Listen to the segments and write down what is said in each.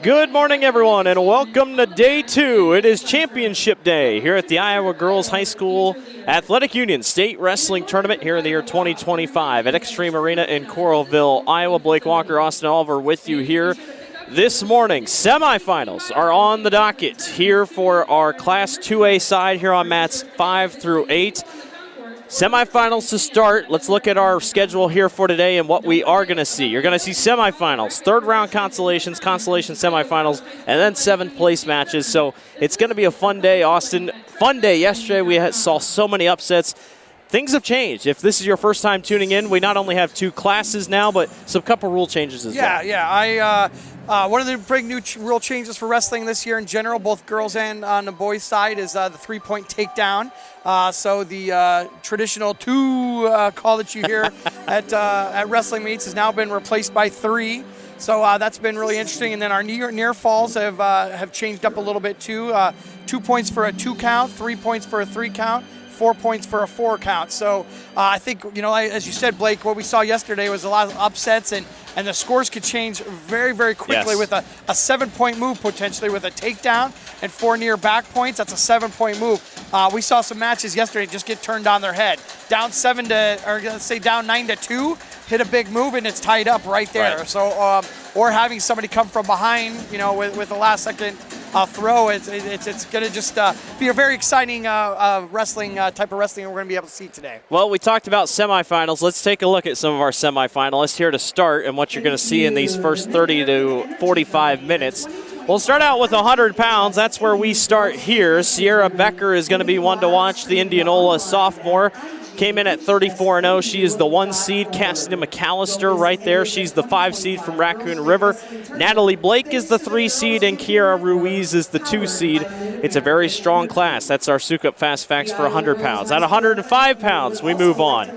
Good morning, everyone, and welcome to Day 2. It is Championship Day here at the Iowa Girls High School Athletic Union State Wrestling Tournament here in the year 2025 at Extreme Arena in Coralville, Iowa. Blake Walker, Austin Oliver with you here this morning. Semifinals are on the docket here for our Class 2A side here on mats 5 through 8. Semifinals to start. Let's look at our schedule here for today and what we are going to see. You're going to see semifinals, third round consolation semifinals, and then seventh place matches. So it's going to be a fun day, Austin. Fun day yesterday. We saw so many upsets. Things have changed. If this is your first time tuning in, we not only have two classes now, but some couple rule changes as well. Yeah. One of the big new rule changes for wrestling this year in general, both girls and on the boys' side, is the three-point takedown. So the traditional two call that you hear at wrestling meets has now been replaced by 3. So that's been really interesting. And then our near falls have changed up a little bit too. 2 points for a 2 count, 3 points for a 3 count. 4 points for a 4 count. So I think, as you said, Blake, what we saw yesterday was a lot of upsets, and the scores could change very, very quickly with a 7-point move potentially with a takedown and 4 near back points. That's a 7-point move. We saw some matches yesterday just get turned on their head. Down 9-2, hit a big move and it's tied up right there. Right. So, or having somebody come from behind, with the last second throw, it's going to just be a very exciting wrestling type of wrestling we're going to be able to see today. Well, we talked about semifinals. Let's take a look at some of our semifinalists here to start and what you're going to see in these first 30 to 45 minutes. We'll start out with 100 pounds. That's where we start here. Sierra Becker is going to be one to watch, the Indianola sophomore. Came in at 34-0. She is the 1 seed. Cassidy McAllister right there. She's the 5 seed from Raccoon River. Natalie Blake is the 3 seed, and Kiara Ruiz is the 2 seed. It's a very strong class. That's our Sukup Fast Facts for 100 pounds. At 105 pounds, we move on.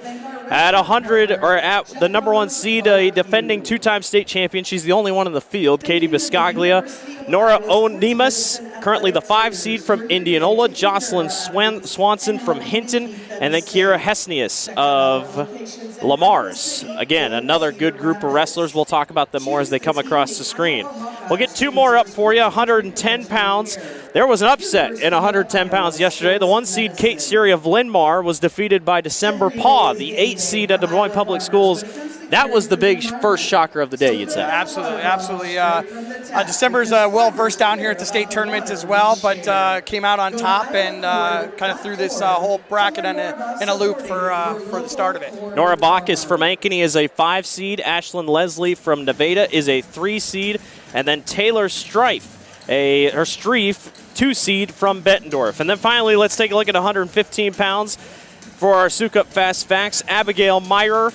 At 100, or at the number 1 seed, a defending 2-time state champion. She's the only one in the field, Katie Biscaglia. Nora Onimus, currently the 5 seed from Indianola. Jocelyn Swanson from Hinton. And then Kiera Hesnius of Lamar's. Again, another good group of wrestlers. We'll talk about them more as they come across the screen. We'll get 2 more up for you, 110 pounds. There was an upset in 110 pounds yesterday. The 1 seed Kate Siri of Linmar was defeated by December Paw, the 8 seed at Des Moines Public Schools. That was the big first shocker of the day, you'd say. Absolutely. December's well-versed down here at the state tournament as well, but came out on top and kind of threw this whole bracket in a loop for the start of it. Nora Bacchus from Ankeny is a 5 seed. Ashlyn Leslie from Nevada is a 3 seed. And then Taylor Streif, 2 seed from Bettendorf. And then finally, let's take a look at 115 pounds for our Sukup Fast Facts. Abigail Meyer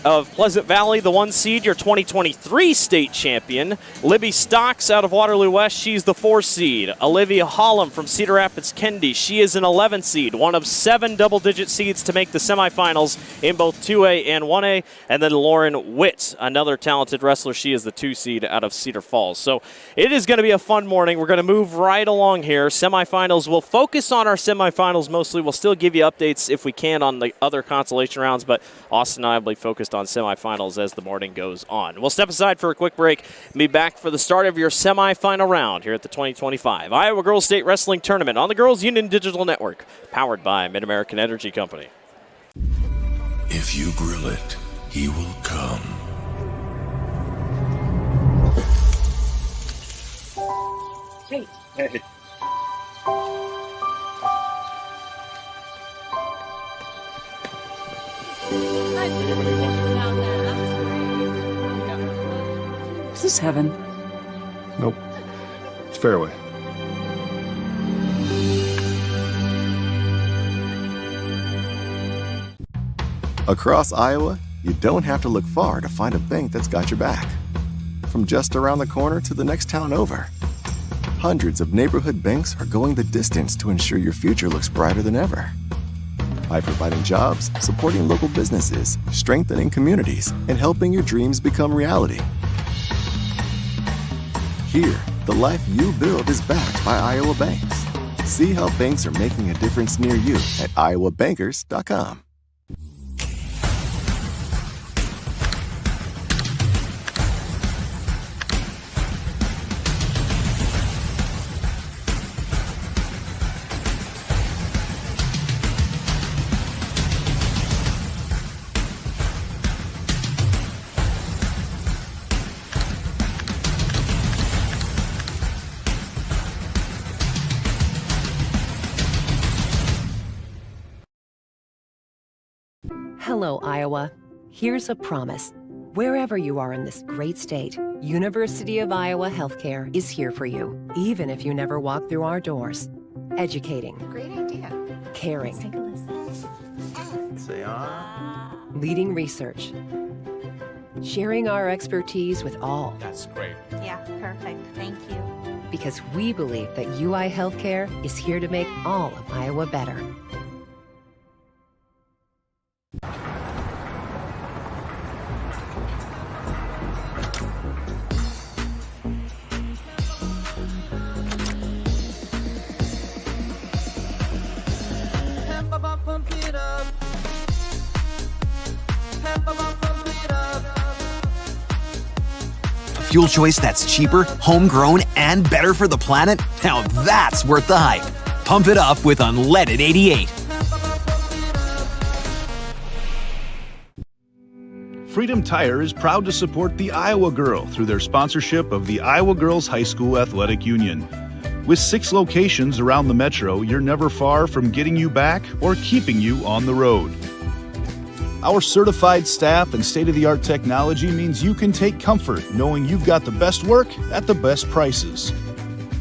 of Pleasant Valley, the 1 seed, your 2023 state champion. Libby Stocks out of Waterloo West, she's the 4 seed. Olivia Hollum from Cedar Rapids Kendi, she is an 11 seed, one of 7 double-digit seeds to make the semifinals in both 2A and 1A. And then Lauren Witt, another talented wrestler, she is the 2 seed out of Cedar Falls. So it is going to be a fun morning. We're going to move right along here. Semifinals, we'll focus on our semifinals mostly. We'll still give you updates if we can on the other consolation rounds, but Austin and I will be focused on semifinals as the morning goes on. We'll step aside for a quick break and be back for the start of your semifinal round here at the 2025 Iowa Girls State Wrestling Tournament on the Girls Union Digital Network, powered by Mid-American Energy Company. If you grill it, he will come. Hey. Is this heaven? Nope. It's fairway. Across Iowa, you don't have to look far to find a bank that's got your back. From just around the corner to the next town over, hundreds of neighborhood banks are going the distance to ensure your future looks brighter than ever. By providing jobs, supporting local businesses, strengthening communities, and helping your dreams become reality. Here, the life you build is backed by Iowa banks. See how banks are making a difference near you at iowabankers.com. Hello, Iowa. Here's a promise. Wherever you are in this great state, University of Iowa Healthcare is here for you, even if you never walk through our doors. Educating. Great idea. Caring. Let's take a listen. Say on. Leading research. Sharing our expertise with all. That's great. Yeah, perfect. Thank you. Because we believe that UI Healthcare is here to make all of Iowa better. Fuel choice that's cheaper, homegrown, and better for the planet? Now that's worth the hype. Pump it up with unleaded 88. Freedom Tire is proud to support the Iowa Girl through their sponsorship of the Iowa Girls High School Athletic Union. With 6 locations around the metro, you're never far from getting you back or keeping you on the road. Our certified staff and state-of-the-art technology means you can take comfort knowing you've got the best work at the best prices.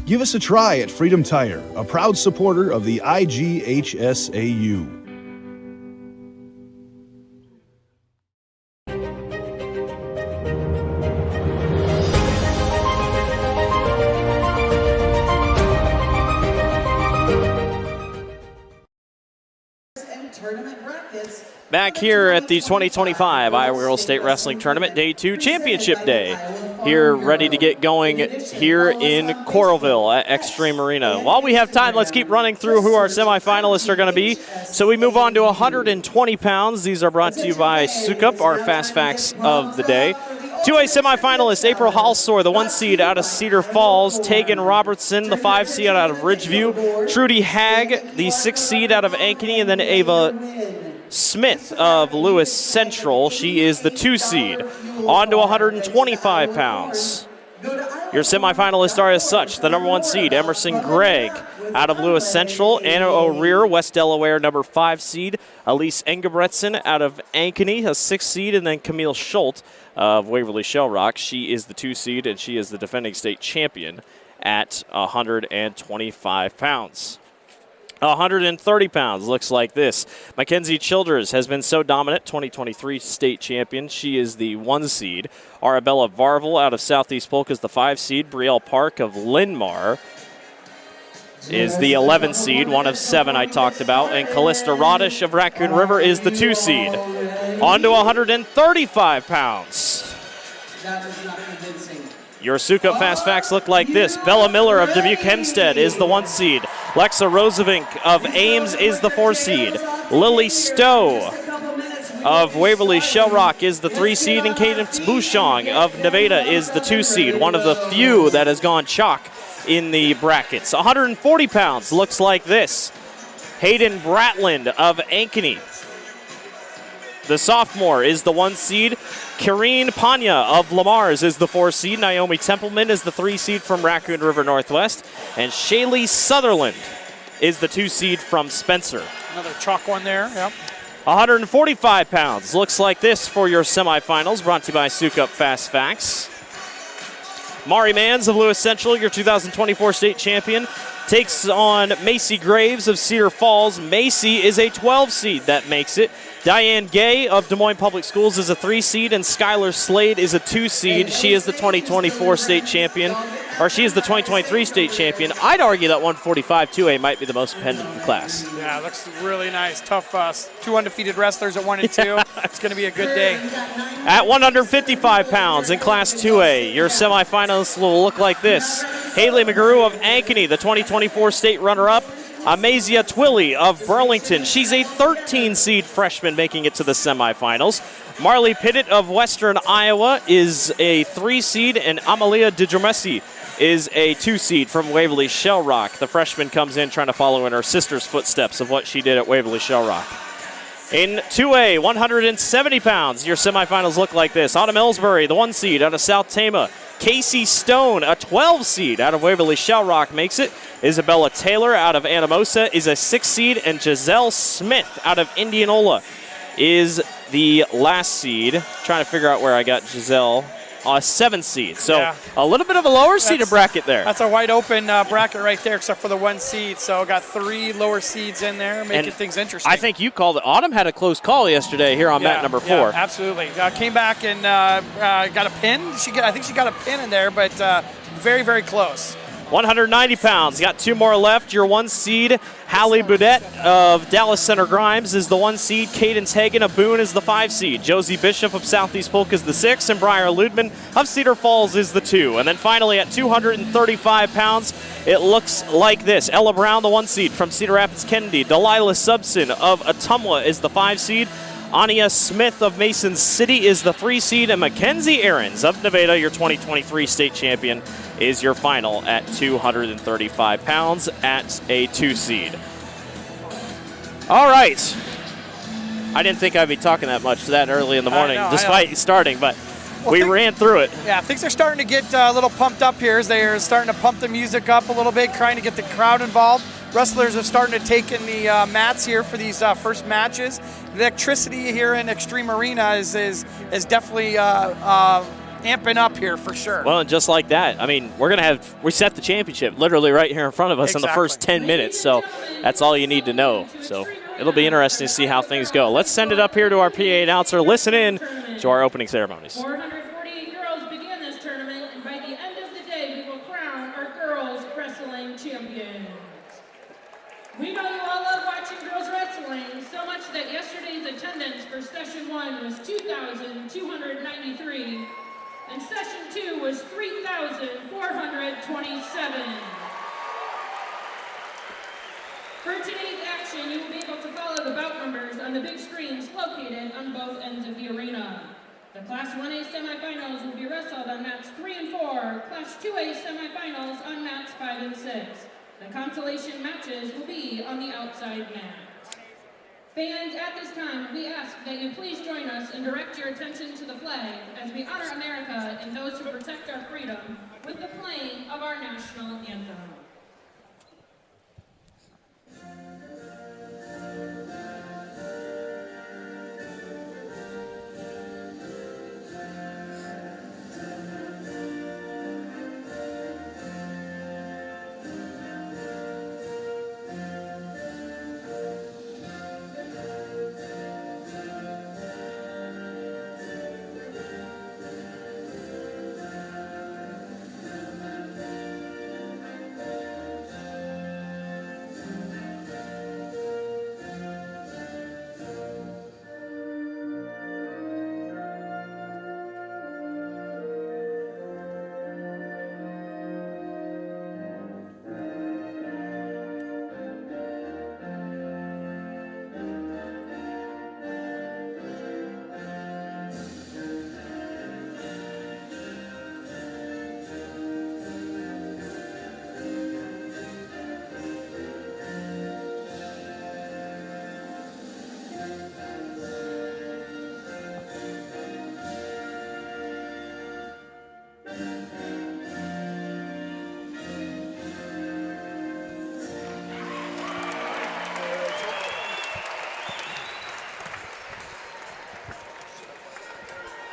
Give us a try at Freedom Tire, a proud supporter of the IGHSAU. Back here at the 2025 Iowa Girls State Wrestling Tournament, Day 2, Championship Day. Here, ready to get going here in Coralville at Extreme Arena. While we have time, let's keep running through who our semifinalists are going to be. So we move on to 120 pounds. These are brought to you by Sukup, our fast facts of the day. 2A semifinalist, April Halsor, the 1 seed out of Cedar Falls. Tegan Robertson, the 5 seed out of Ridgeview. Trudy Hagg, the 6 seed out of Ankeny. And then Ava Smith of Lewis Central. She is the 2 seed. On to 125 pounds. Your semifinalists are as such. The number 1 seed, Emerson Gregg out of Lewis Central. Anna O'Rear, West Delaware, number 5 seed. Elise Engebretson out of Ankeny, a 6 seed. And then Camille Schultz of Waverly Shell Rock. She is the 2 seed, and she is the defending state champion at 125 pounds. 130 pounds looks like this. Mackenzie Childers has been so dominant, 2023 state champion. She is the 1 seed. Arabella Varvel out of Southeast Polk is the 5 seed. Brielle Park of Linn-Mar is the 11 seed, 1 of 7 I talked about. And Callista Rodish of Raccoon River is the 2 seed. On to 135 pounds. Your Sukup Fast Facts look like this. Bella Miller of Dubuque Hempstead is the 1 seed. Lexa Rosevink of Ames is the 4 seed. Lily Stowe of Waverly Shell Rock is the 3 seed. And Cadence Bouchong of Nevada is the 2 seed. One of the few that has gone chalk in the brackets. 140 pounds looks like this. Hayden Bratland of Ankeny, the sophomore, is the 1 seed. Kareen Panya of Lamar's is the 4 seed. Naomi Templeman is the 3 seed from Raccoon River Northwest. And Shaylee Sutherland is the 2 seed from Spencer. Another chalk one there, yep. 145 pounds looks like this for your semifinals, brought to you by Sukup Fast Facts. Mari Mans of Lewis Central, your 2024 state champion, takes on Macy Graves of Cedar Falls. Macy is a 12 seed, that makes it. Diane Gay of Des Moines Public Schools is a 3 seed, and Skylar Slade is a 2 seed. She is the 2024 state champion, or she is the 2023 state champion. I'd argue that 145 2A might be the most competitive in the class. Yeah, looks really nice. Tough, 2 undefeated wrestlers at 1 and 2. It's going to be a good day. At 155 pounds in Class 2A, your semifinalists will look like this. Haley McGrew of Ankeny, the 2024 state runner-up. Amazia Twilley of Burlington. She's a 13 seed freshman making it to the semifinals. Marley Pittett of Western Iowa is a 3 seed, and Amalia DiGiomessi is a 2 seed from Waverly Shell Rock. The freshman comes in trying to follow in her sister's footsteps of what she did at Waverly Shell Rock. In 2A, 170 pounds, your semifinals look like this. Autumn Ellsbury, the 1 seed out of South Tama. Casey Stone, a 12 seed out of Waverly Shell Rock, makes it. Isabella Taylor out of Anamosa is a 6 seed, and Giselle Smith out of Indianola is the last seed. Trying to figure out where I got Giselle. 7th seed. So a little bit of a lower seeded bracket there. That's a wide open bracket right there, except for the 1 seed. So got 3 lower seeds in there, making things interesting. I think you called it. Autumn had a close call yesterday here on mat number 4. Yeah, absolutely. Came back and got a pin. I think she got a pin in there, but very, very close. 190 pounds. Got 2 more left. Your 1 seed, Hallie Boudet of Dallas Center Grimes, is the 1 seed. Cadence Hagen of Boone is the 5 seed. Josie Bishop of Southeast Polk is the 6, and Briar Ludman of Cedar Falls is the 2. And then finally at 235 pounds, it looks like this. Ella Brown, the 1 seed from Cedar Rapids Kennedy. Delilah Subson of Ottumwa is the 5 seed. Ania Smith of Mason City is the 3 seed, and Mackenzie Aarons of Nevada, your 2023 state champion, is your final at 235 pounds at a 2 seed. All right. I didn't think I'd be talking that much that early in the morning, despite starting, but we ran through it. Yeah, things are starting to get a little pumped up here as they're starting to pump the music up a little bit, trying to get the crowd involved. Wrestlers are starting to take in the mats here for these first matches. The electricity here in Extreme Arena is definitely amping up here for sure. Well, and just like that, I mean, we set the championship literally right here in front of us in the first 10 minutes, so that's all you need to know. So it'll be interesting to see how things go. Let's send it up here to our PA announcer. Listen in to our opening ceremonies. 448 girls begin this tournament, and by the end of the day, we will crown our girls wrestling champions. We know you all love watching girls wrestling, so much that yesterday's attendance for session 1 was 2,293, and session 2 was 3,427. For today's action, you will be able to follow the bout numbers on the big screens located on both ends of the arena. The Class 1A semifinals will be wrestled on mats 3 and 4, Class 2A semifinals on mats 5 and 6. The consolation matches will be on the outside mat. Fans, at this time, we ask that you please join us and direct your attention to the flag as we honor America and those who protect our freedom with the playing of our national anthem.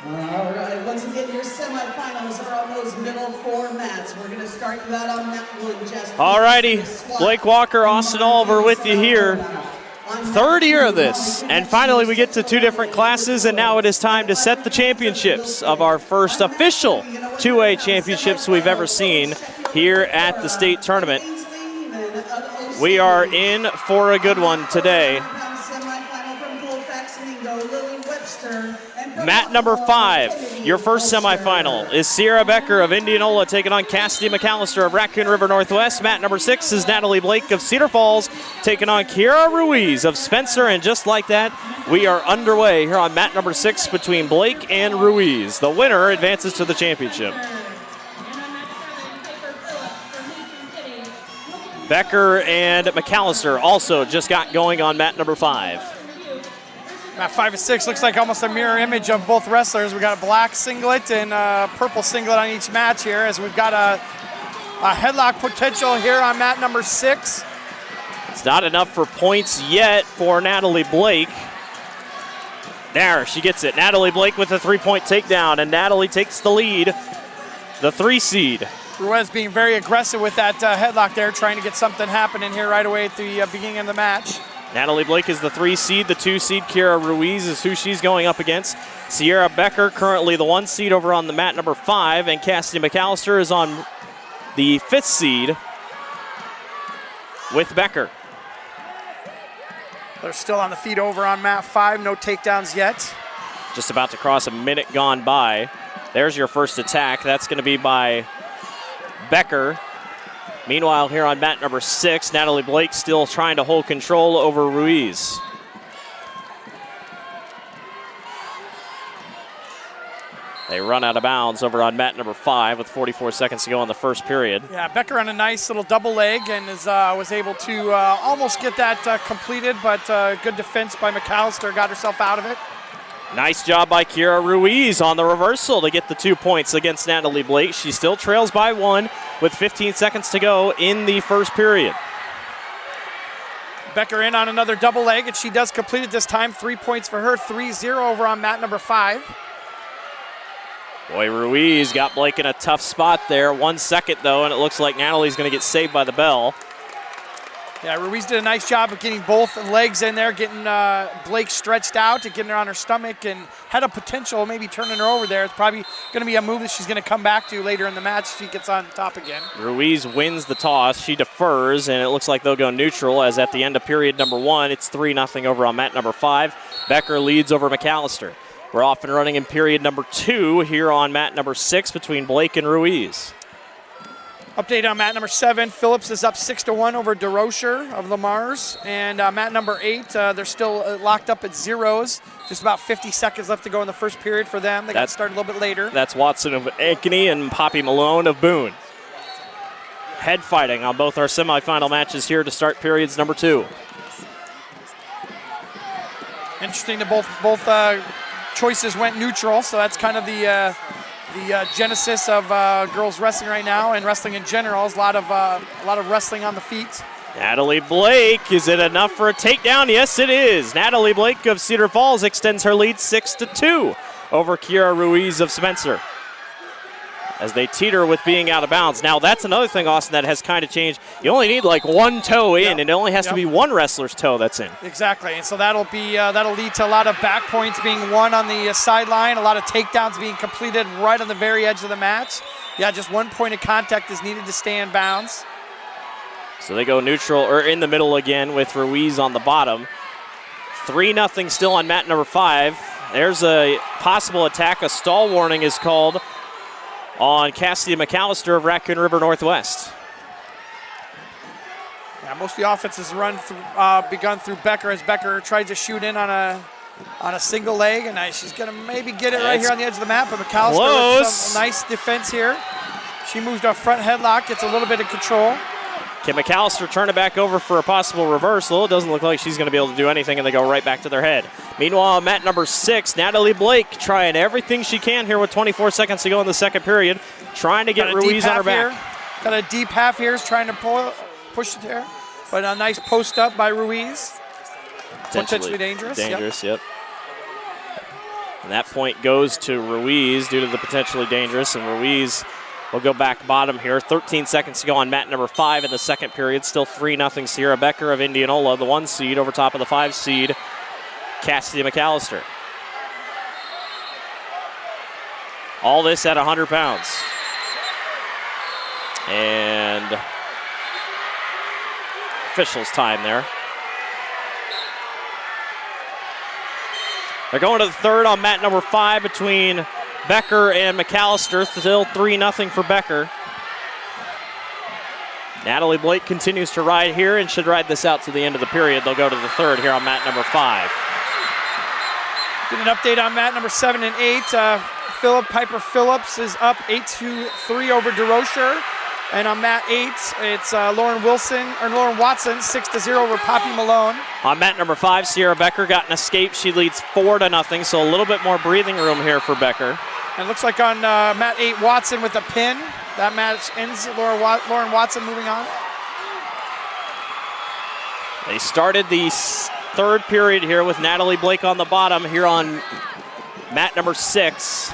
All right, once again, your semifinals are on those middle 4 mats. We're going to start you out on mat 1, Jess. All righty, Blake Walker, Austin Oliver with you here. 3rd year of this, and finally we get to 2 different classes, and now it is time to set the championships of our first official 2A championships we've ever seen here at the state tournament. We are in for a good one today. Mat number 5, your first semifinal, is Sierra Becker of Indianola taking on Cassidy McAllister of Raccoon River Northwest. Mat number 6 is Natalie Blake of Cedar Falls taking on Kiara Ruiz of Spencer. And just like that, we are underway here on mat number 6 between Blake and Ruiz. The winner advances to the championship. Becker and McAllister also just got going on mat number 5. Mat 5 and 6 looks like almost a mirror image of both wrestlers. We got a black singlet and a purple singlet on each match here, as we've got a headlock potential here on mat number 6. It's not enough for points yet for Natalie Blake. There, she gets it. Natalie Blake with a 3-point takedown, and Natalie takes the lead, the 3 seed. Ruiz being very aggressive with that headlock there, trying to get something happening here right away at the beginning of the match. Natalie Blake is the 3 seed. The 2 seed, Kira Ruiz, is who she's going up against. Sierra Becker, currently the 1 seed over on the mat number 5, and Cassidy McAllister is on the 5th seed with Becker. They're still on the feet over on mat 5, no takedowns yet. Just about to cross a minute gone by. There's your first attack. That's going to be by Becker. Meanwhile, here on mat number 6, Natalie Blake still trying to hold control over Ruiz. They run out of bounds over on mat number 5 with 44 seconds to go in the first period. Yeah, Becker on a nice little double leg and was able to almost get that completed, but good defense by McAllister, got herself out of it. Nice job by Kira Ruiz on the reversal to get the 2 points against Natalie Blake. She still trails by 1 with 15 seconds to go in the first period. Becker in on another double leg, and she does complete it this time. 3 points for her, 3-0 over on mat number 5. Boy, Ruiz got Blake in a tough spot there. 1 second, though, and it looks like Natalie's going to get saved by the bell. Yeah, Ruiz did a nice job of getting both legs in there, getting Blake stretched out, getting her on her stomach, and had a potential maybe turning her over there. It's probably going to be a move that she's going to come back to later in the match if she gets on top again. Ruiz wins the toss. She defers, and it looks like they'll go neutral as at the end of period number 1, it's 3-0 over on mat number 5. Becker leads over McAllister. We're off and running in period number 2 here on mat number 6 between Blake and Ruiz. Update on mat number 7. Phillips is up 6-1 over DeRocher of Lamar's. And mat number 8, they're still locked up at zeros. Just about 50 seconds left to go in the first period for them. They got started a little bit later. That's Watson of Ankeny and Poppy Malone of Boone. Head fighting on both our semifinal matches here to start periods number 2. Interesting that both choices went neutral, so that's kind of the genesis of girls wrestling right now, and wrestling in general is a lot of wrestling on the feet. Natalie Blake, is it enough for a takedown? Yes, it is. Natalie Blake of Cedar Falls extends her lead 6-2 over Kira Ruiz of Spencer, as they teeter with being out of bounds. Now, that's another thing, Austin, that has kind of changed. You only need like one toe in, and it only has to be one wrestler's toe that's in. Exactly, and so that'll lead to a lot of back points being won on the sideline, a lot of takedowns being completed right on the very edge of the match. Yeah, just 1 point of contact is needed to stay in bounds. So they go neutral, or in the middle again with Ruiz on the bottom. 3-0 still on mat number 5. There's a possible attack. A stall warning is called on Cassidy McAllister of Raccoon River Northwest. Yeah, most of the offense has begun through Becker as Becker tries to shoot in on a single leg, and she's going to maybe get it right here on the edge of the mat, but McAllister with some nice defense here. She moves to a front headlock, gets a little bit of control. Can McAllister turn it back over for a possible reversal? It doesn't look like she's going to be able to do anything, and they go right back to their head. Meanwhile, mat number 6, Natalie Blake trying everything she can here with 24 seconds to go in the second period, trying to get Ruiz on her back. Got a deep half here, is trying to push it there, but a nice post up by Ruiz. Potentially dangerous. Yep. And that point goes to Ruiz due to the potentially dangerous, and Ruiz will go back bottom here. 13 seconds to go on mat number 5 in the second period. Still 3-0 Sierra Becker of Indianola, the 1 seed over top of the 5 seed, Cassidy McAllister. All this at 100 pounds. And officials time there. They're going to the third on mat number 5 between Becker and McAllister. Still 3-0 for Becker. Natalie Blake continues to ride here and should ride this out to the end of the period. They'll go to the third here on mat number 5. Get an update on mat number 7 and 8. Piper Phillips is up 8-3 over DeRocher. And on mat 8, it's Lauren Watson 6-0 over Poppy Malone. On mat number 5, Sierra Becker got an escape. She leads 4-0, so a little bit more breathing room here for Becker. And it looks like on mat 8, Watson with a pin. That match ends. Lauren Watson moving on. They started the third period here with Natalie Blake on the bottom here on mat number 6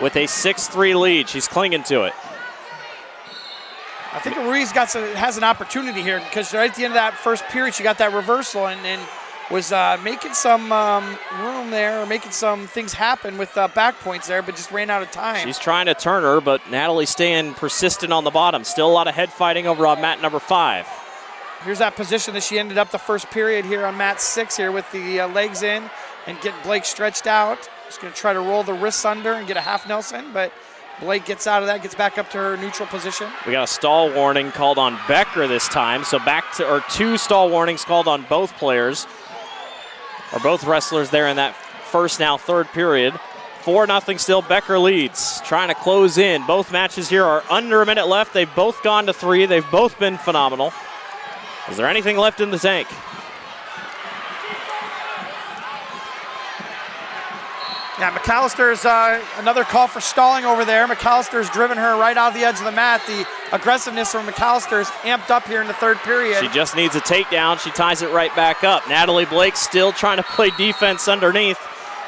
with a 6-3 lead. She's clinging to it. I think Ruiz has an opportunity here because right at the end of that first period, she got that reversal and was making some room there, or making some things happen with back points there, but just ran out of time. She's trying to turn her, but Natalie staying persistent on the bottom. Still a lot of head fighting over on mat number 5. Here's that position that she ended up the first period here on mat 6 here with the legs in and get Blake stretched out. She's going to try to roll the wrists under and get a half Nelson, but Blake gets out of that, gets back up to her neutral position. We got a stall warning called on Becker this time, so two stall warnings called on both players, or both wrestlers there in that first, now third period. 4-0 still, Becker leads, trying to close in. Both matches here are under a minute left. They've both gone to 3. They've both been phenomenal. Is there anything left in the tank? Yeah, McAllister's another call for stalling over there. McAllister's driven her right out of the edge of the mat. The aggressiveness from McAllister's amped up here in the third period. She just needs a takedown. She ties it right back up. Natalie Blake still trying to play defense underneath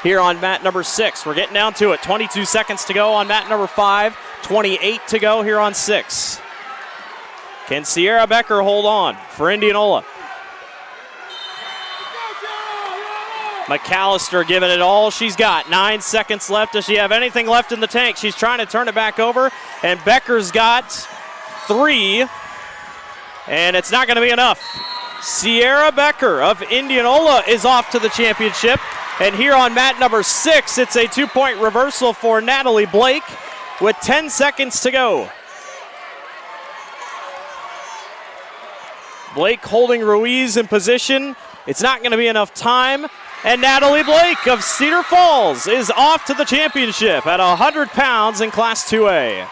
here on mat number 6. We're getting down to it. 22 seconds to go on mat number 5. 28 to go here on 6. Can Sierra Becker hold on for Indianola? McAllister giving it all she's got. 9 seconds left. Does she have anything left in the tank? She's trying to turn it back over, and Becker's got 3, and it's not going to be enough. Sierra Becker of Indianola is off to the championship, and here on mat number 6, it's a 2-point reversal for Natalie Blake with 10 seconds to go. Blake holding Ruiz in position. It's not going to be enough time. And Natalie Blake of Cedar Falls is off to the championship at 100 pounds in Class 2A.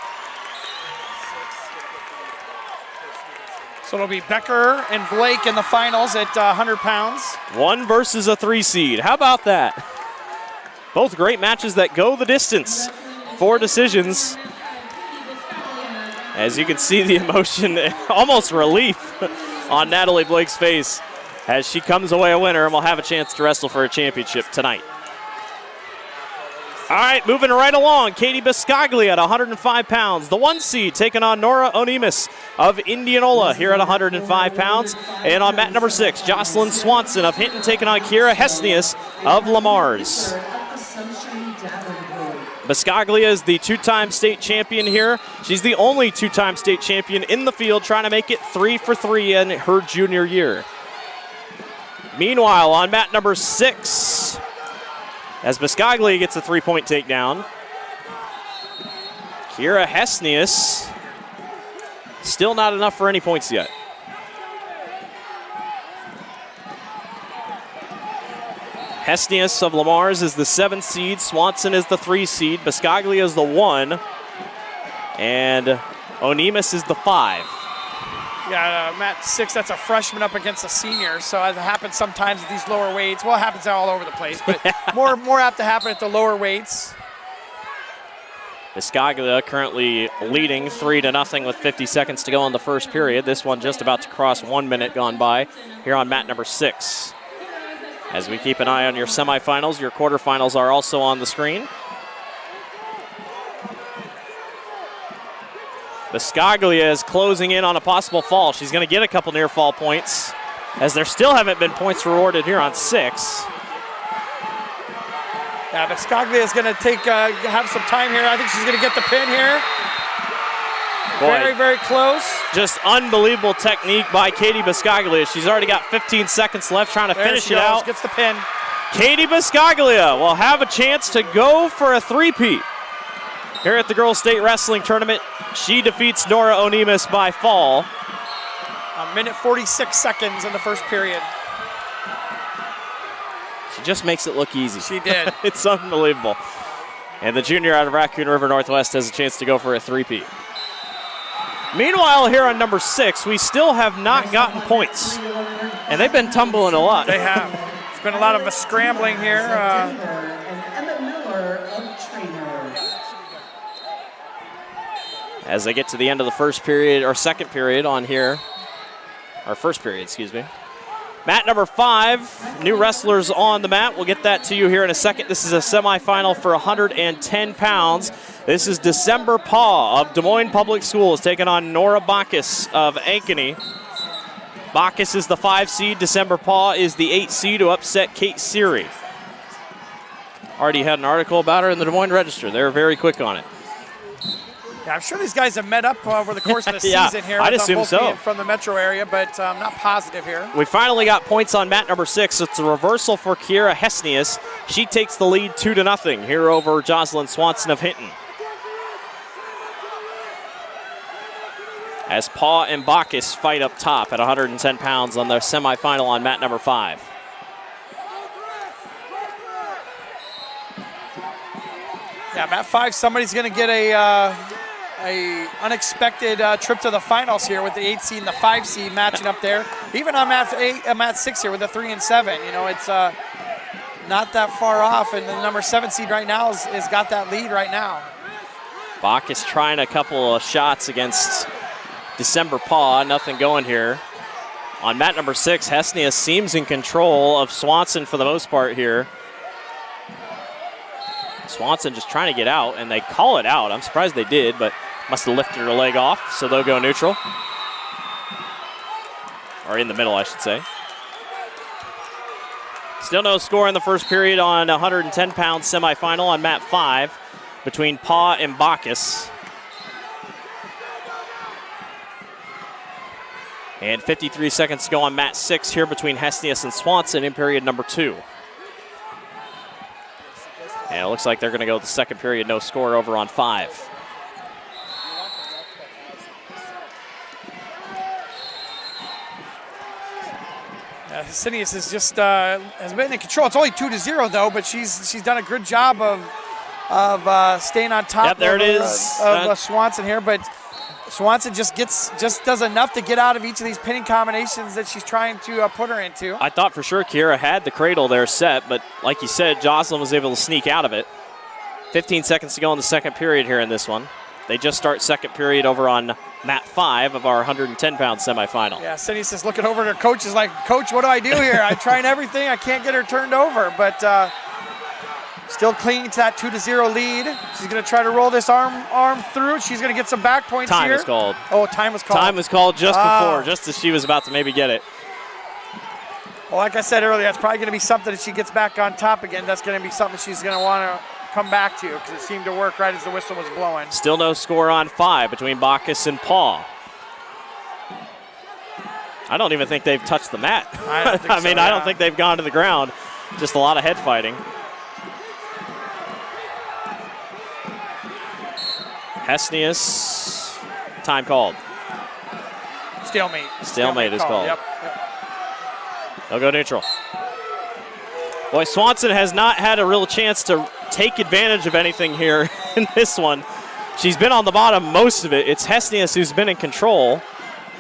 So it'll be Becker and Blake in the finals at 100 pounds. 1 versus a 3 seed. How about that? Both great matches that go the distance. 4 decisions. As you can see the emotion, almost relief on Natalie Blake's face as she comes away a winner and will have a chance to wrestle for a championship tonight. All right, moving right along, Katie Biscaglia at 105 pounds. The 1 seed taking on Nora Onimus of Indianola here at 105 pounds. And on mat number 6, Jocelyn Swanson of Hinton taking on Kira Hesnius of Lamar's. Biscaglia is the 2-time state champion here. She's the only 2-time state champion in the field, trying to make it 3 for 3 in her junior year. Meanwhile, on mat number 6, as Biscaglia gets a 3-point takedown, Kira Hesnius, still not enough for any points yet. Hesnius of Lamar's is the 7 seed. Swanson is the 3 seed. Biscaglia is the 1. And Onimus is the 5. Yeah, mat 6, that's a freshman up against a senior. So as it happens sometimes at these lower weights, well, it happens all over the place, but more apt to happen at the lower weights. Biscaglia currently leading 3-0 with 50 seconds to go in the first period. This one just about to cross 1 minute gone by here on mat number 6. As we keep an eye on your semifinals, your quarterfinals are also on the screen. Biscaglia is closing in on a possible fall. She's going to get a couple near fall points, as there still haven't been points rewarded here on 6. Yeah, Biscaglia is going to have some time here. I think she's going to get the pin here. Boy, very, very close. Just unbelievable technique by Katie Biscaglia. She's already got 15 seconds left trying to finish it out. Gets the pin. Katie Biscaglia will have a chance to go for a 3-peat here at the Girls State Wrestling Tournament. She defeats Nora Onimus by fall. 1 minute 46 seconds in the first period. She just makes it look easy. She did. It's unbelievable. And the junior out of Raccoon River Northwest has a chance to go for a 3-peat. Meanwhile, here on number 6, we still have not gotten points. And they've been tumbling a lot. They have. It's been a lot of a scrambling here. As they get to the end of the first period, or second period on here, or first period, excuse me. Mat number 5, new wrestlers on the mat. We'll get that to you here in a second. This is a semifinal for 110 pounds. This is December Paw of Des Moines Public Schools taking on Nora Bacchus of Ankeny. Bacchus is the 5 seed. December Paw is the 8 seed to upset Kate Seary. Already had an article about her in the Des Moines Register. They're very quick on it. Yeah, I'm sure these guys have met up over the course of the Yeah, season here. I'd with, assume both so. being from the metro area, but I'm not positive here. We finally got points on mat number 6. It's a reversal for Kiera Hesnius. She takes the lead 2-0 here over Jocelyn Swanson of Hinton. As Paw and Bacchus fight up top at 110 pounds on their semifinal on mat number 5. Yeah, mat 5, somebody's going to get a unexpected trip to the finals here with the 8 seed and the 5 seed matching up there. Even on mat 6 here with the 3 and 7, you know, it's not that far off, and the number 7 seed right now has got that lead right now. Bacchus trying a couple of shots against December Paw, nothing going here. On mat number 6, Hesnius seems in control of Swanson for the most part here. Swanson just trying to get out, and they call it out. I'm surprised they did, but must have lifted her leg off, so they'll go neutral. Or in the middle, I should say. Still no score in the first period on 110-pound semifinal on mat 5 between Paw and Bacchus. And 53 seconds to go on mat 6 here between Hesnius and Swanson in period number 2. And it looks like they're going to go the second period, no score over on 5. Hesnius is just has been in control. It's only 2-0 though, but she's done a good job of staying on top. Yep, there it is. Of Swanson here, but Swanson just does enough to get out of each of these pinning combinations that she's trying to put her into. I thought for sure Kiera had the cradle there set, but like you said, Jocelyn was able to sneak out of it. 15 seconds to go in the second period here in this one. They just start second period over on mat 5 of our 110-pound semifinal. Yeah, Hesnius is looking over at her coach, is like, Coach, what do I do here? I'm trying everything. I can't get her turned over, but still clinging to that 2-0 lead. She's going to try to roll this arm through. She's going to get some back points here. Time is called. Oh, time was called. Time was called just before, just as she was about to maybe get it. Well, like I said earlier, that's probably going to be something that she gets back on top again. That's going to be something she's going to want to come back to because it seemed to work right as the whistle was blowing. Still no score on 5 between Bacchus and Paw. I don't even think they've touched the mat. I don't think so, I don't think they've gone to the ground. Just a lot of head fighting. Hesnius, time called. Stalemate. Stalemate is called. Yep. They'll go neutral. Boy, Swanson has not had a real chance to take advantage of anything here in this one. She's been on the bottom most of it. It's Hesnius who's been in control.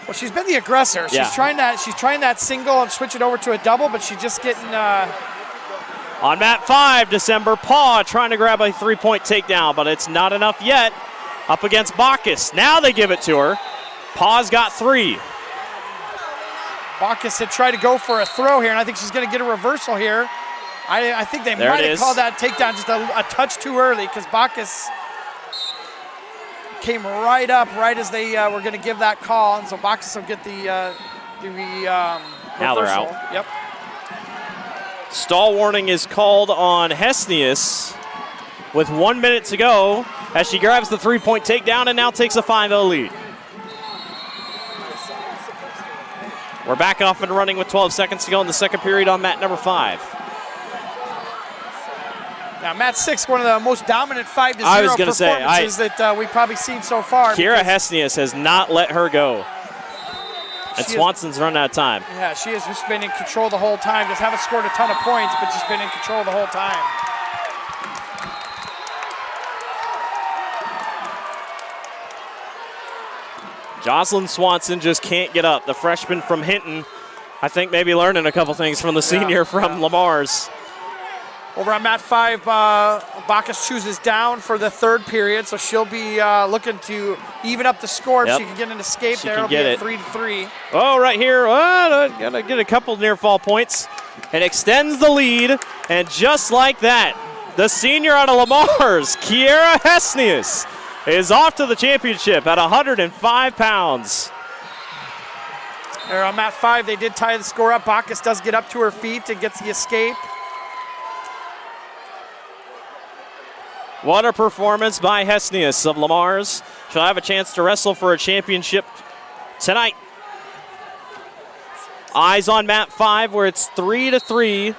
Well, she's been the aggressor. Yeah. She's trying that single and switch it over to a double, but she's just getting. On mat 5, December Paw trying to grab a 3-point takedown, but it's not enough yet. Up against Bacchus. Now they give it to her. Paw's got 3. Bacchus had tried to go for a throw here, and I think she's going to get a reversal here. I think they might have called that takedown just a touch too early because Bacchus came right up right as they were going to give that call, and so Bacchus will get the now reversal. they're out. Yep. Stall warning is called on Hesnius with 1 minute to go as she grabs the 3-point takedown and now takes a 5-0 lead. We're back off and running with 12 seconds to go in the second period on mat number 5. Now, mat 6, one of the most dominant 5-0 performances that we've probably seen so far. Kiera Hesnius has not let her go. And Swanson's run out of time. Yeah, she has just been in control the whole time. Just haven't scored a ton of points, but just been in control the whole time. Jocelyn Swanson just can't get up. The freshman from Hinton, I think maybe learning a couple things from the senior from Lamar's. Over on mat 5, Bacchus chooses down for the third period, so she'll be looking to even up the score if she can get an escape there. It'll be a 3-3. Oh, right here. Gonna get a couple near fall points and extends the lead. And just like that, the senior out of Lamar's, IGHSAU, is off to the championship at 105 pounds. There on mat 5, they did tie the score up. Bacchus does get up to her feet and gets the escape. What a performance by IGHSAU of Lamar's. She'll have a chance to wrestle for a championship tonight. Eyes on mat 5 where it's 3-3.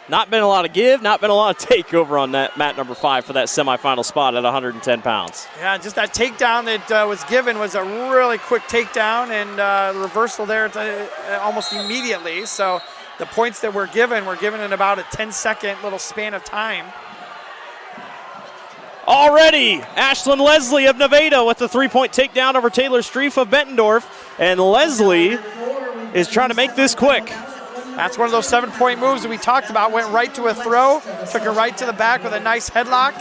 Not been a lot of give, not been a lot of take over on that mat number 5 for that semifinal spot at 110 pounds. Yeah, just that takedown that was given was a really quick takedown, and the reversal there almost immediately. So the points that were given in about a 10-second little span of time. Already, Ashlyn Leslie of Nevada with the 3-point takedown over Taylor Streif of Bettendorf. And Leslie is trying to make this quick. That's one of those 7-point moves that we talked about. Went right to a throw, took her right to the back with a nice headlock.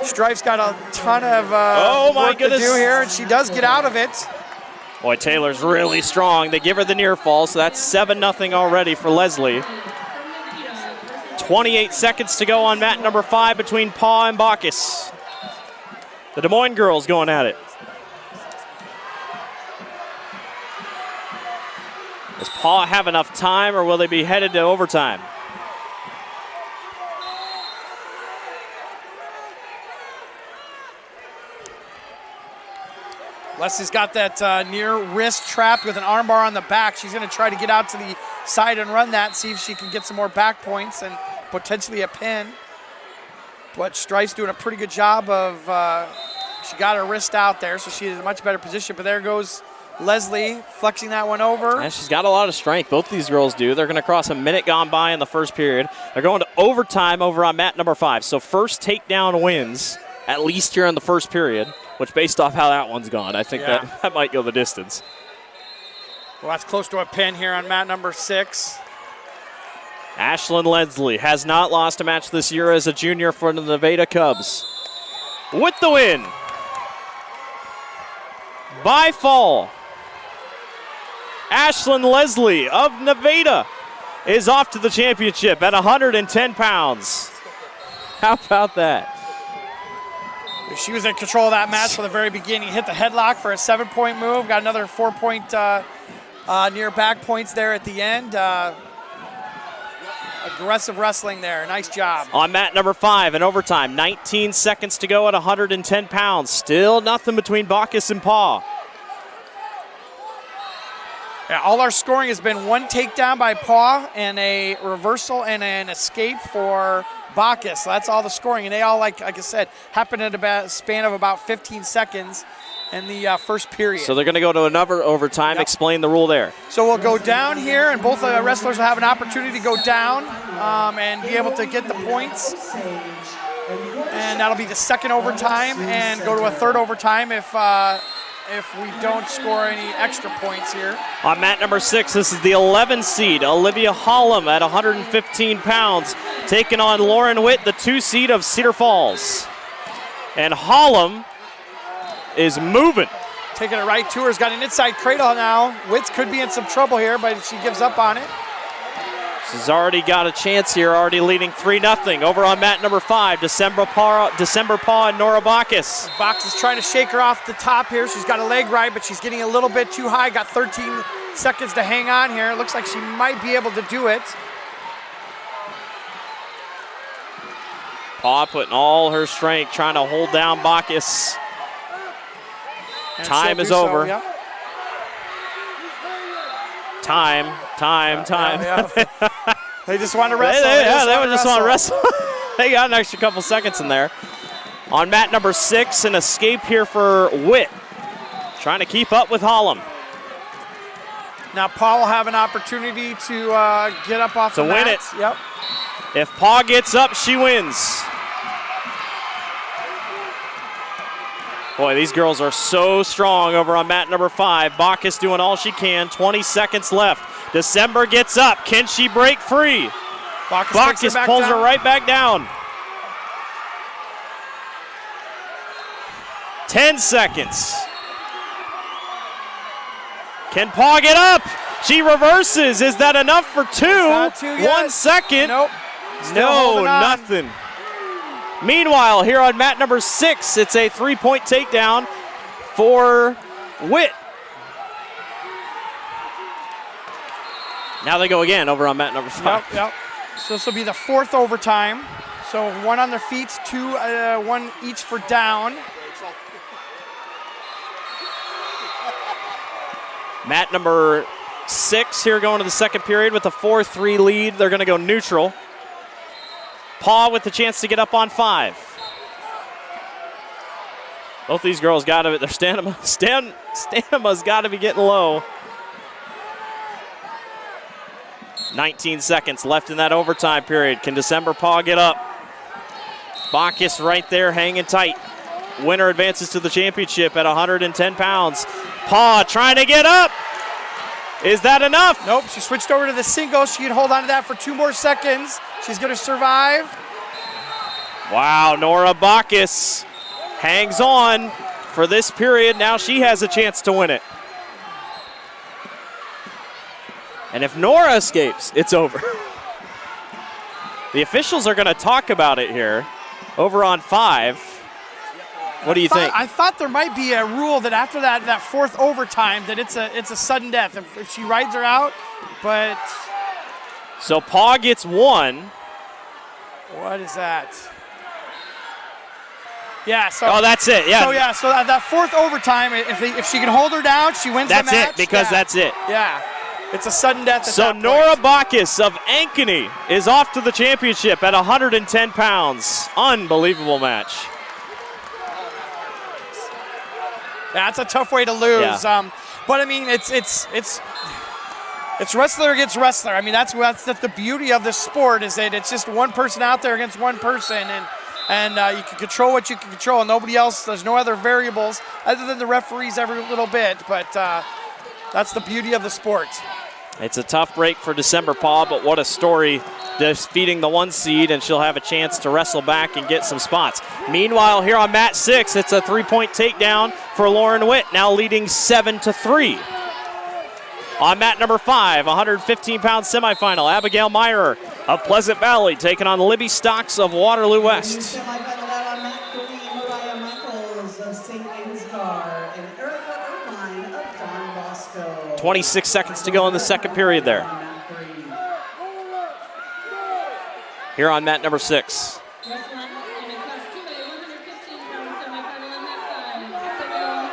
Streif's got a ton of work to do here, and she does get out of it. Boy, Taylor's really strong. They give her the near fall, so that's 7-0 already for Leslie. 28 seconds to go on mat number 5 between Paw and Bacchus. The Des Moines girls going at it. Does Paw have enough time, or will they be headed to overtime? Leslie's got that near wrist trapped with an armbar on the back. She's going to try to get out to the side and run that, see if she can get some more back points and potentially a pin. But Streif's doing a pretty good job of, she got her wrist out there, so she's in a much better position. But there goes Leslie flexing that one over. Yeah, she's got a lot of strength. Both these girls do. They're going to cross a minute gone by in the first period. They're going to overtime over on mat number 5. So first takedown wins, at least here in the first period, which based off how that one's gone, I think that might go the distance. Well, that's close to a pin here on mat number 6. Ashlyn Leslie has not lost a match this year as a junior for the Nevada Cubs. With the win by fall, Ashlyn Leslie of Nevada is off to the championship at 110 pounds. How about that? She was in control of that match from the very beginning. Hit the headlock for a 7-point move. Got another 4-point near back points there at the end. Aggressive wrestling there. Nice job. On mat number 5 in overtime, 19 seconds to go at 110 pounds. Still nothing between Bacchus and Paw. Yeah, all our scoring has been one takedown by Paw and a reversal and an escape for Bacchus. So that's all the scoring, and they all, like I said, happened in a span of about 15 seconds in the first period. So they're going to go to another overtime. Yep. Explain the rule there. So we'll go down here, and both wrestlers will have an opportunity to go down and be able to get the points. And that'll be the second overtime, and go to a third overtime if we don't score any extra points here. On mat number 6, this is the 11 seed, Olivia Hollum at 115 pounds, taking on Lauren Witt, the 2 seed of Cedar Falls. And Hollum is moving. Taking it right to her. Has got an inside cradle now. Witt could be in some trouble here, but she gives up on it. She's already got a chance here, already leading 3-0. Over on mat number 5, December Paw and Nora Bacchus. Bacchus is trying to shake her off the top here. She's got a leg right, but she's getting a little bit too high. Got 13 seconds to hang on here. Looks like she might be able to do it. Paw putting all her strength, trying to hold down Bacchus. And time is over. Yep. Time. Yeah. They just want to wrestle. They just want to wrestle. They got an extra couple seconds in there. On mat number 6, an escape here for Witt. Trying to keep up with Hollum. Now Paul will have an opportunity to get up off the mat. To win it. Yep. If Paw gets up, she wins. Boy, these girls are so strong over on mat number 5. Bacchus doing all she can. 20 seconds left. December gets up. Can she break free? Bacchus pulls her right back down. 10 seconds. Can Paw get up? She reverses. Is that enough for 2? Not 2 yet. 1 second. Nope. No, nothing. Meanwhile, here on mat number 6, it's a 3-point takedown for Witt. Now they go again over on mat number 5. Yep. So this will be the 4th overtime. So 1 on their feet, 2, 1 each for down. Mat number 6 here going to the second period with a 4-3 lead. They're going to go neutral. Paw with the chance to get up on 5. Both these girls got to, their stamina's got to be getting low. 19 seconds left in that overtime period. Can December Paw get up? Bacchus right there hanging tight. Winner advances to the championship at 110 pounds. Paw trying to get up. Is that enough? Nope, she switched over to the single. She can hold on to that for 2 more seconds. She's going to survive. Wow, Nora Bacchus hangs on for this period. Now she has a chance to win it. And if Nora escapes, it's over. The officials are going to talk about it here over on 5. What do you think? I thought there might be a rule that after that 4th overtime that it's a sudden death if she rides her out, but. So Paw gets 1. What is that? Yeah, so. Oh, that's it, yeah. So that 4th overtime, if she can hold her down, she wins the match. That's it, because that's it. Yeah, it's a sudden death at So that Nora point. Bacchus of Ankeny is off to the championship at 110 pounds. Unbelievable match. That's a tough way to lose. Yeah. But I mean, it's wrestler against wrestler. I mean, that's the beauty of this sport is that it's just one person out there against one person, and you can control what you can control. Nobody else. There's no other variables other than the referees every little bit. But that's the beauty of the sport. It's a tough break for December Paw, but what a story, defeating the 1 seed, and she'll have a chance to wrestle back and get some spots. Meanwhile, here on mat 6, it's a 3-point takedown for Lauren Witt, now leading 7-3. On mat number 5, 115-pound semifinal, Abigail Meyer of Pleasant Valley taking on Libby Stocks of Waterloo West. Semifinal out on mat 3, Mariah Michaels of St. Ansgar and Erica Irvine of Don Bosco. 26 seconds to go in the second period there. Here on mat number 6.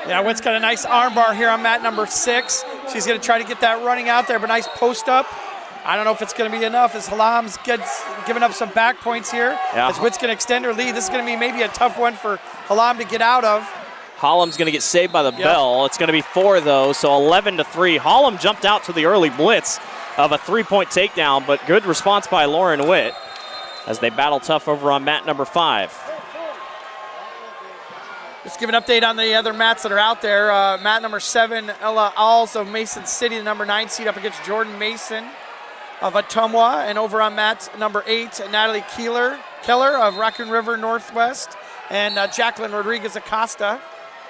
Yeah, Witt's got a nice armbar here on mat number 6. She's going to try to get that running out there, but nice post up. I don't know if it's going to be enough as Halam's giving up some back points here. Yeah. As Witt's going to extend her lead. This is going to be maybe a tough one for Halam to get out of. Hollam's going to get saved by the bell. It's going to be 4, though, so 11-3. Hollam jumped out to the early blitz of a 3-point takedown, but good response by Lauren Witt as they battle tough over on mat number 5. Just give an update on the other mats that are out there. Mat number 7, Ella Alls of Mason City, the number 9 seed, up against Jordan Mason of Ottumwa. And over on mat number 8, Natalie Keller of Raccoon River Northwest, and Jacqueline Rodriguez Acosta.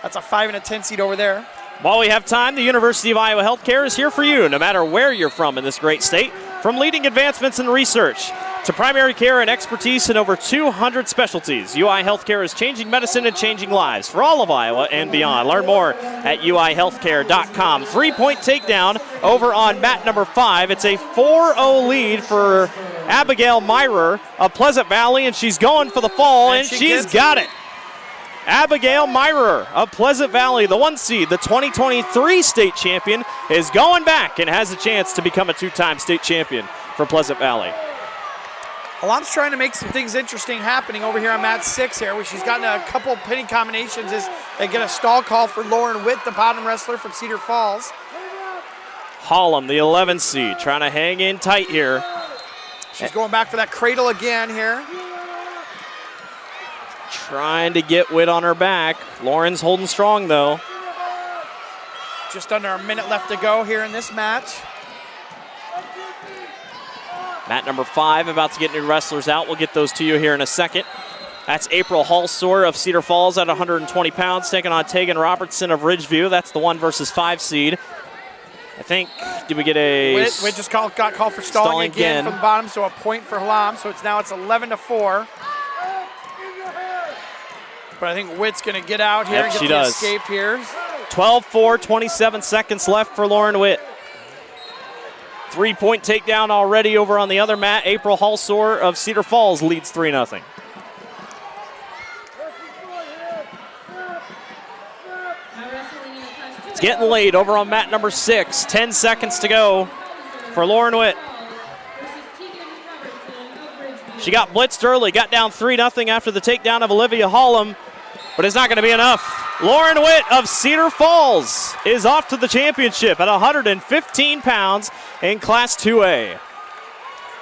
That's a 5 and a 10 seed over there. While we have time, the University of Iowa Healthcare is here for you, no matter where you're from in this great state. From leading advancements in research to primary care and expertise in over 200 specialties, UI Healthcare is changing medicine and changing lives for all of Iowa and beyond. Learn more at uihealthcare.com. 3-point takedown over on mat number 5. It's a 4-0 lead for Abigail Meyer of Pleasant Valley, and she's going for the fall, and she's got it. Abigail Meyer of Pleasant Valley, the 1 seed, the 2023 state champion, is going back and has a chance to become a 2-time state champion for Pleasant Valley. Halam's trying to make some things interesting happening over here on mat 6 here, where she's gotten a couple pinning combinations as they get a stall call for Lauren Witt, the bottom wrestler from Cedar Falls. Hollam, the 11 seed, trying to hang in tight here. She's going back for that cradle again here. Trying to get Witt on her back. Lauren's holding strong, though. Just under a minute left to go here in this match. Mat number 5 about to get new wrestlers out. We'll get those to you here in a second. That's April Halsor of Cedar Falls at 120 pounds, taking on Tegan Robertson of Ridgeview. That's the 1 versus 5 seed. I think, did we get a... Witt just got called for stalling again from the bottom, so a point for Halam. So it's 11-4. But I think Witt's going to get out here and get the escape here. 12-4, 27 seconds left for Lauren Witt. 3-point takedown already over on the other mat. April Halsor of Cedar Falls leads 3-0. It's getting late over on mat number 6. 10 seconds to go for Lauren Witt. She got blitzed early, got down 3-0 after the takedown of Olivia Hollum, but it's not going to be enough. Lauren Witt of Cedar Falls is off to the championship at 115 pounds in Class 2A.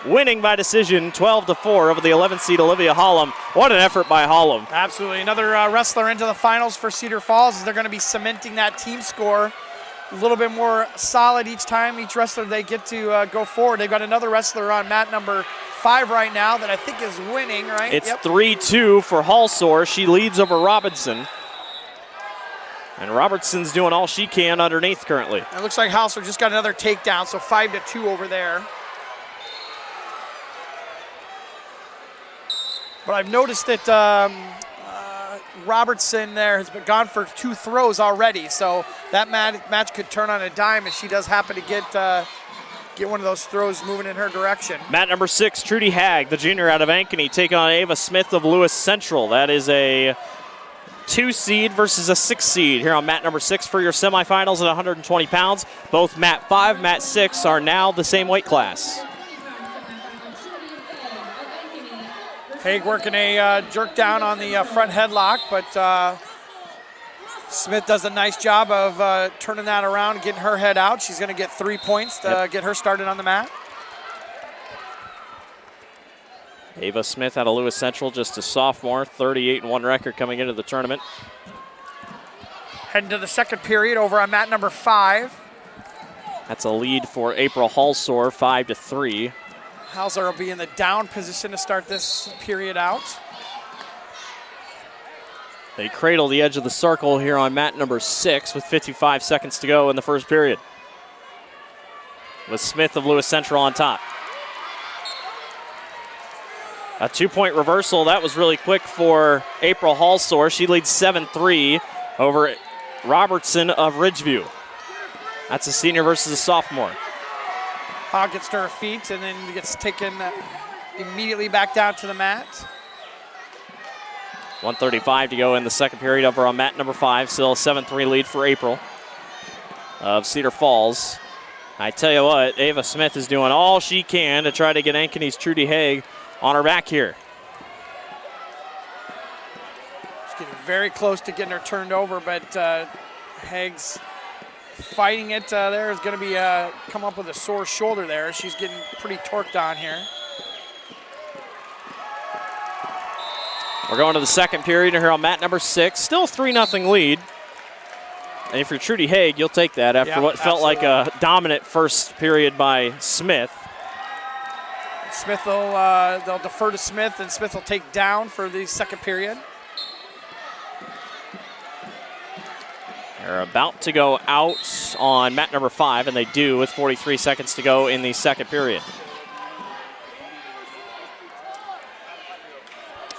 Winning by decision 12-4 over the 11th seed Olivia Hollum. What an effort by Hollum. Absolutely. Another wrestler into the finals for Cedar Falls, as they're going to be cementing that team score a little bit more solid each time, each wrestler they get to go forward. They've got another wrestler on mat number 5 right now that I think is winning, right? It's 3-2 for Halsor. She leads over Robinson. And Robertson's doing all she can underneath currently. It looks like Halsor just got another takedown, so 5-2 over there. But I've noticed that Robertson there has been gone for 2 throws already, so that match could turn on a dime if she does happen to get one of those throws moving in her direction. Mat number 6, Trudy Hag, the junior out of Ankeny, taking on Ava Smith of Lewis Central. That is a 2 seed versus a 6 seed here on mat number 6 for your semifinals at 120 pounds. Both mat 5, mat 6 are now the same weight class. Haig working a jerk down on the front headlock, but Smith does a nice job of turning that around and getting her head out. She's going to get 3 points to get her started on the mat. Ava Smith out of Lewis Central, just a sophomore, 38-1 record coming into the tournament. Heading to the second period over on mat number 5. That's a lead for April Halsor, 5-3. Halsor will be in the down position to start this period out. They cradle the edge of the circle here on mat number 6 with 55 seconds to go in the first period. With Smith of Lewis Central on top. A 2-point reversal. That was really quick for April Halsor. She leads 7-3 over Robertson of Ridgeview. That's a senior versus a sophomore. Hogg gets to her feet and then gets taken immediately back down to the mat. 1:35 to go in the second period over on mat number 5. Still a 7-3 lead for April of Cedar Falls. I tell you what, Ava Smith is doing all she can to try to get Ankeny's Trudy Haig on her back here. She's getting very close to getting her turned over, but Haig's fighting it. There is going to be come up with a sore shoulder there. She's getting pretty torqued on here. We're going to the second period here on mat number 6. Still 3-0 lead. And if you're Trudy Haig, you'll take that after what felt like a dominant first period by Smith. Smith will they'll defer to Smith, and Smith will take down for the second period. They're about to go out on mat number 5, and they do with 43 seconds to go in the second period.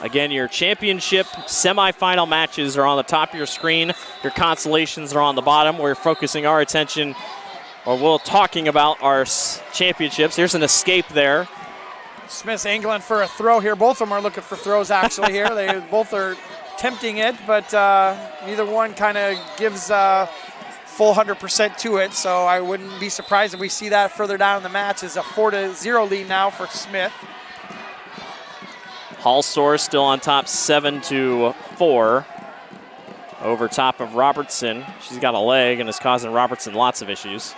Again, your championship semifinal matches are on the top of your screen. Your consolations are on the bottom. We're focusing our attention, or we're talking about our championships. Here's an escape there. Smith's angling for a throw here. Both of them are looking for throws actually here. They both are tempting it, but neither one kind of gives full 100% to it, so I wouldn't be surprised if we see that further down in the match. Is a 4-0 lead now for Smith. Halsor still on top 7-4 over top of Robertson. She's got a leg and is causing Robertson lots of issues.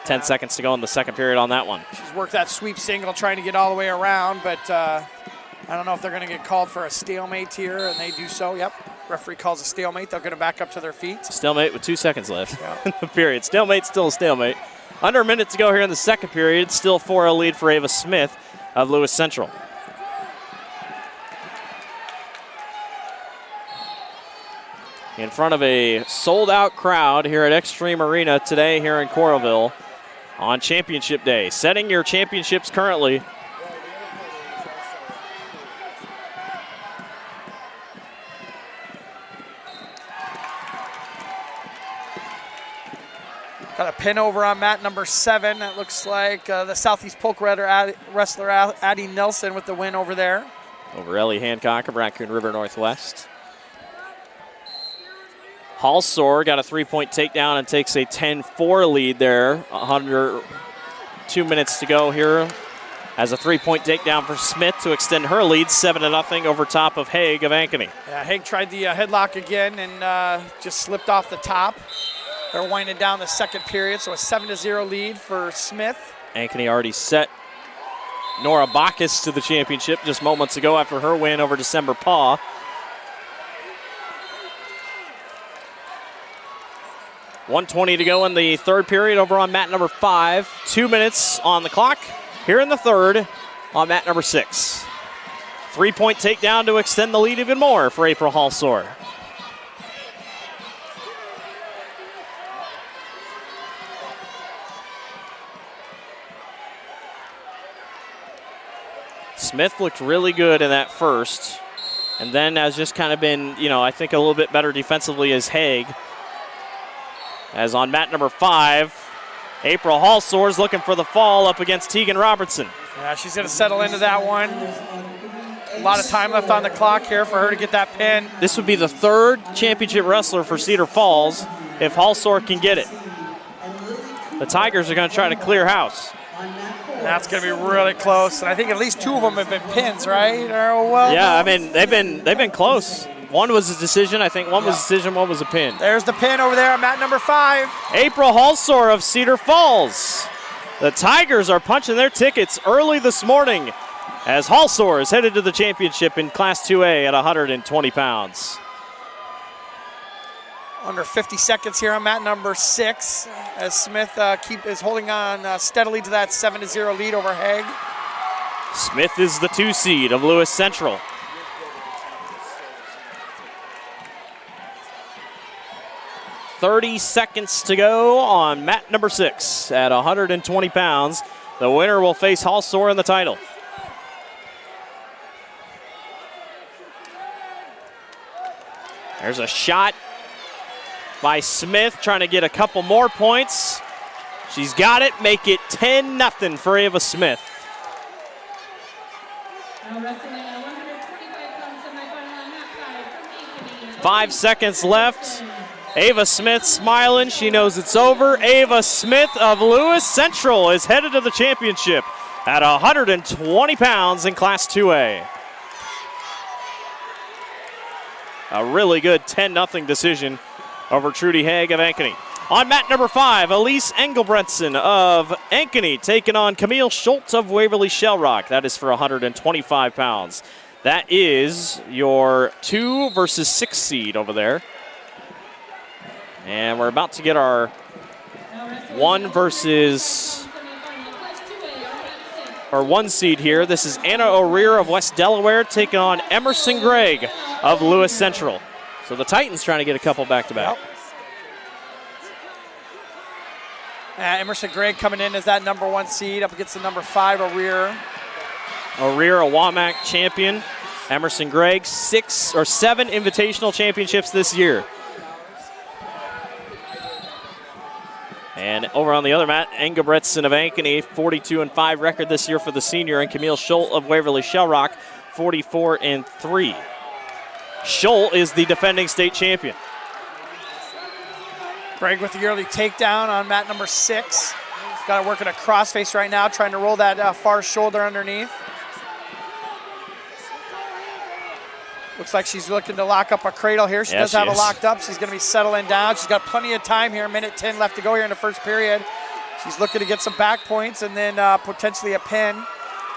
10 seconds to go in the second period on that one. She's worked that sweep single trying to get all the way around, but I don't know if they're going to get called for a stalemate here, and they do so. Yep, referee calls a stalemate. They'll get it back up to their feet. Stalemate with 2 seconds left in the period. Stalemate, still a stalemate. Under a minute to go here in the second period. Still 4-0 lead for Ava Smith of Lewis Central. In front of a sold-out crowd here at Extreme Arena today here in Coralville on Championship Day. Setting your championships currently. Got a pin over on mat number 7. That looks like the Southeast Polk wrestler Addie Nelson with the win over there. Over Ellie Hancock of Raccoon River Northwest. Halsor got a 3-point takedown and takes a 10-4 lead there. 2 minutes to go here. As a 3-point takedown for Smith to extend her lead 7-0 over top of Haig of Ankeny. Yeah, Haig tried the headlock again and just slipped off the top. They're winding down the second period, so a 7-0 lead for Smith. Ankeny already set Nora Bacchus to the championship just moments ago after her win over December Paw. .120 to go in the third period over on mat number 5. 2 minutes on the clock here in the third on mat number 6. 3-point takedown to extend the lead even more for April Halsor. Smith looked really good in that first, and then has just kind of been, I think a little bit better defensively as Haig. As on mat number 5, April Halsor is looking for the fall up against Tegan Robertson. Yeah, she's going to settle into that one. A lot of time left on the clock here for her to get that pin. This would be the third championship wrestler for Cedar Falls if Halsor can get it. The Tigers are going to try to clear house. That's going to be really close, and I think at least 2 of them have been pins, right? Yeah, I mean they've been close. One was a decision, I think. One was a decision, one was a pin. There's the pin over there on mat number 5. April Halsor of Cedar Falls. The Tigers are punching their tickets early this morning as Halsor is headed to the championship in Class 2A at 120 pounds. Under 50 seconds here on mat number 6 as Smith is holding on steadily to that 7-0 lead over Haig. Smith is the 2 seed of Lewis Central. .30 seconds to go on mat number 6 at 120 pounds. The winner will face Halsor in the title. There's a shot by Smith trying to get a couple more points. She's got it. Make it 10-0 for Ava Smith. Now wrestling at 125 pounds semifinal on mat 5 from Ankeny. 5 seconds left. Ava Smith smiling. She knows it's over. Ava Smith of Lewis Central is headed to the championship at 120 pounds in Class 2A. A really good 10-0 decision over Trudy Haig of Ankeny. On mat number 5, Elise Engelbretson of Ankeny taking on Camille Schultz of Waverly Shell Rock. That is for 125 pounds. That is your 2 versus 6 seed over there. And we're about to get our 1 seed here. This is Anna O'Rear of West Delaware taking on Emerson Gregg of Lewis Central. So the Titans trying to get a couple back-to-back. Yep. Emerson Gregg coming in as that number 1 seed up against the number 5 O'Rear. O'Rear, a WAMAC champion. Emerson Gregg, 6 or 7 invitational championships this year. And over on the other mat, Engelbretson of Ankeny, 42-5 record this year for the senior, and Camille Schultz of Waverly Shell Rock, 44-3. Schultz is the defending state champion. Gregg with the early takedown on mat number 6. Got to work in a crossface right now, trying to roll that far shoulder underneath. Looks like she's looking to lock up a cradle here. She does have it locked up. She's going to be settling down. She's got plenty of time here. 1:10 left to go here in the first period. She's looking to get some back points and then potentially a pin.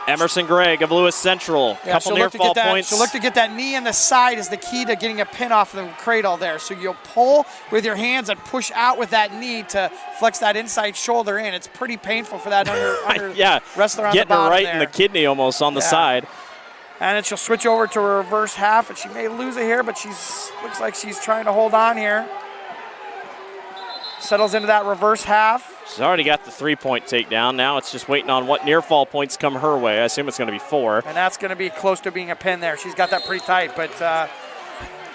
Emerson Gregg of Lewis Central. Couple near fall points. She'll look to get that knee in the side is the key to getting a pin off the cradle there. So you'll pull with your hands and push out with that knee to flex that inside shoulder in. It's pretty painful for that under yeah, wrestler on getting the bottom her right there. in the kidney almost on the side. And then she'll switch over to a reverse half, and she may lose it here, but looks like she's trying to hold on here. Settles into that reverse half. She's already got the 3-point takedown. Now it's just waiting on what near fall points come her way. I assume it's going to be 4. And that's going to be close to being a pin there. She's got that pretty tight, but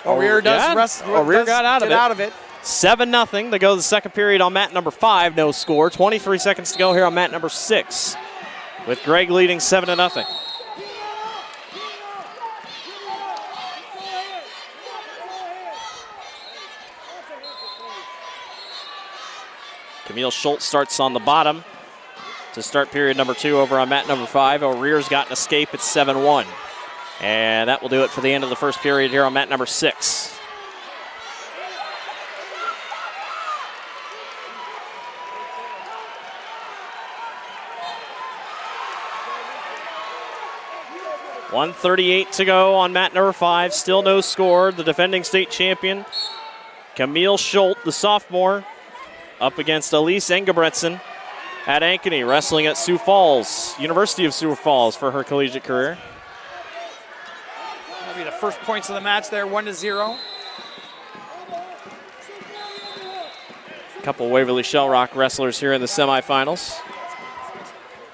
O'Rear got out of it. 7-0 to go the second period on mat number 5. No score. 23 seconds to go here on mat number 6, with Gregg leading 7-0. Camille Schultz starts on the bottom to start period number 2 over on mat number 5. O'Rear's got an escape at 7-1. And that will do it for the end of the first period here on mat number 6. .138 to go on mat number 5. Still no score. The defending state champion, Camille Schultz, the sophomore, up against Elise Engebretson at Ankeny, wrestling at Sioux Falls, University of Sioux Falls for her collegiate career. That'll be the first points of the match there, 1-0. A couple Waverly Shell Rock wrestlers here in the semifinals.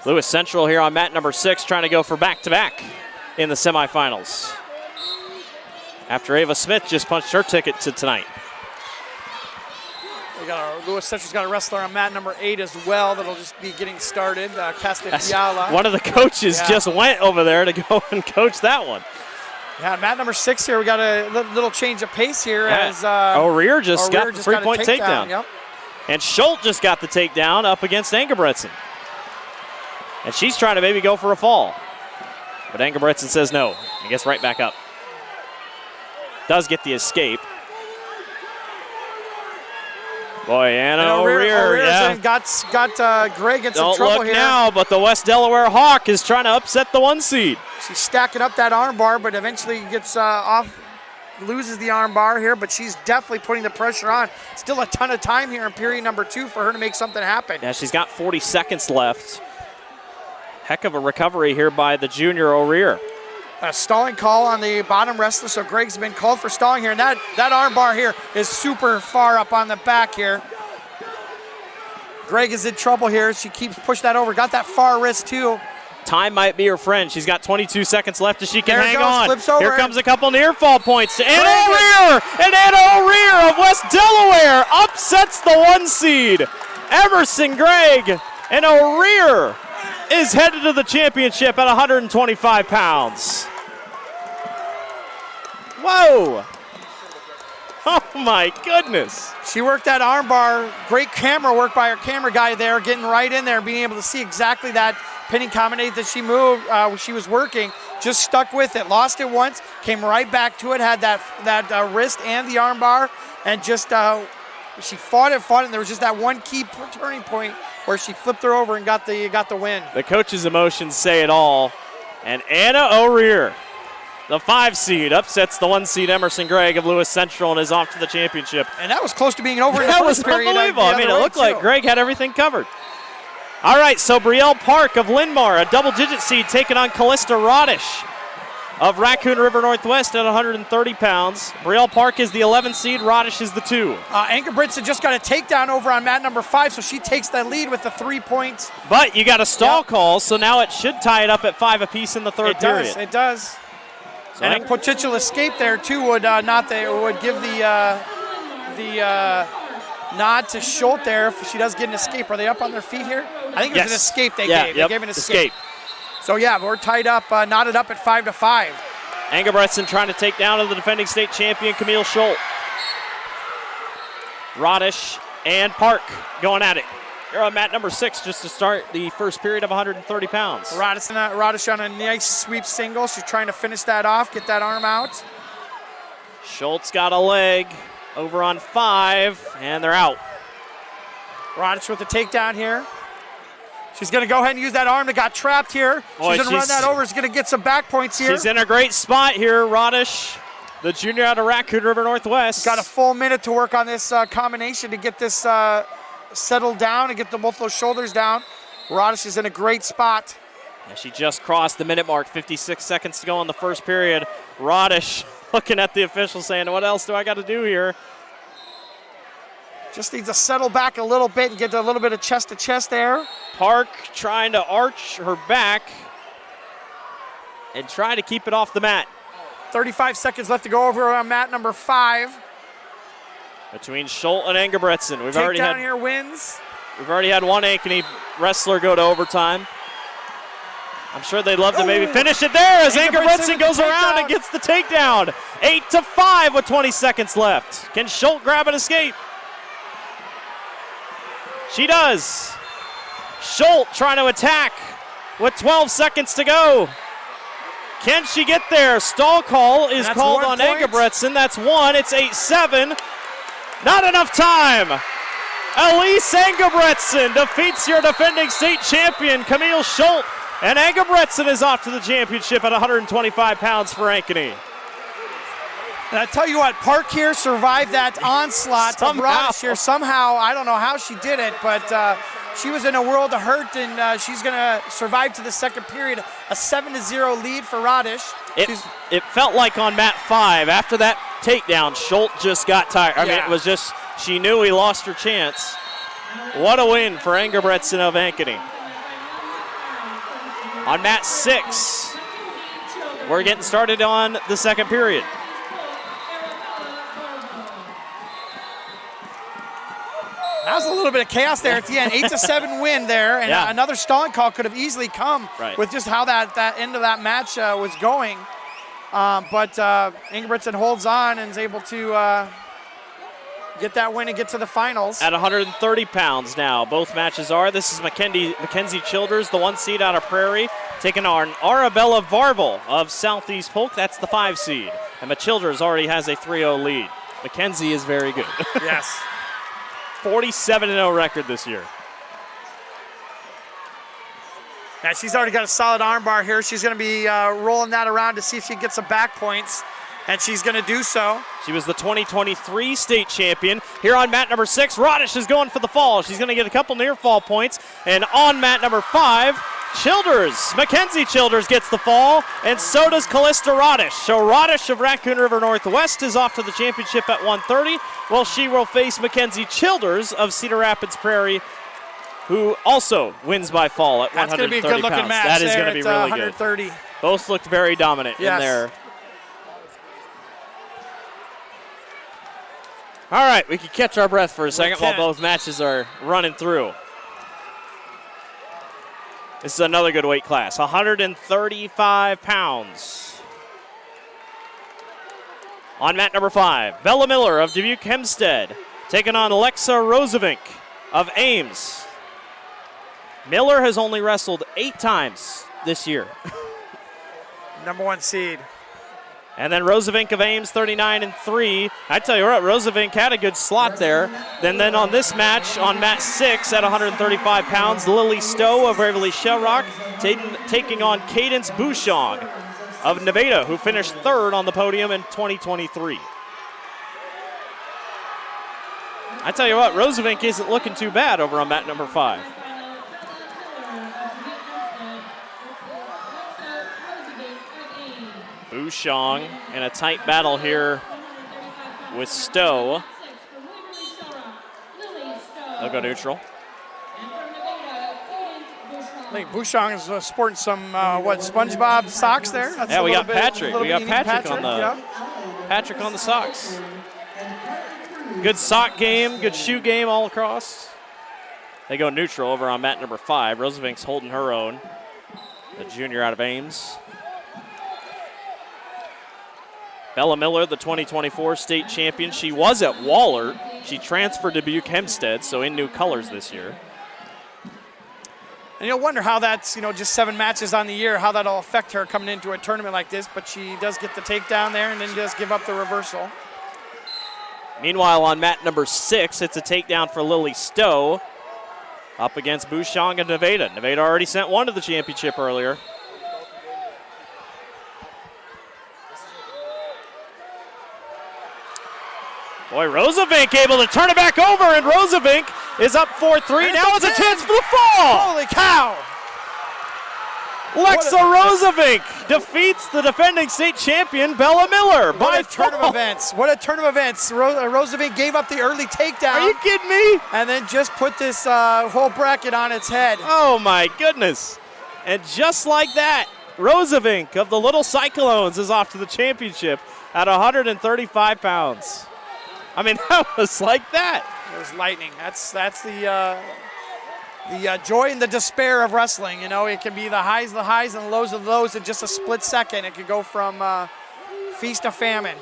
Lewis Central here on mat number 6, trying to go for back-to-back in the semifinals, after Ava Smith just punched her ticket to tonight. Lewis Central's got a wrestler on mat number 8 as well that'll just be getting started, Castigliala. One of the coaches just went over there to go and coach that one. Yeah, mat number 6 here, we got a little change of pace here as O'Rear just got the 3-point takedown. Yep. And Schultz just got the takedown up against Engebretson. And she's trying to maybe go for a fall. But Engebretson says no. He gets right back up. Does get the escape. Boy, Anna O'Rear, got Gregg in some trouble here. Don't look now, but the West Delaware Hawk is trying to upset the 1 seed. She's stacking up that arm bar, but eventually gets off, loses the arm bar here, but she's definitely putting the pressure on. Still a ton of time here in period number 2 for her to make something happen. Yeah, she's got 40 seconds left. Heck of a recovery here by the junior O'Rear. A stalling call on the bottom wrestler, so Gregg's been called for stalling here, and that arm bar here is super far up on the back here. Gregg is in trouble here. She keeps pushing that over. Got that far wrist too. Time might be her friend. She's got 22 seconds left as she can hang on. Flips over. Here comes a couple near fall points to Anna O'Rear, and Anna O'Rear of West Delaware upsets the 1 seed. Emerson Gregg, and O'Rear is headed to the championship at 125 pounds. Whoa. Oh my goodness. She worked that arm bar. Great camera work by her camera guy there, getting right in there, being able to see exactly that pinning combination that she moved, she was working. Just stuck with it. Lost it once, came right back to it, had that wrist and the arm bar, and just she fought it, and there was just that one key turning point where she flipped her over and got the win. The coach's emotions say it all. And Anna O'Rear, the 5 seed, upsets the 1 seed Emerson Gregg of Lewis Central and is off to the championship. And that was close to being over in the That was first period. unbelievable. I mean, it looked like Gregg had everything covered. All right, so Brielle Park of Linn-Mar, a double-digit seed, taking on Callista Rodish of Raccoon River Northwest at 130 pounds. Brielle Park is the 11 seed, Rodish is the 2. Engebretson just got a takedown over on mat number 5, so she takes the lead with the 3 points. But you got a stall call, so now it should tie it up at 5 apiece in the third period. It does. So and a potential escape there too would give the nod to Schultz there if she does get an escape. Are they up on their feet here? I think it was an escape they gave. They gave an escape. So yeah, we're tied up, knotted up at 5-5. Engebretson trying to take down the defending state champion Camille Schultz. Rodish and Park going at it. You're on mat number 6 just to start the first period of 130 pounds. Rodish on a nice sweep single. She's trying to finish that off, get that arm out. Schultz got a leg over on 5, and they're out. Rodish with the takedown here. She's going to go ahead and use that arm that got trapped here. Boy, she's going to run that over. She's going to get some back points here. She's in a great spot here, Radish, the junior out of Raccoon River Northwest. Got a full minute to work on this combination to get this settled down and get both those shoulders down. Radish is in a great spot. Yeah, she just crossed the minute mark, 56 seconds to go in the first period. Radish looking at the officials saying, what else do I got to do here? Just needs to settle back a little bit and get a little bit of chest-to-chest there. Park trying to arch her back and trying to keep it off the mat. 35 seconds left to go over on mat number 5. Between Schultz and Engebretson. We've already Takedown here wins. We've already had one Ankeny wrestler go to overtime. I'm sure they'd love to maybe finish it there as Engebretson goes around and gets the takedown. 8-5 with 20 seconds left. Can Schultz grab an escape? She does. Schultz trying to attack with 12 seconds to go. Can she get there? Stall call is called on Engebretson. That's 1. It's 8-7. Not enough time. Elise Engebretson defeats your defending state champion, Camille Schultz. And Engebretson is off to the championship at 125 pounds for Ankeny. And I tell you what, Park here survived that onslaught of Radish here. Somehow, I don't know how she did it, but she was in a world of hurt, and she's going to survive to the second period. A 7-0 lead for Radish. It felt like on mat 5, after that takedown, Schultz just got tired. I mean, it was just, she knew he lost her chance. What a win for Engebretson of Ankeny. On mat 6, we're getting started on the second period. That was a little bit of chaos there at the end. 8-7 win there, and another stalling call could have easily come with just how that end of that match was going. But Engebretson holds on and is able to get that win and get to the finals. At 130 pounds now, both matches are. This is Mackenzie Childers, the 1 seed out of Prairie, taking on Arabella Varvel of Southeast Polk. That's the 5 seed. And Childers already has a 3-0 lead. Mackenzie is very good. Yes. 47-0 record this year. Now she's already got a solid armbar here. She's going to be rolling that around to see if she gets some back points, and she's going to do so. She was the 2023 state champion. Here on mat number 6, Radish is going for the fall. She's going to get a couple near fall points. And on mat number 5, Mackenzie Childers gets the fall, and so does Callista Radish. So Radish of Raccoon River Northwest is off to the championship at 130, while she will face Mackenzie Childers of Cedar Rapids Prairie, who also wins by fall at 130 pounds. That's going to be a good-looking match. That is going to be really 130. good. Both looked very dominant in there. All right, we can catch our breath for a second while both matches are running through. This is another good weight class, 135 pounds. On mat number 5, Bella Miller of Dubuque Hempstead taking on Alexa Rosevink of Ames. Miller has only wrestled 8 times this year. Number 1 seed. And then Rosevink of Ames, 39-3. I tell you what, Rosevink had a good slot there. Then on this match, on mat 6 at 135 pounds, Lily Stowe of Waverly Shell Rock taking on Cadence Bouchon of Nevada, who finished 3rd on the podium in 2023. I tell you what, Rosevink isn't looking too bad over on mat number 5. Bouchon in a tight battle here with Stowe. They'll go neutral. I think Bouchon is sporting some, SpongeBob socks there? That's we got Patrick. We got Patrick on the socks. Good sock game, good shoe game all across. They go neutral over on mat number 5. Rosevink's holding her own. The junior out of Ames. Bella Miller, the 2024 state champion. She was at Wahlert. She transferred to Dubuque Hempstead, so in new colors this year. And you'll wonder how that's, just 7 matches on the year, how that'll affect her coming into a tournament like this, but she does get the takedown there and then does give up the reversal. Meanwhile, on mat number 6, it's a takedown for Lily Stowe. up against Bouchong and Nevada. Nevada already sent one to the championship earlier. Boy, Rosavink able to turn it back over, and Rosavink is up 4-3. Now it's a chance for the fall. Holy cow! Lexa Rosavink defeats the defending state champion Bella Miller by What a turn of events. What a turn of events. Rosavink gave up the early takedown. Are you kidding me? And then just put this whole bracket on its head. Oh my goodness. And just like that, Rosavink of the Little Cyclones is off to the championship at 135 pounds. I mean, that was like that. It was lightning. That's the joy and the despair of wrestling. You know, it can be the highs and the lows of the lows in just a split second. It could go from feast to famine.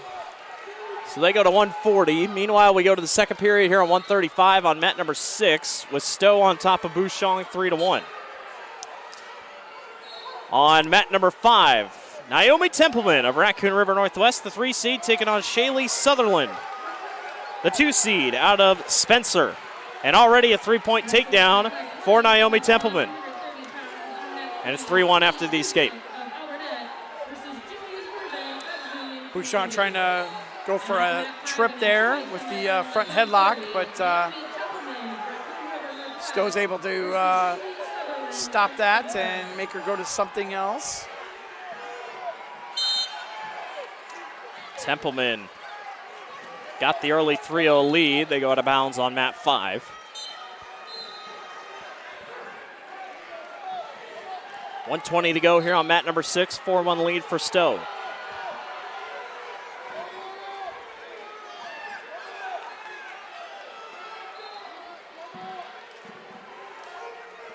So they go to 140. Meanwhile, we go to the second period here on 135 on mat number 6 with Stowe on top of Bouchong 3-1. On mat number 5, Naomi Templeman of Raccoon River Northwest, the 3 seed, taking on Shaylee Sutherland, the 2 seed out of Spencer. And already a 3-point takedown for Naomi Templeman. And it's 3-1 after the escape. Bouchon trying to go for a trip there with the front headlock, but Stowe's able to stop that and make her go to something else. Templeman got the early 3-0 lead. They go out of bounds on mat 5. .120 to go here on mat number 6. 4-1 lead for Stowe.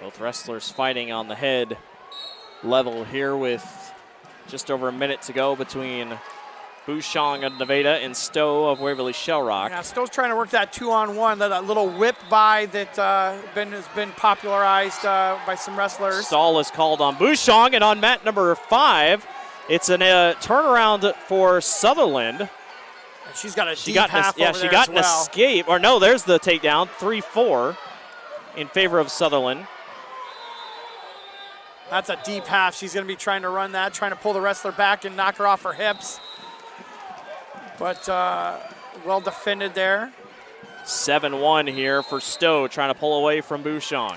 Both wrestlers fighting on the head level here with just over a minute to go between Bouchong of Nevada and Stowe of Waverly Shell Rock. Yeah, Stowe's trying to work that 2-on-1, that little whip by that has been popularized by some wrestlers. Stall is called on Bouchong, and on mat number 5, it's a turnaround for Sutherland. And she's got a deep half over she there got as an well. escape. Or no, there's the takedown, 3-4 in favor of Sutherland. That's a deep half. She's going to be trying to run that, trying to pull the wrestler back and knock her off her hips. But well defended there. 7-1 here for Stowe, trying to pull away from Bouchong.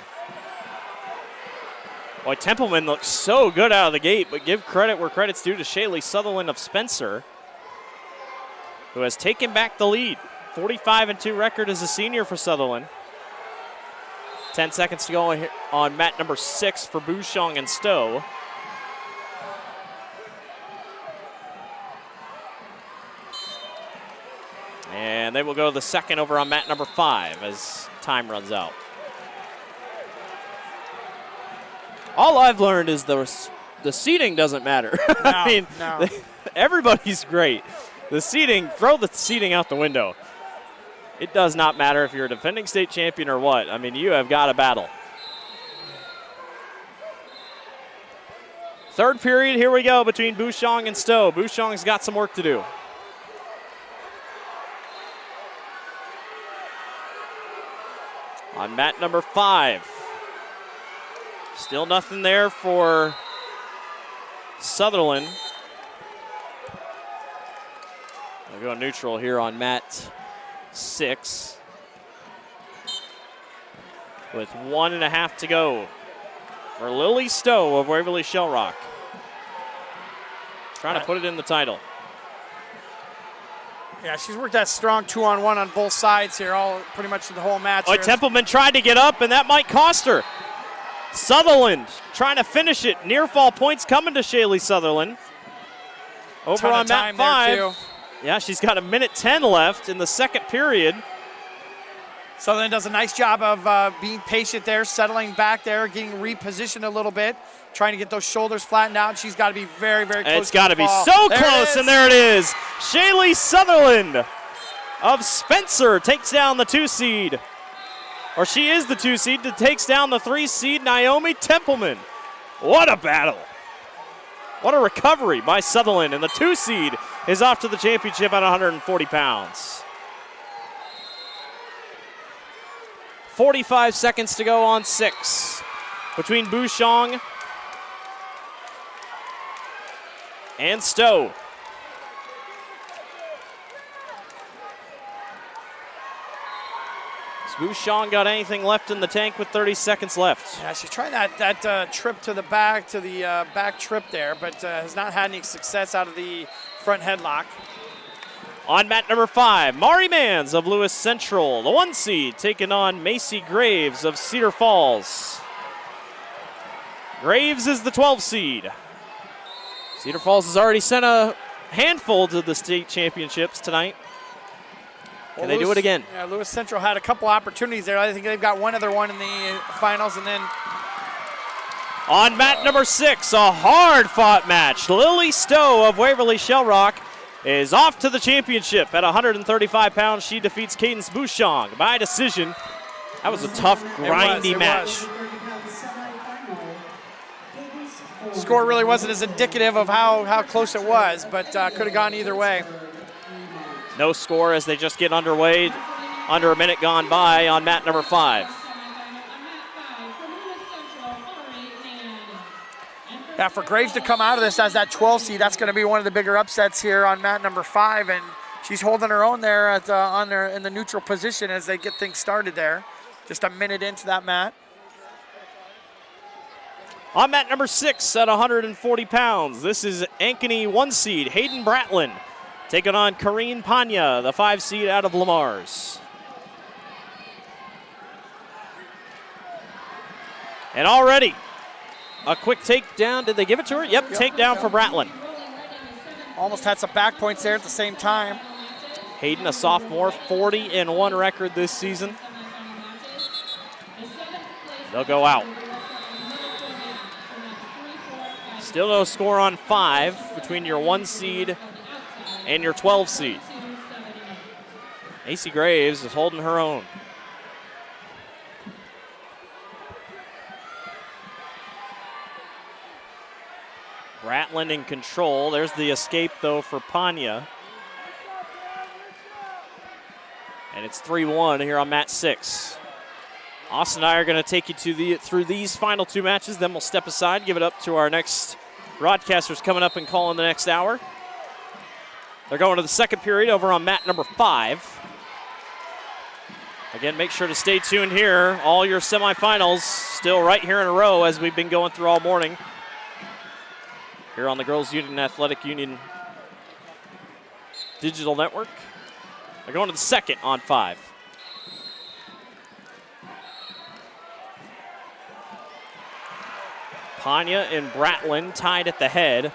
Boy, Templeman looks so good out of the gate, but give credit where credit's due to Shaylee Sutherland of Spencer, who has taken back the lead. 45-2 record as a senior for Sutherland. 10 seconds to go on mat number 6 for Bouchong and Stowe. And they will go to the second over on mat number 5 as time runs out. All I've learned is the seating doesn't matter. I mean, everybody's great. The seating, throw the seating out the window. It does not matter if you're a defending state champion or what. I mean, you have got a battle. Third period, here we go between Bouchong and Stowe. Bouchong's got some work to do. On mat number 5. Still nothing there for Sutherland. We'll go neutral here on mat 6. With 1.5 to go for Lily Stowe of Waverly Shell Rock. Trying to put it in the title. Yeah, she's worked that strong 2-on-1 on both sides here, all pretty much the whole match. Oh, Templeman tried to get up, and that might cost her. Sutherland trying to finish it. Near fall points coming to Shaylee Sutherland. Over on mat 5. Yeah, she's got 1:10 left in the second period. Sutherland does a nice job of being patient there, settling back there, getting repositioned a little bit, trying to get those shoulders flattened out. She's got to be very, very close. It's got to be so close, and there it is. Shaylee Sutherland of Spencer takes down the 2 seed. Or she is the 2 seed that takes down the 3 seed, Naomi Templeman. What a battle. What a recovery by Sutherland, and the 2 seed is off to the championship at 140 pounds. 45 seconds to go on 6. Between Bouchong and Stowe. Bouchon got anything left in the tank with 30 seconds left. Yeah, she's trying that trip to the back trip there, but has not had any success out of the front headlock. On mat number 5, Mari Mans of Lewis Central, the 1 seed, taking on Macy Graves of Cedar Falls. Graves is the 12 seed. Cedar Falls has already sent a handful to the state championships tonight. Can they do it again? Yeah, Lewis Central had a couple opportunities there. I think they've got one other one in the finals, and then on mat number 6, a hard-fought match. Lily Stowe of Waverly Shell Rock is off to the championship at 135 pounds. She defeats Cadence Bouchong by decision. That was a tough, grindy match. Score really wasn't as indicative of how close it was, but could have gone either way. No score as they just get underway. Under a minute gone by on mat number 5. Yeah, for Graves to come out of this as that 12 seed, that's going to be one of the bigger upsets here on mat number 5, and she's holding her own there at in the neutral position as they get things started there. Just a minute into that mat. On mat number 6 at 140 pounds, this is Ankeny 1 seed Hayden Bratlin taking on Karine Panya, the 5 seed out of Lamar's. And already a quick takedown. Did they give it to her? Yep, takedown for Bratlin. Almost had some back points there at the same time. Hayden, a sophomore, 40-1 record this season. They'll go out. Still no score on 5 between your 1 seed and your 12 seed. Macy Graves is holding her own. Bratlin in control. There's the escape, though, for Panya. And it's 3-1 here on mat 6. Austin and I are going to take you through these final 2 matches. Then we'll step aside, give it up to our next broadcasters coming up and calling the next hour. They're going to the second period over on mat number 5. Again, make sure to stay tuned here. All your semifinals still right here in a row as we've been going through all morning. Here on the Girls Union Athletic Union Digital Network. They're going to the second on 5. Panya and Bratlin tied at the head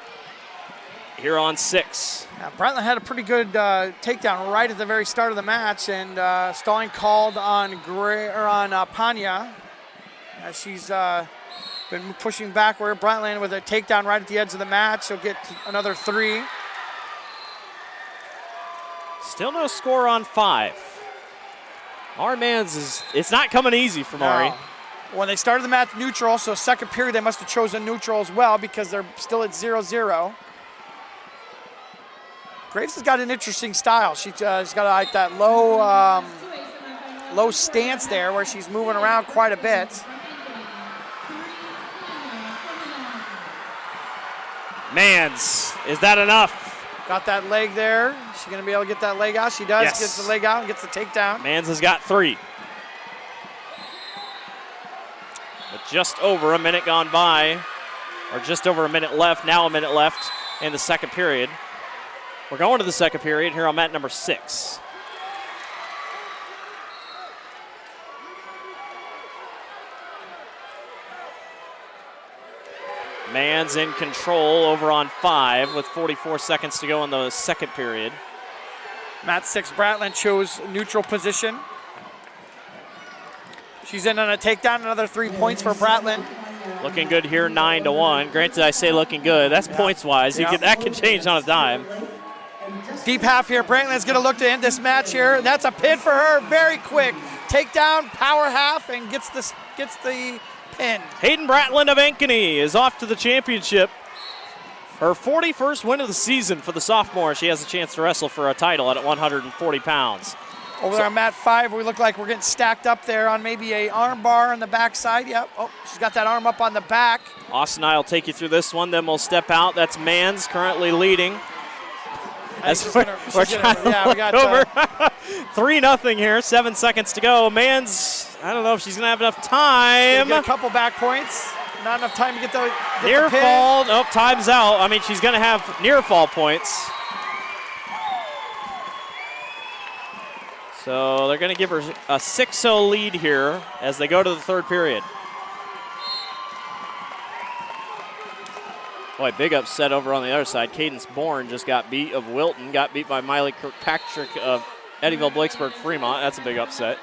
here on 6. Yeah, Bratlin had a pretty good takedown right at the very start of the match, and stalling called on Panya as she's been pushing backward. Bratlin with a takedown right at the edge of the match. She'll get another 3. Still no score on 5. Mari Mans it's not coming easy for Mari. No. When they started the match neutral, so second period they must have chosen neutral as well because they're still at 0-0. Graves has got an interesting style. She's got like that low stance there where she's moving around quite a bit. Mans, is that enough? Got that leg there. Is she going to be able to get that leg out? She does. Yes. Gets the leg out and gets the takedown. Mans has got 3. But just over a minute gone by, or just over a minute left, now a minute left in the second period. We're going to the second period here on mat number 6. Mans in control over on 5 with 44 seconds to go in the second period. Mat 6, Bratlin chose neutral position. She's in on a takedown, another 3 points for Bratlin. Looking good here, 9-1. Granted, I say looking good. That's points-wise. That can change on a dime. Deep half here. Bratlin's going to look to end this match here. That's a pin for her. Very quick. Takedown, power half, and gets the pin. Hayden Bratlin of Ankeny is off to the championship. Her 41st win of the season for the sophomore. She has a chance to wrestle for a title at 140 pounds. Over there on mat 5, we look like we're getting stacked up there on maybe a arm bar on the backside. Yep. Oh, she's got that arm up on the back. Austin and I will take you through this one, then we'll step out. That's Mans currently leading. We're trying to look over. 3-0 here, 7 seconds to go. Mans, I don't know if she's going to have enough time. Get a couple back points. Not enough time to get the near fall. Nope, time's out. I mean, she's going to have near fall points. So they're going to give her a 6-0 lead here as they go to the third period. Boy, big upset over on the other side. Cadence Bourne just got beat of Wilton, got beat by Miley Kirkpatrick of Eddyville, Blacksburg, Fremont. That's a big upset.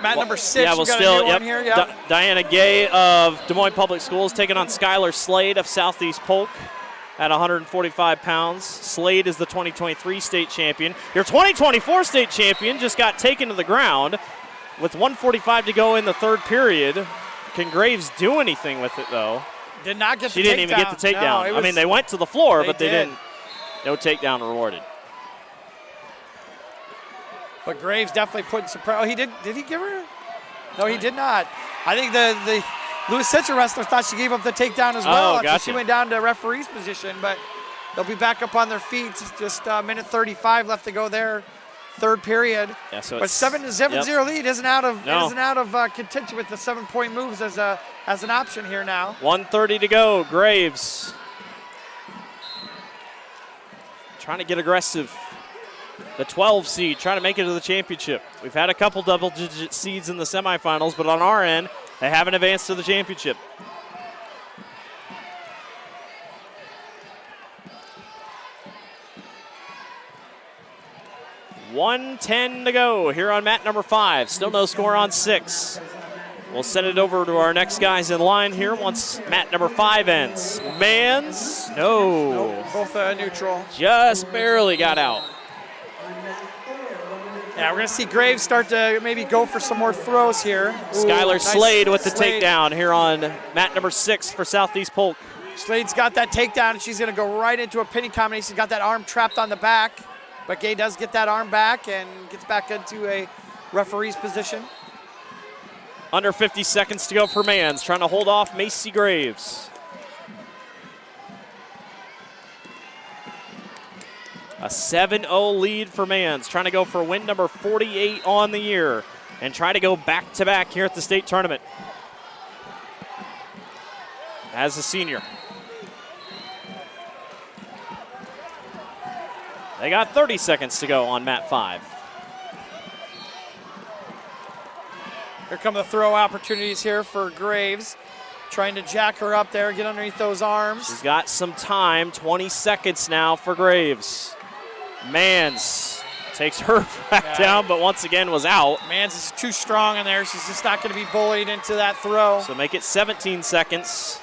Mat number 6, yeah, we'll still, yep. Here, yep. Diana Gay of Des Moines Public Schools taking on Skylar Slade of Southeast Polk at 145 pounds. Slade is the 2023 state champion. Your 2024 state champion just got taken to the ground with 1:45 to go in the third period. Can Graves do anything with it, though? Did not get the takedown. She didn't even get the takedown. No, I mean, they went to the floor, but they didn't. No takedown rewarded. But Graves definitely putting some pressure. Oh, he did. Did he give her? No, he did not. I think the Lewis Central wrestler thought she gave up the takedown as well. Oh, gotcha. So she went down to referee's position, but they'll be back up on their feet. Just a minute 35 left to go there. Third period. Yeah, so but 7-0 lead isn't out of contention with the 7-point moves as an option here now. 1:30 to go. Graves trying to get aggressive. The 12 seed trying to make it to the championship. We've had a couple double-digit seeds in the semifinals, but on our end, they haven't advanced to the championship. $1:10 to go here on mat number 5. Still no score on 6. We'll send it over to our next guys in line here once mat number 5 ends. Mans, no. Nope, both neutral. Just barely got out. Yeah, we're going to see Graves start to maybe go for some more throws here. Skylar nice Slade with the takedown here on mat number 6 for Southeast Polk. Slade's got that takedown, and she's going to go right into a pinning combination. She's got that arm trapped on the back. But Gay does get that arm back and gets back into a referee's position. Under 50 seconds to go for Mans, trying to hold off Macy Graves. A 7-0 lead for Mans, trying to go for win number 48 on the year and try to go back-to-back here at the state tournament as a senior. They got 30 seconds to go on mat 5. Here come the throw opportunities here for Graves. Trying to jack her up there, get underneath those arms. She's got some time, 20 seconds now for Graves. Mans takes her back down, but once again was out. Mans is too strong in there. She's just not going to be bullied into that throw. So make it 17 seconds.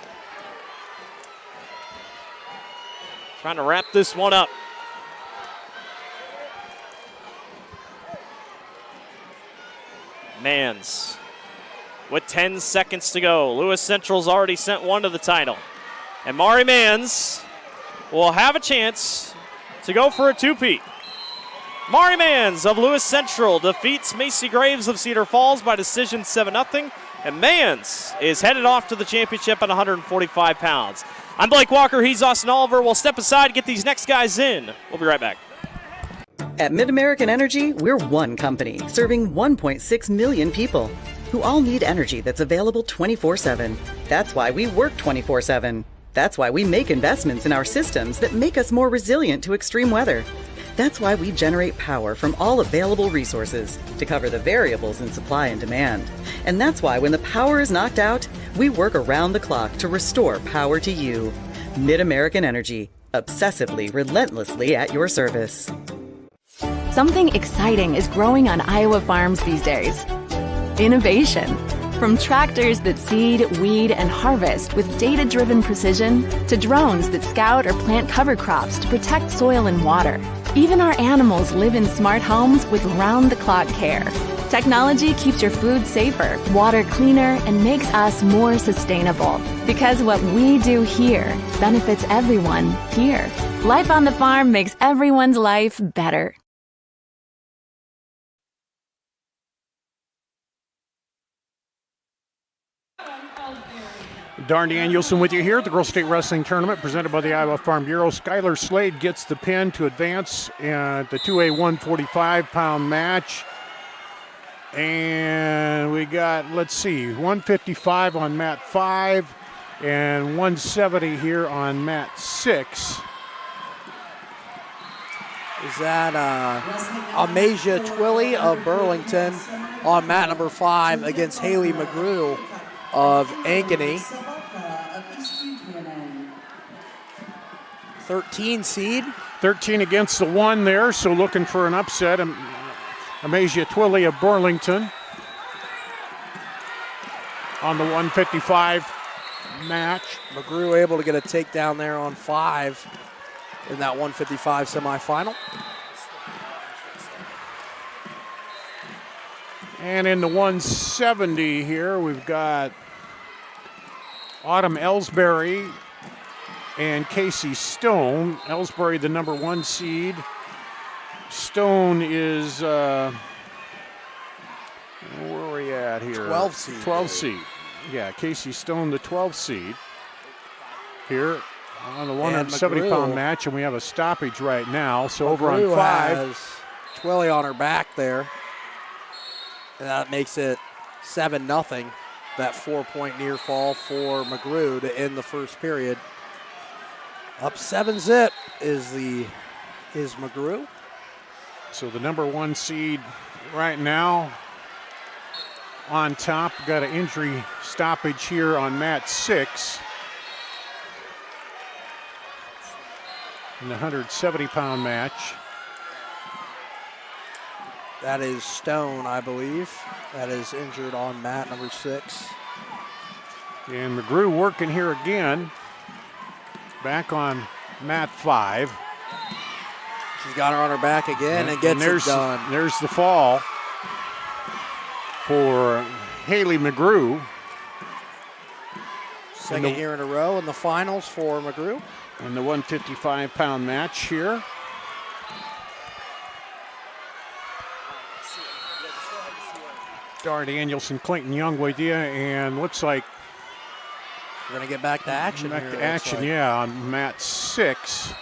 Trying to wrap this one up. Mans with 10 seconds to go. Lewis Central's already sent one to the title. And Mari Mans will have a chance to go for a two-peat. Mari Mans of Lewis Central defeats Macy Graves of Cedar Falls by decision 7-0. And Mans is headed off to the championship at 145 pounds. I'm Blake Walker. He's Austin Oliver. We'll step aside to get these next guys in. We'll be right back. At MidAmerican Energy, we're one company serving 1.6 million people who all need energy that's available 24/7. That's why we work 24/7. That's why we make investments in our systems that make us more resilient to extreme weather. That's why we generate power from all available resources to cover the variables in supply and demand. And that's why when the power is knocked out, we work around the clock to restore power to you. MidAmerican Energy, obsessively, relentlessly at your service. Something exciting is growing on Iowa farms these days. Innovation. From tractors that seed, weed, and harvest with data-driven precision to drones that scout or plant cover crops to protect soil and water. Even our animals live in smart homes with round-the-clock care. Technology keeps your food safer, water cleaner, and makes us more sustainable. Because what we do here benefits everyone here. Life on the farm makes everyone's life better. Ellsbury. Darn Danielson with you here at the Girls State Wrestling Tournament presented by the Iowa Farm Bureau. Skylar Slade gets the pin to advance at the 2A 145-pound match. And we got, let's see, 155 on mat 5 and 170 here on mat 6. Is that Amasia Twilley of Burlington on mat number 5 against Haley McGrew of Ankeny. 13 seed. 13 against the 1 there, so looking for an upset. Amasia Twilley of Burlington on the 155 match. McGrew able to get a takedown there on 5 in that 155 semifinal. And in the 170 here, we've got Autumn Ellsbury and Casey Stone. Ellsbury, the number 1 seed. Stone is, where are we at here? 12 seed. 12 seed. Yeah, Casey Stone, the 12 seed. Here on the 170-pound match, and we have a stoppage right now. So over on 5. Has Twilley on her back there. And that makes it 7-0. That 4-point near fall for McGrew to end the first period. Up 7-0 is McGrew. So the number 1 seed right now on top. Got an injury stoppage here on mat 6. In the 170-pound match. That is Stone, I believe. That is injured on mat number 6. And McGrew working here again. Back on mat 5. She's got her on her back again and gets it done. There's the fall for Haley McGrew. Second year in a row in the finals for McGrew. In the 155-pound match here. Dar Danielson, Clayton Young with you, and looks like we're going to get back to action. Back to action, yeah, on mat 6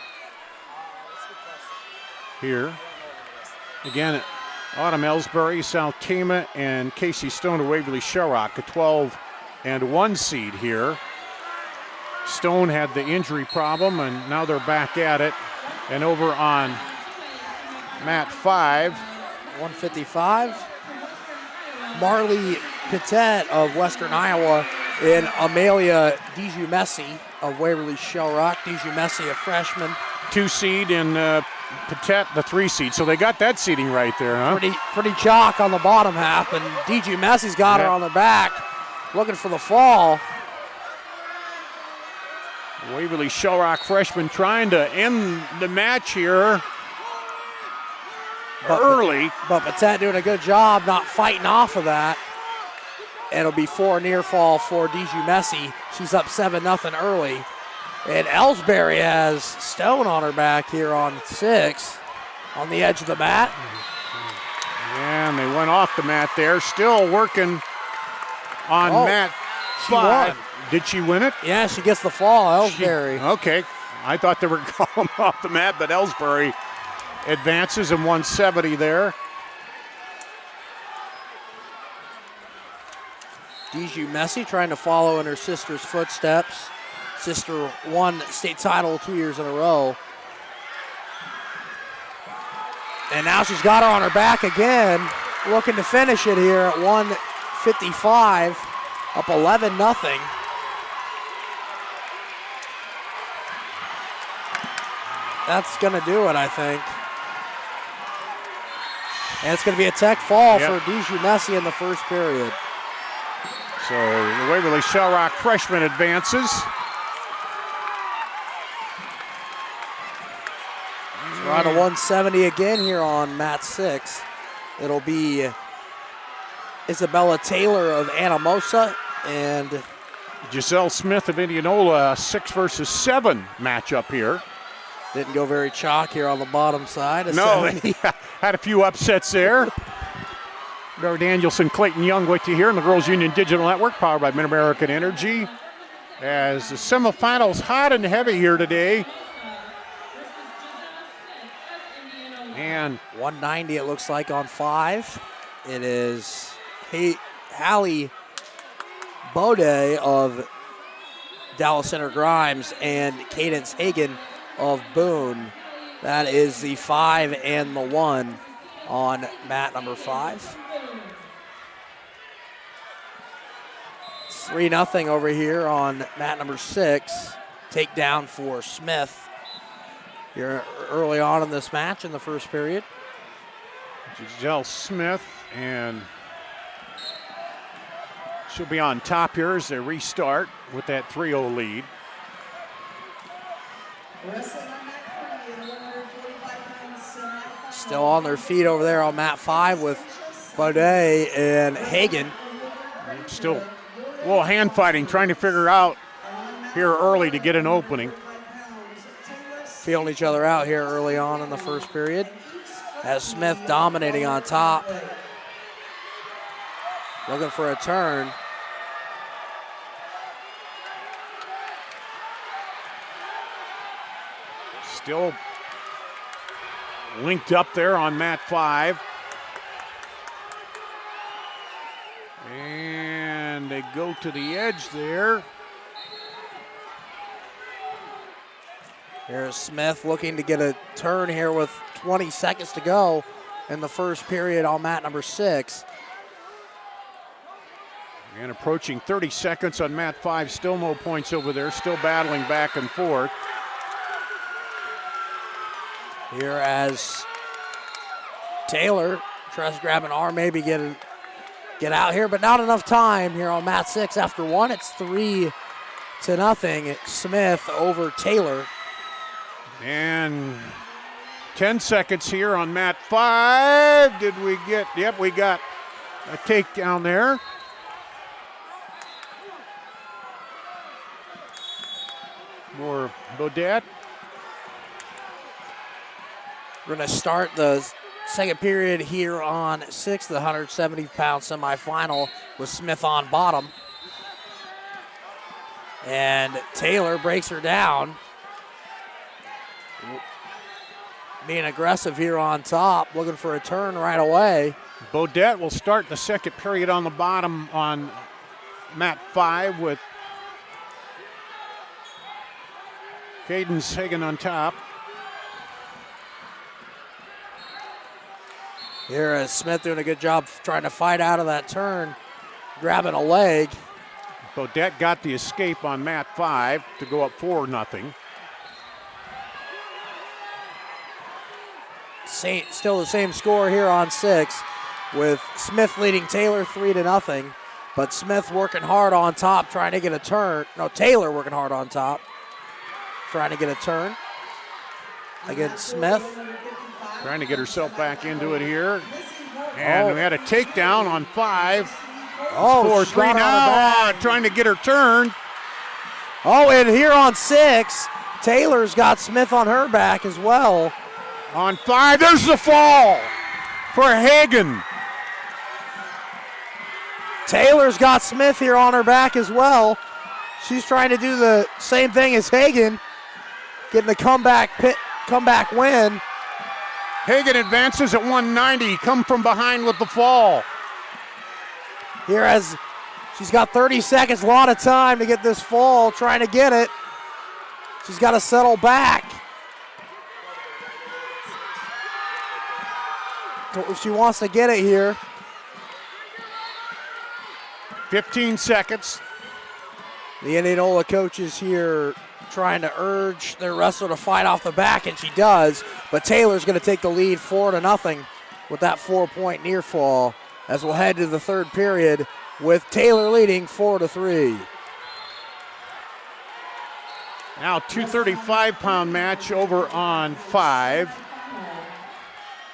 here. Again, Autumn Ellsbury, South Tama, and Casey Stone of Waverly Shellrock, a 12 and 1 seed here. Stone had the injury problem, and now they're back at it. And over on mat 5. 155. Marley Pitet of Western Iowa and Amelia DiGiumessi of Waverly Shellrock. DiGiumessi, a freshman. 2 seed and Pitet, the 3 seed. So they got that seeding right there, huh? Pretty chalk on the bottom half, and DiGiumessi's got her on the back, looking for the fall. Waverly Shellrock freshman trying to end the match here. Early. But Pitet doing a good job not fighting off of that. It'll be 4 near fall for DiGiumessi. She's up 7-0 early. And Ellsbury has Stone on her back here on 6 on the edge of the mat. Yeah, and they went off the mat there. Still working on mat 5. Did she win it? Yeah, she gets the fall, Ellsbury. Okay. I thought they were calling off the mat, but Ellsbury advances in 170 there. DiGiumessi trying to follow in her sister's footsteps. Sister won state title 2 years in a row. And now she's got her on her back again, looking to finish it here at 155, up 11-0. That's going to do it, I think. And it's going to be a tech fall for DiGiumessi in the first period. So the Waverly Shellrock freshman advances. We're on a 170 again here on mat 6. It'll be Isabella Taylor of Anamosa and Giselle Smith of Indianola, 6 versus 7 matchup here. Didn't go very chalk here on the bottom side. No, had a few upsets there. Barry Danielson, Clayton Young with you here in the Girls Union Digital Network, powered by Mid-American Energy. As the semifinals hot and heavy here today. And 190 it looks like on 5. It is Hallie Bode of Dallas Center Grimes and Cadence Hagan of Boone. That is the 5 and the 1 on mat number 5. 3-0 over here on mat number 6. Takedown for Smith here early on in this match in the first period. Giselle Smith, and she'll be on top here as they restart with that 3-0 lead. Still on their feet over there on mat 5 with Bode and Hagan. Still a little hand fighting, trying to figure out here early to get an opening. Feeling each other out here early on in the first period. As Smith dominating on top. Looking for a turn. Still linked up there on mat 5. And they go to the edge there. Here's Smith looking to get a turn here with 20 seconds to go in the first period on mat number 6. And approaching 30 seconds on mat 5, still no points over there, still battling back and forth. Here as Taylor tries to grab an arm, maybe get out here, but not enough time here on mat 6. After 1, it's 3-0. Smith over Taylor. And 10 seconds here on mat 5. Did we get, yep, we got a takedown there. More Bodette. We're going to start the second period here on 6, the 170-pound semifinal with Smith on bottom. And Taylor breaks her down. Being aggressive here on top, looking for a turn right away. Bodette will start the second period on the bottom on mat 5 with Cadence Hagan on top. Here is Smith doing a good job trying to fight out of that turn, grabbing a leg. Bodette got the escape on mat 5 to go up 4-0. Still the same score here on 6, with Smith leading Taylor 3-0. But Smith working hard on top, trying to get a turn. No, Taylor working hard on top, trying to get a turn against Smith. Trying to get herself back into it here. And we had a takedown on 5. 4-3 now, trying to get her turned. Oh, and here on 6, Taylor's got Smith on her back as well. On 5, there's the fall for Hagan. Taylor's got Smith here on her back as well. She's trying to do the same thing as Hagan, getting the comeback win. Hagan advances at 190, come from behind with the fall. Here as she's got 30 seconds, a lot of time to get this fall, trying to get it. She's got to settle back. If she wants to get it here. 15 seconds. The Indianola coaches here trying to urge their wrestler to fight off the back, and she does. But Taylor's going to take the lead 4-0 with that 4-point near fall, as we'll head to the third period with Taylor leading 4-3. Now 235-pound match over on 5.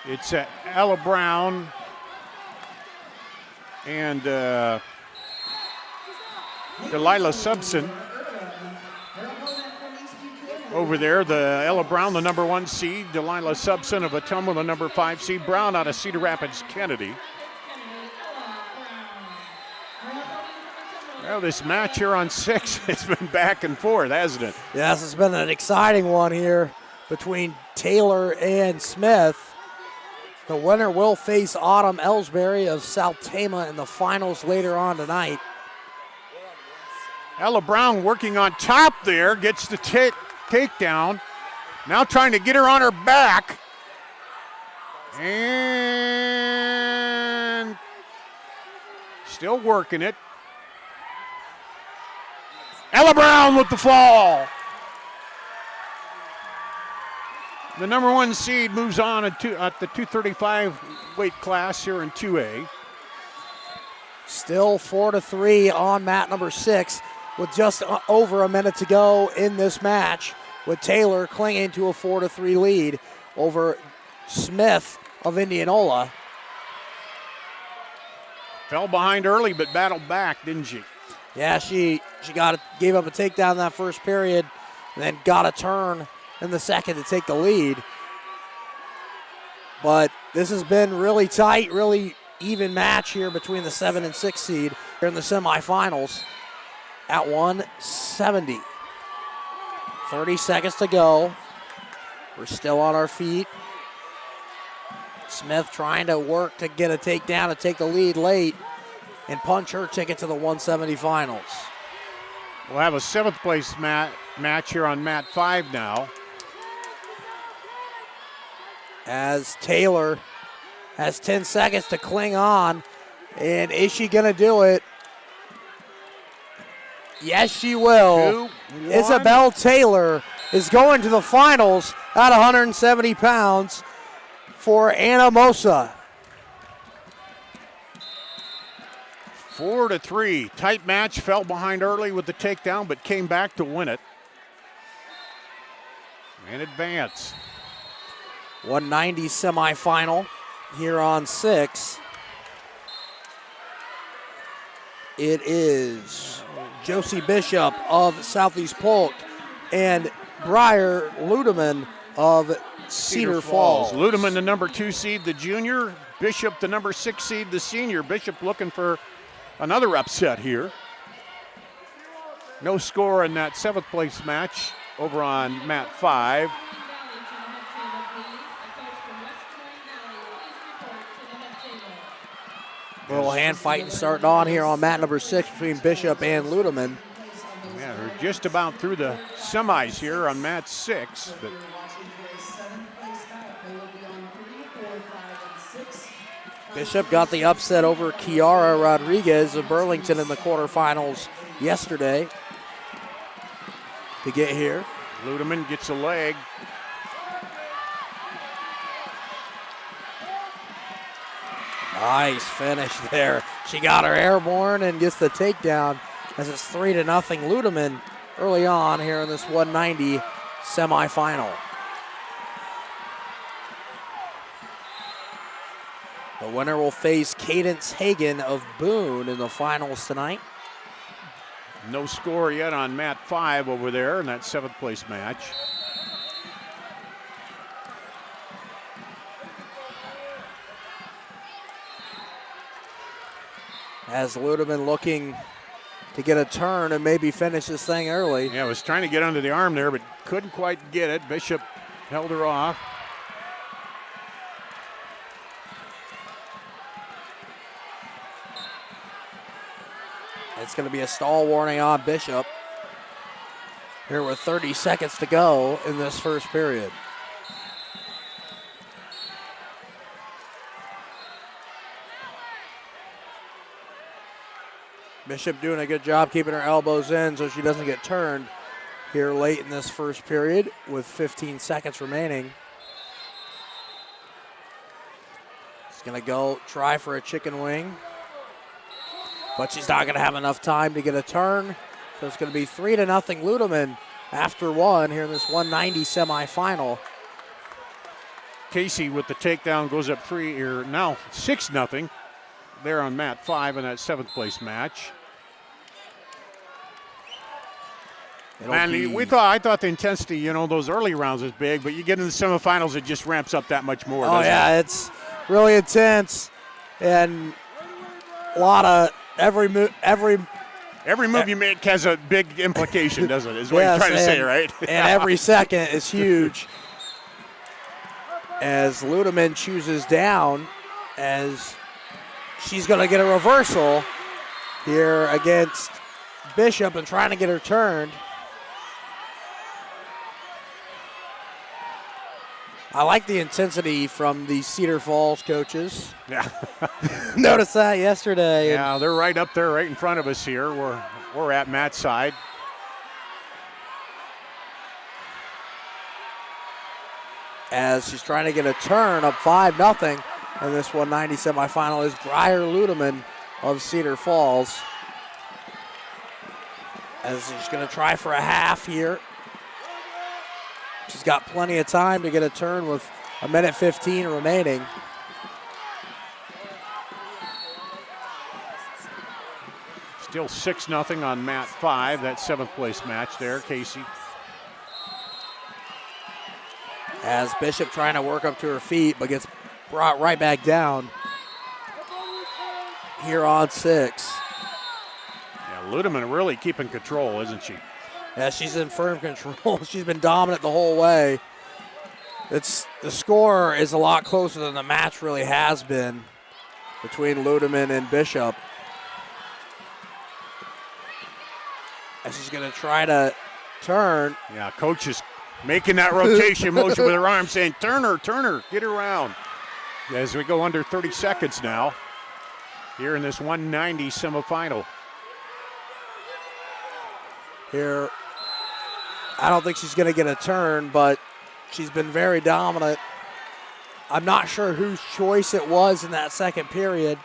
It's Ella Brown and Delilah Subson over there. The Ella Brown, the number 1 seed. Delilah Subson of Ottumwa, the number 5 seed. Brown out of Cedar Rapids, Kennedy. Well, this match here on 6 has been back and forth, hasn't it? Yes, it's been an exciting one here between Taylor and Smith. The winner will face Autumn Ellsbury of South Tama in the finals later on tonight. Ella Brown working on top there, gets the takedown. Now trying to get her on her back. And still working it. Ella Brown with the fall. The number 1 seed moves on at the 235 weight class here in 2A. Still 4-3 on mat number 6 with just over a minute to go in this match, with Taylor clinging to a 4-3 lead over Smith of Indianola. Fell behind early but battled back, didn't she? Yeah, she gave up a takedown in that first period and then got a turn in the second to take the lead. But this has been really tight, really even match here between the 7 and 6 seed here in the semifinals at 170. 30 seconds to go. We're still on our feet. Smith trying to work to get a takedown to take the lead late and punch her ticket to the 170 finals. We'll have a 7th place match here on mat 5 now. As Taylor has 10 seconds to cling on. And is she going to do it? Yes, she will. 2, 1. Isabel Taylor is going to the finals at 170 pounds for Anna Mosa. 4-3. Tight match, fell behind early with the takedown, but came back to win it. And advance. 190 semifinal here on 6. It is Josie Bishop of Southeast Polk and Briar Ludeman of Cedar Falls. Ludeman, the number 2 seed, the junior. Bishop, the number 6 seed, the senior. Bishop looking for another upset here. No score in that 7th place match over on mat 5. Little hand fighting starting on here on mat number 6 between Bishop and Ludeman. Yeah, they're just about through the semis here on mat 6. But Bishop got the upset over Kiara Rodriguez of Burlington in the quarterfinals yesterday to get here. Ludeman gets a leg. Nice finish there. She got her airborne and gets the takedown as it's 3-0 Ludeman early on here in this 190 semifinal. The winner will face Cadence Hagan of Boone in the finals tonight. No score yet on mat 5 over there in that 7th place match. As Ludeman looking to get a turn and maybe finish this thing early. Yeah, was trying to get under the arm there, but couldn't quite get it. Bishop held her off. It's going to be a stall warning on Bishop here with 30 seconds to go in this first period. Bishop doing a good job keeping her elbows in so she doesn't get turned here late in this first period with 15 seconds remaining. She's going to go try for a chicken wing, but she's not going to have enough time to get a turn. So it's going to be 3-0 Ludeman after 1 here in this 190 semifinal. Casey with the takedown goes up 6-0 there on mat 5 in that 7th place match. Man, I thought the intensity, those early rounds was big, but you get in the semifinals, it just ramps up that much more. Oh yeah, it's really intense, and a lot of every Every move you make has a big implication, doesn't it? Is what you're trying to say, right? And every second is huge. As Ludeman chooses down, as she's going to get a reversal here against Bishop and trying to get her turned. I like the intensity from the Cedar Falls coaches. Yeah. Noticed that yesterday. Yeah, they're right up there, right in front of us here. We're at Matt's side. As she's trying to get a turn up 5-0. And this 190 semifinal is Briar Ludeman of Cedar Falls. As she's going to try for a half here. She's got plenty of time to get a turn with 1:15 remaining. Still 6-0 on mat 5, that 7th place match there, Casey. As Bishop trying to work up to her feet, but gets brought right back down here on 6. Yeah, Ludeman really keeping control, isn't she? Yeah, she's in firm control. She's been dominant the whole way. The score is a lot closer than the match really has been between Ludeman and Bishop. And she's going to try to turn. Yeah, coach is making that rotation motion with her arm, saying, turn her, get her around. As we go under 30 seconds now here in this 190 semifinal. Here, I don't think she's going to get a turn, but she's been very dominant. I'm not sure whose choice it was in that second period,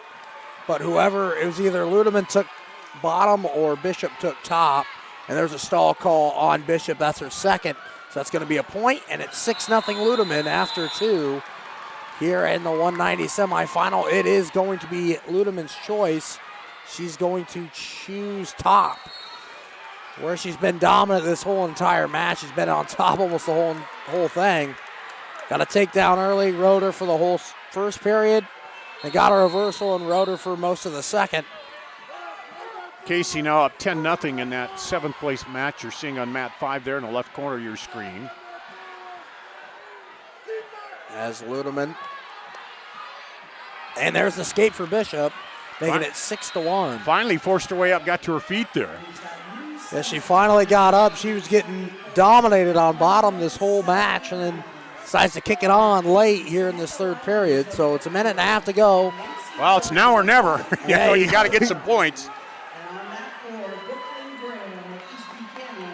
but whoever, it was either Ludeman took bottom or Bishop took top, and there's a stall call on Bishop. That's her second, so that's going to be a point, and it's 6-0 Ludeman after 2 here in the 190 semifinal. It is going to be Ludeman's choice. She's going to choose top, where she's been dominant this whole entire match. She's been on top almost the whole thing. Got a takedown early, rode her for the whole first period. They got a reversal and rode her for most of the second. Casey now up 10-0 in that 7th place match you're seeing on mat 5 there in the left corner of your screen. As Ludeman. And there's the escape for Bishop, making it 6-1. Finally forced her way up, got to her feet there. Yeah, she finally got up. She was getting dominated on bottom this whole match, and then decides to kick it on late here in this third period. So it's a minute and a half to go. Well, it's now or never. You got to get some points.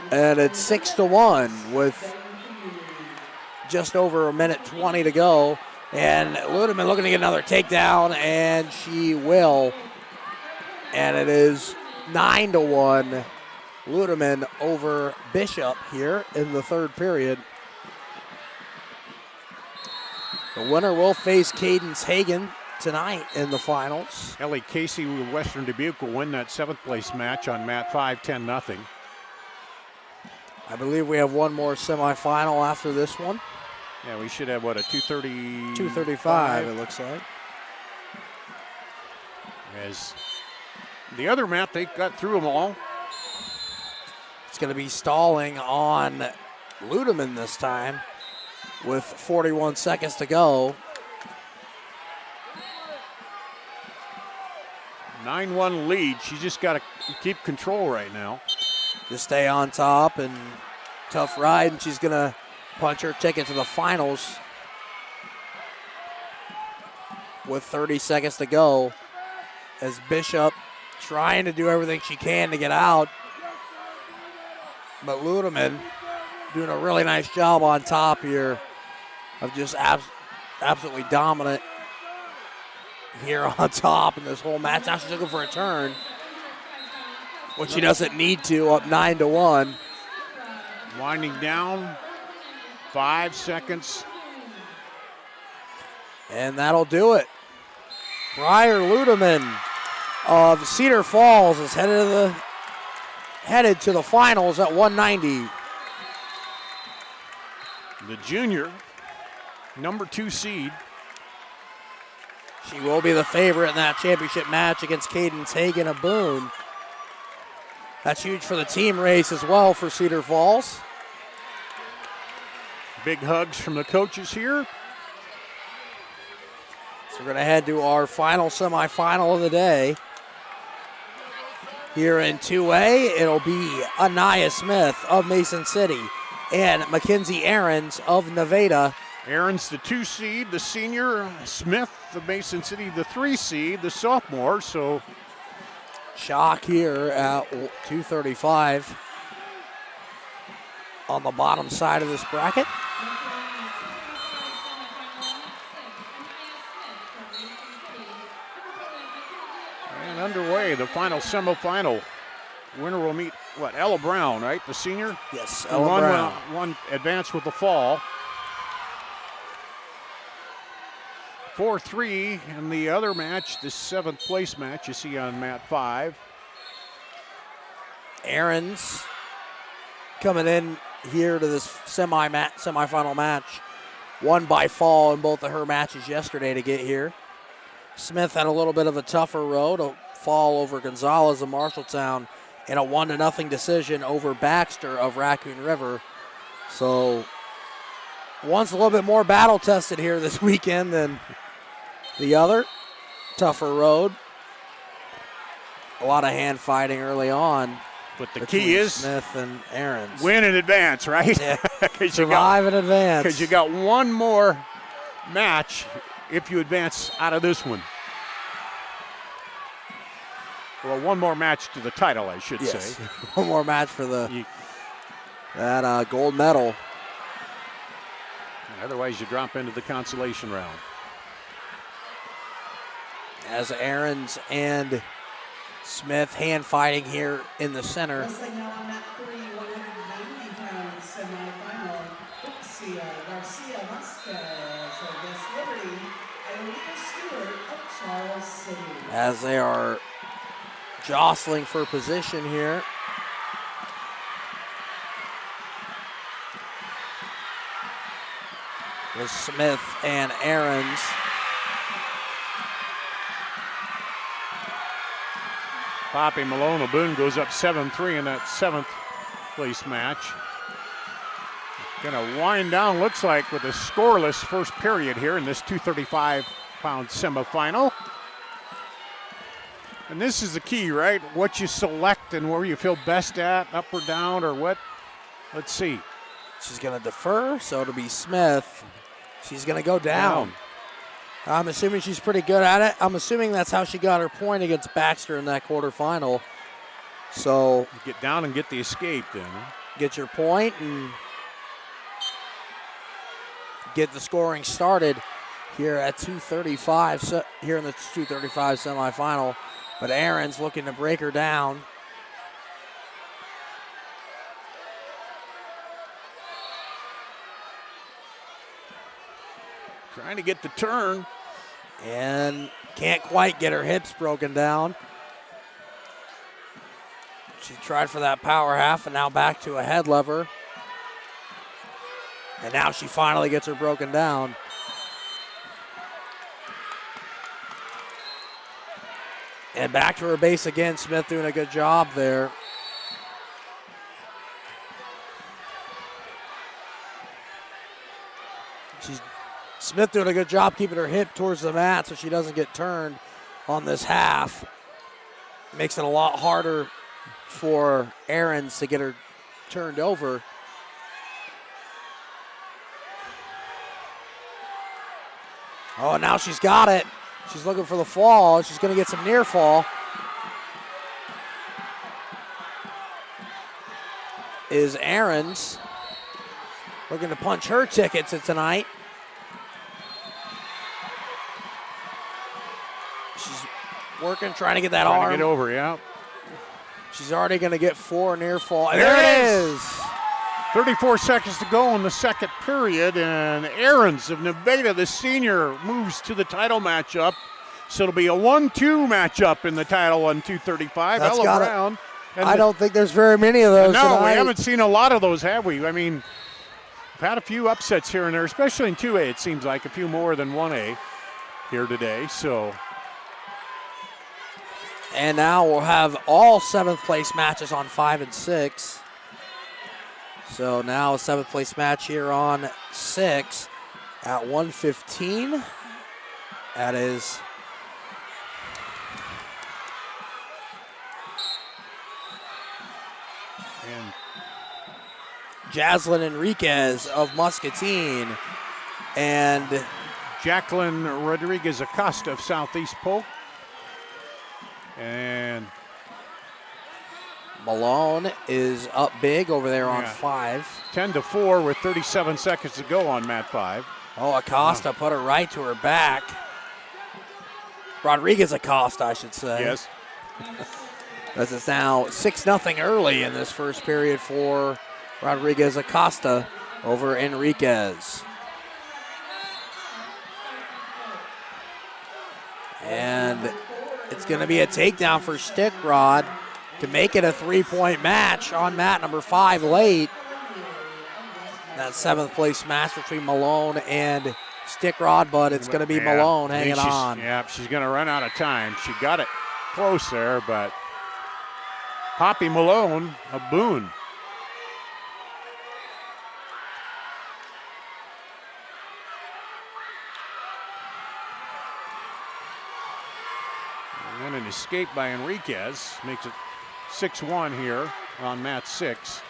And it's 6-1 with just over 1:20 to go. And Ludeman looking to get another takedown, and she will. And it is 9-1 Ludeman over Bishop here in the third period. The winner will face Cadence Hagan tonight in the finals. Ellie Casey with Western Dubuque will win that 7th place match on mat 5, 10-0. I believe we have one more semifinal after this one. Yeah, we should have, what, a 2:30? 2:35, it looks like. As the other mat, they got through them all. It's going to be stalling on Ludeman this time with 41 seconds to go. 9-1 lead. She's just got to keep control right now. Just stay on top and tough ride, and she's going to punch her ticket to the finals with 30 seconds to go as Bishop trying to do everything she can to get out. But Ludeman doing a really nice job on top here of just absolutely dominant here on top in this whole match. Now she's looking for a turn, which she doesn't need to, up 9-1. Winding down, 5 seconds. And that'll do it. Briar Ludeman of Cedar Falls is headed to the finals at 190. The junior, number 2 seed. She will be the favorite in that championship match against Cadence Hagan of Boone. That's huge for the team race as well for Cedar Falls. Big hugs from the coaches here. So we're going to head to our final semifinal of the day. Here in 2A, it'll be Anaya Smith of Mason City and Mackenzie Ahrens of Nevada. Ahrens, the 2 seed, the senior. Smith of Mason City, the 3 seed, the sophomore. So shock here at 235 on the bottom side of this bracket. And underway, the final semifinal. Winner will meet, Ella Brown, right? The senior? Yes, Ella Brown. One advanced with the fall. 4-3 in the other match, the 7th place match you see on mat 5. Ahrens coming in here to this semifinal match. Won by fall in both of her matches yesterday to get here. Smith had a little bit of a tougher road, a fall over Gonzalez of Marshalltown, and a 1-0 decision over Baxter of Raccoon River. So one's a little bit more battle tested here this weekend than the other. Tougher road. A lot of hand fighting early on. But the key is Smith and Ahrens. Win in advance, right? Yeah. Survive in advance. Because you got one more match if you advance out of this one. Well, one more match to the title, I should say. One more match for that gold medal. Otherwise, you drop into the consolation round. As Ahrens and Smith hand fighting here in the center. Wrestling now on mat 3, 190-pound semifinal. Garcia Vasquez of West Liberty and Lisa Stewart of Charles City. As they are jostling for position here. With Smith and Ahrens. Poppy Malone of Boone goes up 7-3 in that 7th place match. Gonna wind down, looks like, with a scoreless first period here in this 235-pound semifinal. And this is the key, right? What you select and where you feel best at, up or down or what? Let's see. She's gonna defer, so it'll be Smith. She's gonna go down. I'm assuming she's pretty good at it. I'm assuming that's how she got her point against Baxter in that quarterfinal. So get down and get the escape then. Huh? Get your point and get the scoring started here at 235. So here in the 235 semifinal. But Ahrens looking to break her down. Trying to get the turn. And can't quite get her hips broken down. She tried for that power half and now back to a head lever. And now she finally gets her broken down. And back to her base again. Smith doing a good job there. Smith doing a good job keeping her hip towards the mat so she doesn't get turned on this half. Makes it a lot harder for Ahrens to get her turned over. Oh, and now she's got it. She's looking for the fall. She's going to get some near fall. Is Ahrens looking to punch her ticket to tonight. She's working, trying to get that arm. Trying to get over, yeah. She's already going to get 4 near fall. And there it is. 34 seconds to go in the second period, and Ahrens of Nevada, the senior, moves to the title matchup. So it'll be a 1-2 matchup in the title on 235. That's Ella Brown. I don't think there's very many of those No, tonight. we haven't seen a lot of those, have we? I mean, we've had a few upsets here and there, especially in 2A, it seems like, a few more than 1A here today. So, And now we'll have all 7th place matches on 5 and 6. So now a 7th place match here on 6 at 1:15. That is And Jaslyn Enriquez of Muscatine and Jacqueline Rodriguez Acosta of Southeast Polk. And Malone is up big over there on Yeah. 5. 10-4 with 37 seconds to go on mat 5. Oh, Acosta put it right to her back. Rodriguez Acosta, I should say. Yes. As it's now 6-0 early in this first period for Rodriguez Acosta over Enriquez. And it's going to be a takedown for Stick Rod to make it a 3-point match on mat number 5 late. That 7th place match between Malone and Stick Rod, but it's going to be Yeah. Malone I think hanging on. Yeah, she's going to run out of time. She got it close there, but Poppy Malone, a boon. And then an escape by Enriquez makes it 6-1 here on mat 6.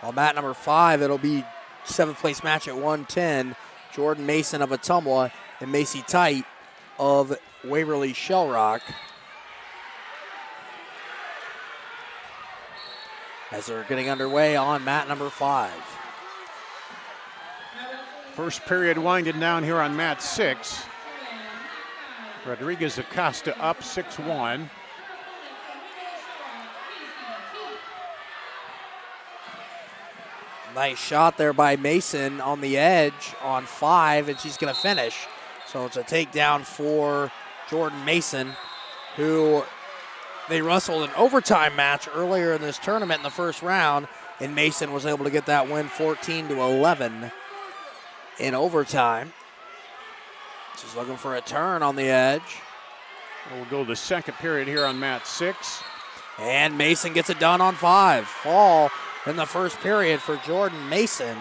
On mat number 5, it'll be 7th place match at 110. Jordan Mason of Atumwa and Macy Tite of Waverly Shell Rock. As they're getting underway on mat number 5. First period winding down here on mat 6. Rodriguez Acosta up 6-1. Nice shot there by Mason on the edge on 5, and she's going to finish. So it's a takedown for Jordan Mason, who they wrestled an overtime match earlier in this tournament in the first round, and Mason was able to get that win 14-11 in overtime. She's looking for a turn on the edge. We'll go the second period here on mat 6. And Mason gets it done on 5. Fall in the first period for Jordan Mason.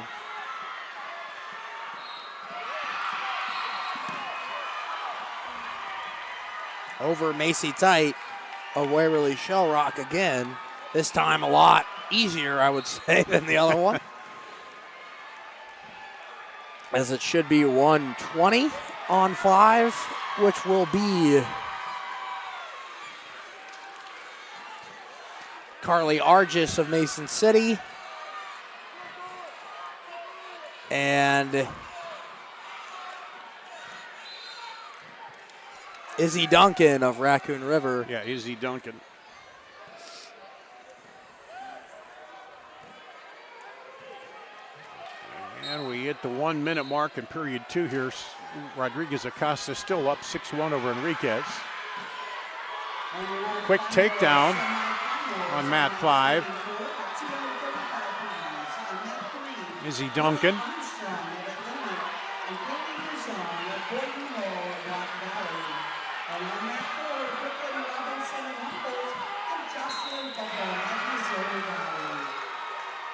Over Macy Tite of Waverly Shell Rock again. This time a lot easier, I would say, than the other one. As it should be 120 on 5, which will be Carly Argis of Mason City and Izzy Duncan of Raccoon River. Yeah, Izzy Duncan. And we hit the 1 minute mark in period 2 here. Rodriguez Acosta still up 6-1 over Enriquez. Quick takedown on mat 5. Izzy Duncan.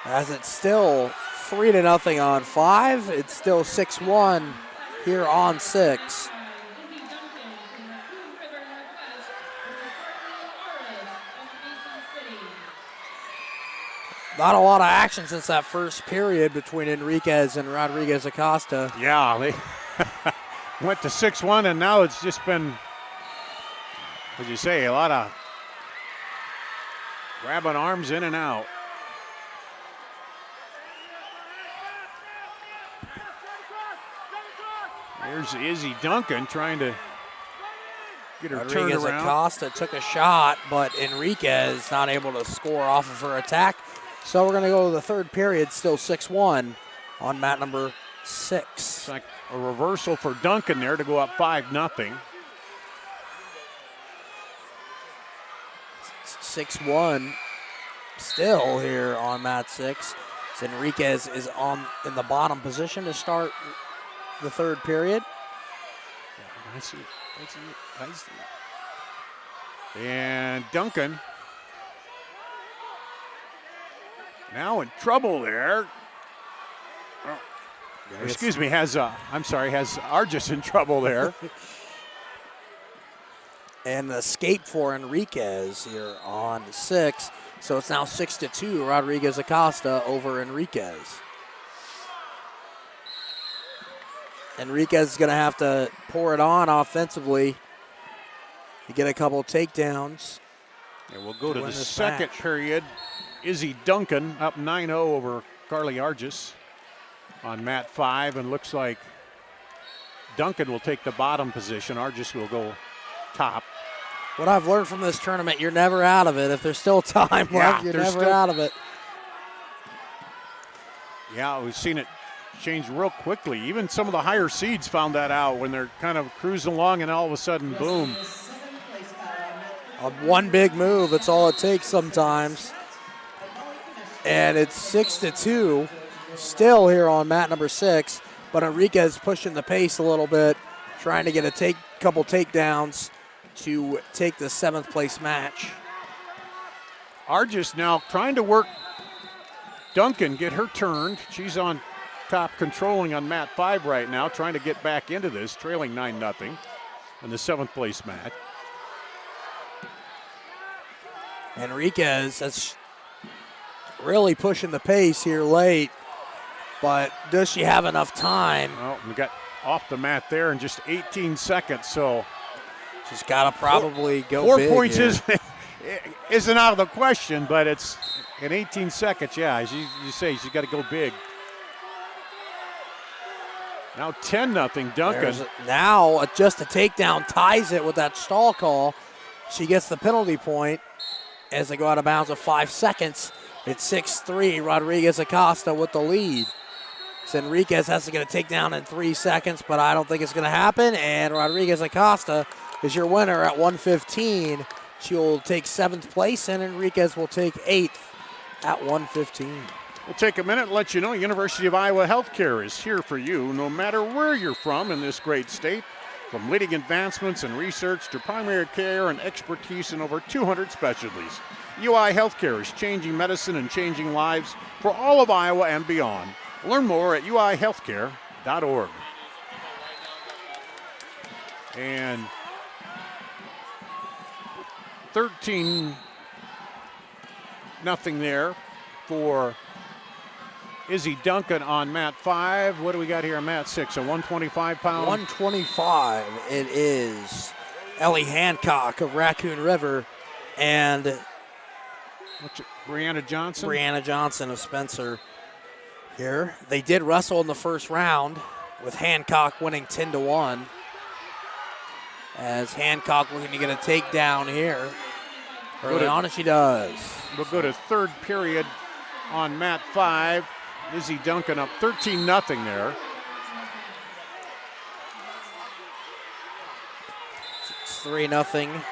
As it's still 3-0 on 5, it's still 6-1 here on 6. Not a lot of action since that first period between Enriquez and Rodriguez Acosta. Yeah, they went to 6-1, and now it's just been, as you say, a lot of grabbing arms in and out. There's Izzy Duncan trying to get her turned Rodriguez around. Acosta took a shot, but Enriquez not able to score off of her attack. So we're going to go to the third period, still 6-1 on mat number 6. It's like a reversal for Duncan there to go up 5-0. 6-1 still here on mat 6. So Enriquez is in the bottom position to start the third period. I see. And Duncan now in trouble there. Oh, excuse me, has Argis in trouble there. And the escape for Enriquez here on 6. So it's now 6-2, Rodriguez Acosta over Enriquez. Enriquez is going to have to pour it on offensively to get a couple takedowns. And we'll go to the second period. Izzy Duncan up 9-0 over Carly Argis on mat 5, and looks like Duncan will take the bottom position. Argis will go top. What I've learned from this tournament, you're never out of it. If there's still time left, you're never out of it. Yeah, we've seen it change real quickly. Even some of the higher seeds found that out when they're kind of cruising along and all of a sudden, boom. One big move, that's all it takes sometimes. And it's 6-2 still here on mat number 6, but Enriquez pushing the pace a little bit, trying to get a couple takedowns to take the 7th place match. Argis now trying to work Duncan, get her turned. She's on top controlling on mat 5 right now, trying to get back into this, trailing 9-0 in the 7th place match. Enriquez is really pushing the pace here late, but does she have enough time? Well, we got off the mat there in just 18 seconds, so she's got to probably go 4 big points here. isn't out of the question, but it's in 18 seconds, yeah, as you say, she's got to go big. Now 10-0 Duncan. Now just a takedown ties it with that stall call. She gets the penalty point as they go out of bounds with 5 seconds. It's 6-3, Rodriguez Acosta with the lead. So Enriquez has to get a takedown in 3 seconds, but I don't think it's going to happen. And Rodriguez Acosta is your winner at 1:15. She'll take 7th place, and Enriquez will take 8th at 1:15. We'll take a minute and let you know University of Iowa Healthcare is here for you no matter where you're from in this great state. From leading advancements in research to primary care and expertise in over 200 specialties, UI Healthcare is changing medicine and changing lives for all of Iowa and beyond. Learn more at uihealthcare.org. And 13-0 there for Izzy Duncan on mat 5. What do we got here on mat 6? A 125-pound? 125. It is Ellie Hancock of Raccoon River and Brianna Johnson? Brianna Johnson of Spencer here. They did wrestle in the first round with Hancock winning 10-1. As Hancock looking to get a takedown here. Early on, and she does. We'll go to third period on mat 5. Izzy Duncan up 13-0 there. It's 3-0.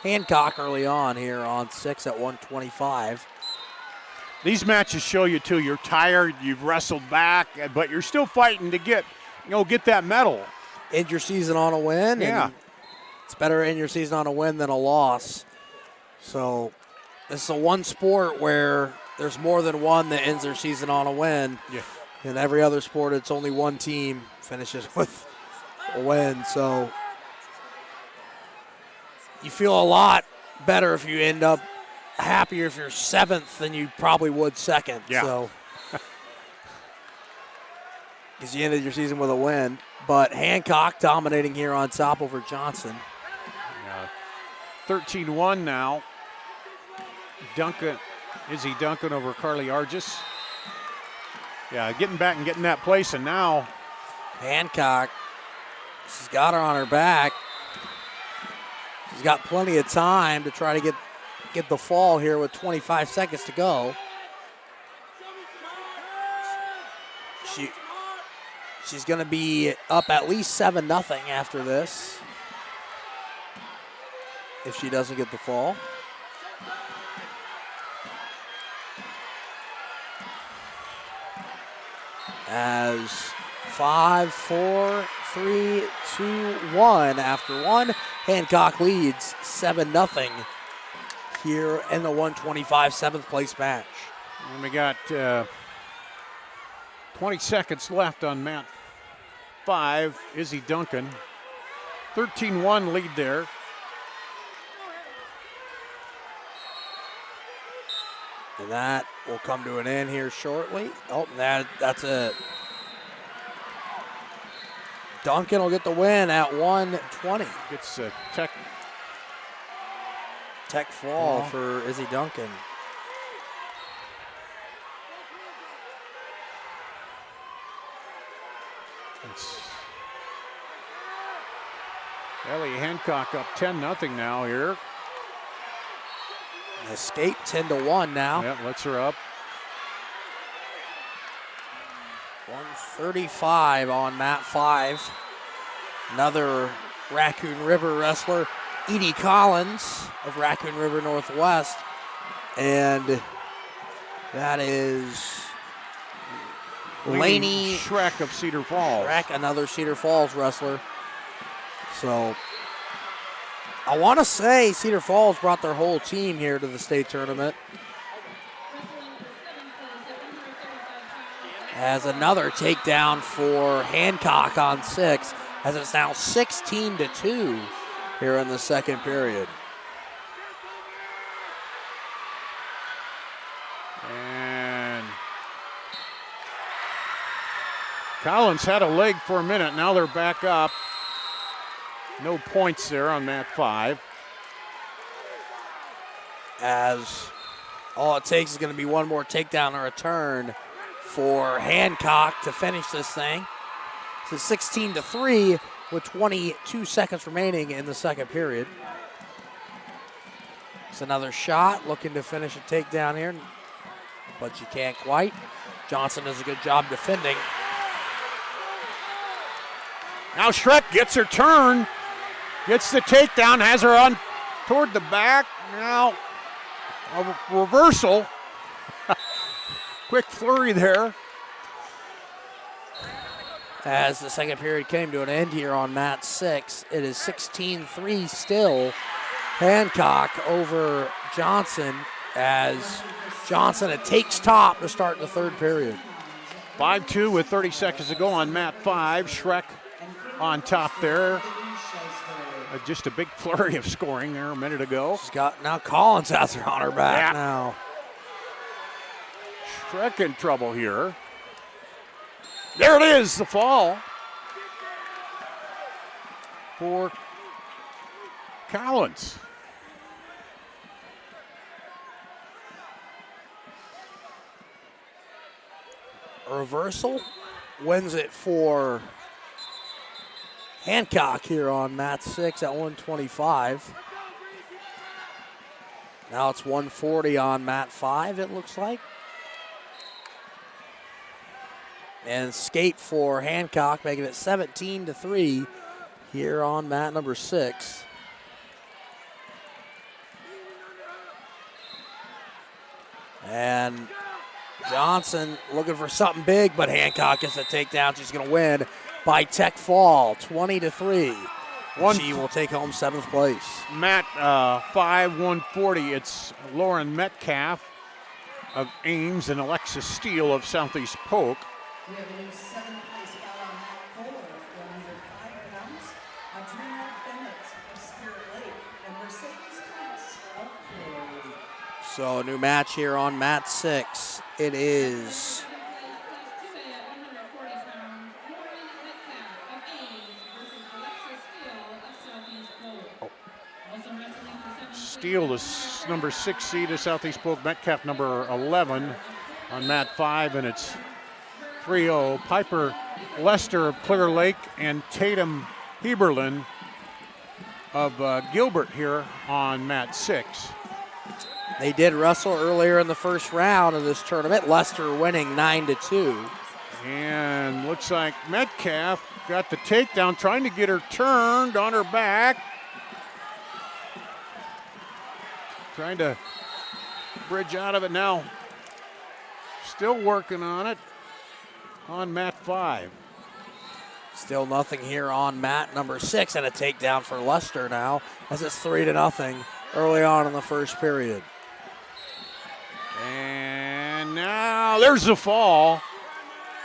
Hancock early on here on 6 at 125. These matches show you too, you're tired, you've wrestled back, but you're still fighting to get that medal. End your season on a win. Yeah. And it's better to end your season on a win than a loss. So this is a one sport where there's more than one that ends their season on a win. Yeah. In every other sport, it's only one team finishes with a win. So you feel a lot better if you end up happier if you're 7th than you probably would 2nd. Yeah. So because you ended your season with a win. But Hancock dominating here on top over Johnson. 13-1 now. Izzy Duncan over Carly Argis. Yeah, getting back and getting that place, and now Hancock, she's got her on her back. She's got plenty of time to try to get the fall here with 25 seconds to go. She's going to be up at least 7-0 after this if she doesn't get the fall. As 5, 4, 3, 2, 1. After one, Hancock leads 7-0 here in the 125 7th place match. And we got 20 seconds left on mat 5. Izzy Duncan. 13-1 lead there. And that will come to an end here shortly. Oh, that's it. Duncan will get the win at 120. Gets a tech fall for Izzy Duncan. It's Ellie Hancock up 10-0 now here. Escape 10-1 now. Yep, lets her up. 135 on mat 5. Another Raccoon River wrestler, Edie Collins of Raccoon River Northwest. And that is Laney Schreck of Cedar Falls. Schreck, another Cedar Falls wrestler. So I want to say Cedar Falls brought their whole team here to the state tournament. As another takedown for Hancock on 6, as it's now 16-2 here in the second period. And Collins had a leg for a minute. Now they're back up. No points there on mat 5. As all it takes is going to be one more takedown or a turn for Hancock to finish this thing. So 16-3 with 22 seconds remaining in the second period. It's another shot, looking to finish a takedown here, but you can't quite. Johnson does a good job defending. Now Schreck gets her turn, gets the takedown, has her on toward the back. Now a reversal. Quick flurry there. As the second period came to an end here on mat 6, it is 16-3 still. Hancock over Johnson, as Johnson, it takes top to start the third period. 5-2 with 30 seconds to go on mat 5. Schreck on top there. Just a big flurry of scoring there a minute ago. She's got, now Collins has her on her back now. Schreck in trouble here. There it is, the fall for Collins. A reversal wins it for Hancock here on mat 6 at 125. Now it's 140 on mat 5, it looks like. And skate for Hancock, making it 17-3 here on mat number 6. And Johnson looking for something big, but Hancock gets a takedown. She's going to win by tech fall, 20-3. She will take home 7th place. Mat 5, 140. It's Lauren Metcalf of Ames and Alexis Steele of Southeast Polk. We have a new 7th place gal on mat 4, 105 pounds. Adrena Bennett of Spirit Lake and Mercedes Thomas of Florida. So a new match here on mat 6. It is Steele, the number 6 seed of Southeast Polk. Metcalf, number 11 on mat 5, and it's 3-0. Piper Lester of Clear Lake and Tatum Heberlin of Gilbert here on mat 6. They did wrestle earlier in the first round of this tournament. Lester winning 9-2. And looks like Metcalf got the takedown, trying to get her turned on her back. Trying to bridge out of it now. Still working on it. on mat 5. Still nothing here on mat number 6, and a takedown for Leicester now as it's 3-0 early on in the first period. And now there's a fall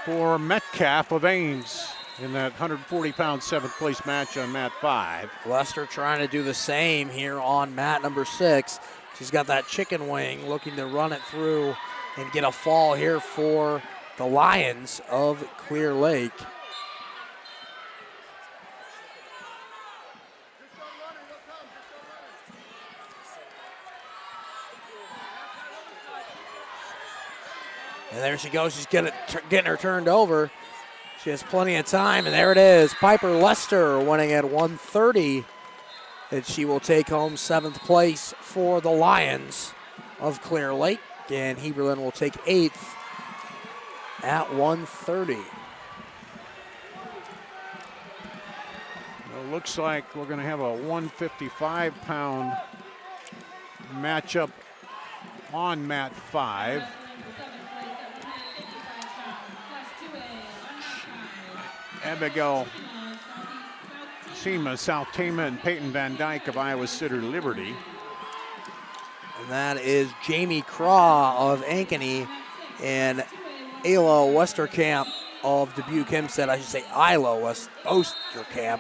for Metcalf of Ames in that 140-pound 7th place match on mat 5. Leicester trying to do the same here on mat number 6. She's got that chicken wing looking to run it through and get a fall here for the Lions of Clear Lake. And there she goes. She's getting her turned over. She has plenty of time, and there it is. Piper Lester winning at 130. And she will take home 7th place for the Lions of Clear Lake. And Heberlin will take 8th at 130. Well, looks like we're going to have a 155-pound matchup on mat 5. Abigail Sema, South Tama, and Peyton Van Dyke of Iowa City Liberty. And that is Jamie Craw of Ankeny and Ayla Westerkamp of Dubuque Hempstead. I should say Osterkamp,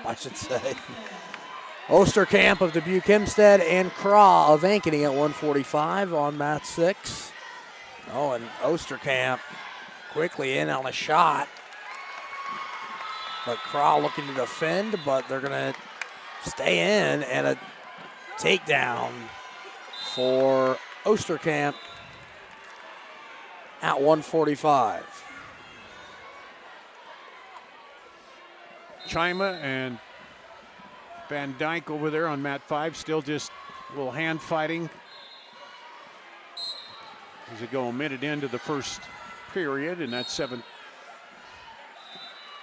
I should say. Osterkamp of Dubuque Hempstead and Craw of Ankeny at 145 on mat 6. Oh, and Osterkamp quickly in on a shot. But Craw looking to defend, but they're going to stay in, and a takedown for Osterkamp at 145. Chima and Van Dyke over there on mat 5, still just a little hand fighting as we go a minute into the first period in that 7th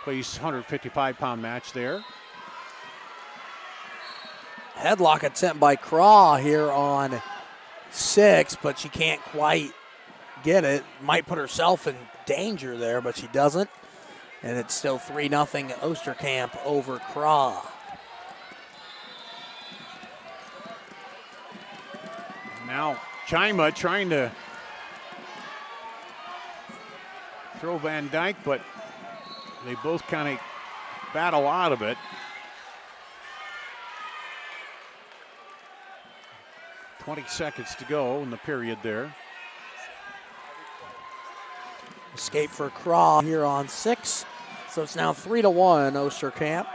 place 155-pound match there. Headlock attempt by Craw here on 6, but she can't quite get it. Might put herself in danger there, but she doesn't. And it's still 3-0 Osterkamp over Craw. Now Chima trying to throw Van Dyke, but they both kind of battle out of it. 20 seconds to go in the period there. Escape for Craw here on 6. So it's now 3-1 Osterkamp.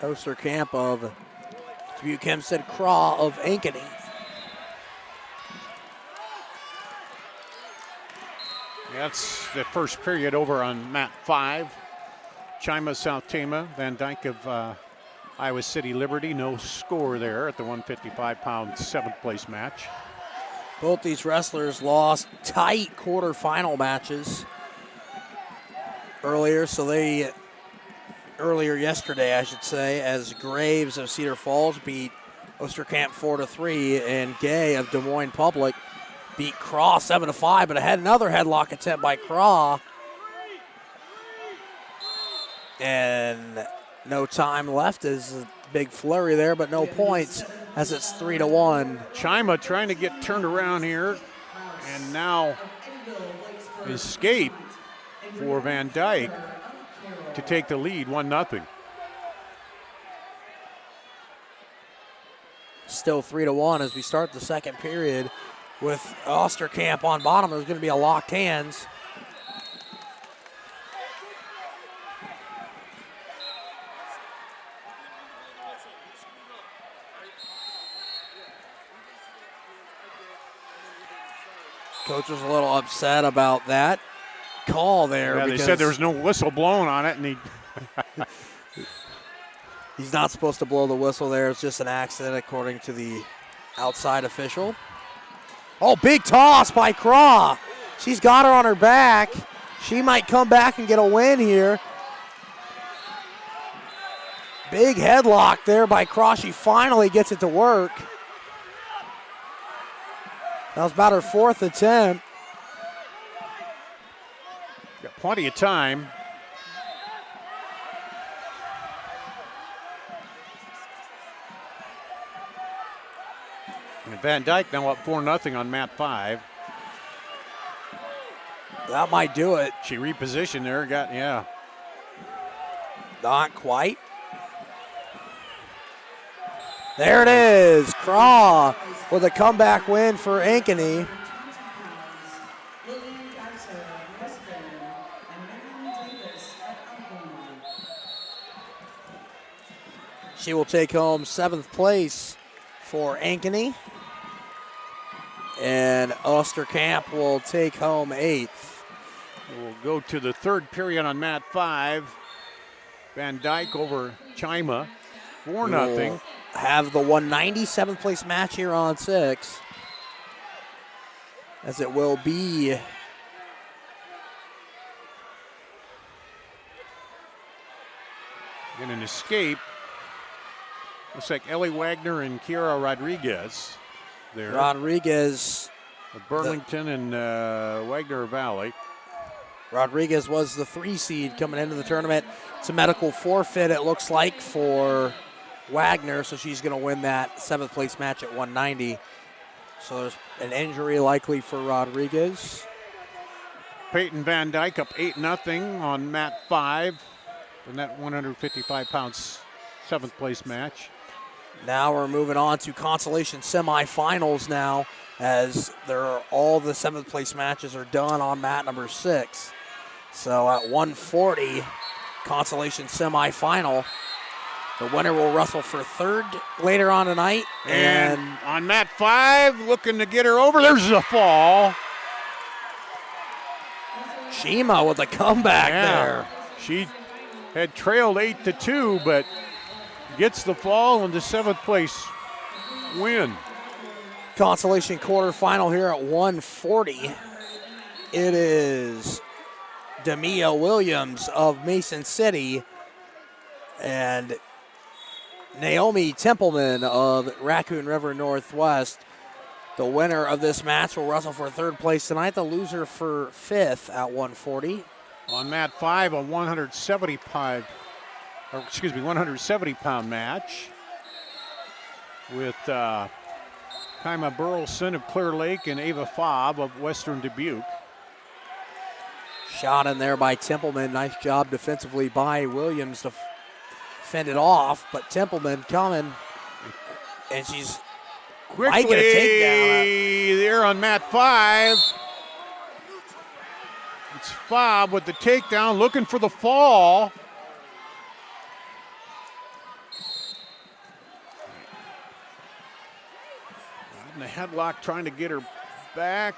Osterkamp of Dubuque Hempstead, Craw of Ankeny. That's the first period over on mat 5. Chima, South Tama, Van Dyke of Iowa City Liberty. No score there at the 155-pound 7th place match. Both these wrestlers lost tight quarterfinal matches earlier, earlier yesterday, I should say, as Graves of Cedar Falls beat Osterkamp 4-3, and Gay of Des Moines Public beat Craw 7-5, but had another headlock attempt by Craw. And no time left, is a big flurry there, but no points as it's 3-1. Chima trying to get turned around here, and now escape for Van Dyke to take the lead, 1-0. Still 3-1 as we start the second period with Osterkamp on bottom. There's going to be a locked hands. Coach was a little upset about that call there. Yeah, they said there was no whistle blown on it, and he he's not supposed to blow the whistle there. It's just an accident, according to the outside official. Oh, big toss by Craw. She's got her on her back. She might come back and get a win here. Big headlock there by Craw. She finally gets it to work. That was about her 4th attempt. plenty of time. And Van Dyke now up 4-0 on mat 5. That might do it. She repositioned there, yeah. Not quite. There it is. Craw with a comeback win for Ankeny. She will take home 7th place for Ankeny. And Osterkamp will take home 8th. We'll go to the third period on mat 5. Van Dyke over Chima, 4-0. We'll have the 197th place match here on 6. As it will be in an escape. Looks like Ellie Wagner and Kiara Rodriguez there. Rodriguez. Burlington and Wagner Valley. Rodriguez was the 3 seed coming into the tournament. It's a medical forfeit, it looks like, for Wagner, so she's going to win that 7th place match at 190. So there's an injury likely for Rodriguez. Peyton Van Dyke up 8-0 on mat 5 in that 155 pounds 7th place match. Now we're moving on to Consolation semifinals now, as all the 7th place matches are done on mat number 6. So at 140, Consolation semifinal. The winner will wrestle for 3rd later on tonight. And on mat 5, looking to get her over. There's a fall. Chima with a comeback there. She had trailed 8-2, but gets the fall and the 7th place win. Consolation quarterfinal here at 140. It is Demia Williams of Mason City and Naomi Templeman of Raccoon River Northwest. The winner of this match will wrestle for 3rd place tonight. The loser for 5th at 140. On mat 5, a 170-pound match with Kaima Burleson of Clear Lake and Ava Fobb of Western Dubuque. Shot in there by Templeman. Nice job defensively by Williams to fend it off, but Templeman coming, and she's quickly get a takedown there on mat 5. It's Fobb with the takedown, looking for the fall. In the headlock, trying to get her back.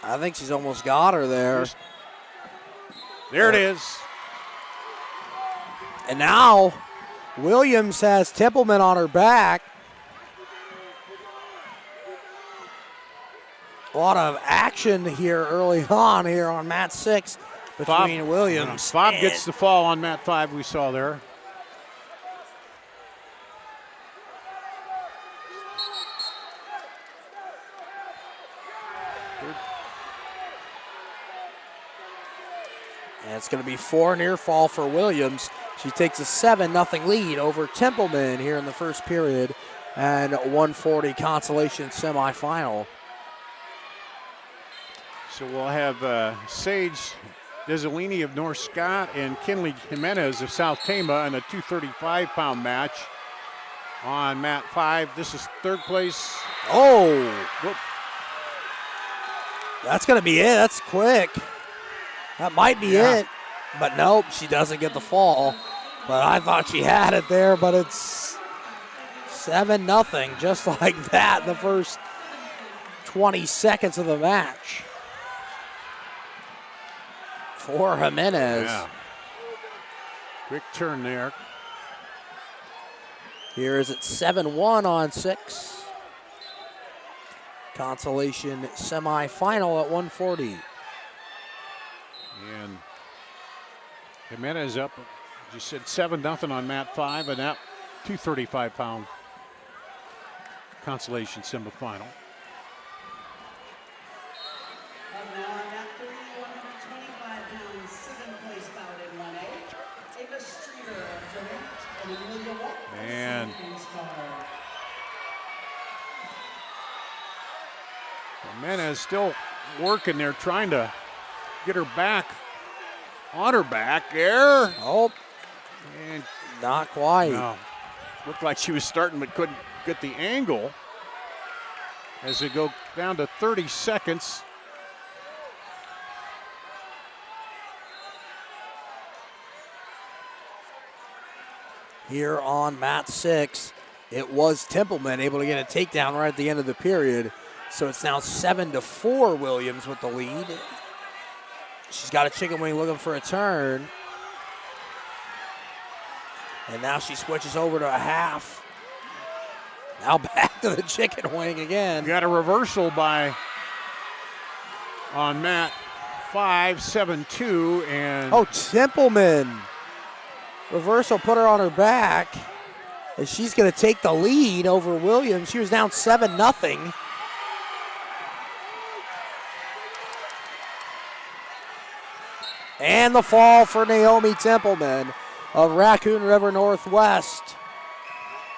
I think she's almost got her there. There it is. And now Williams has Templeman on her back. A lot of action here early on here on mat 6 between Williams. Fobb gets the fall on mat 5 we saw there. And it's going to be 4 near fall for Williams. She takes a 7-0 lead over Templeman here in the first period, and 140 Consolation semifinal. So we'll have Sage Desolini of North Scott and Kinley Jimenez of South Tama in a 235-pound match on mat 5. This is 3rd place. Oh! Whoop. That's going to be it. That's quick. That might be it. But nope, she doesn't get the fall. But I thought she had it there, but it's 7-0, just like that in the first 20 seconds of the match. For Jimenez. Yeah. Quick turn there. Here is it 7-1 on 6. Consolation semifinal at 140. And Jimenez up, you said 7-0 on mat 5, and that 235-pound Consolation semifinal. And Jimenez still working there, trying to get her back on her back there. Oh, and not quite. No. Looked like she was starting but couldn't get the angle. As we go down to 30 seconds. Here on mat 6, it was Templeman able to get a takedown right at the end of the period. So it's now 7-4 Williams with the lead. She's got a chicken wing looking for a turn. And now she switches over to a half. Now back to the chicken wing again. Got a reversal on mat 5, 7-2, and oh, Templeman. Reversal put her on her back. And she's going to take the lead over Williams. She was down 7-0. And the fall for Naomi Templeman of Raccoon River Northwest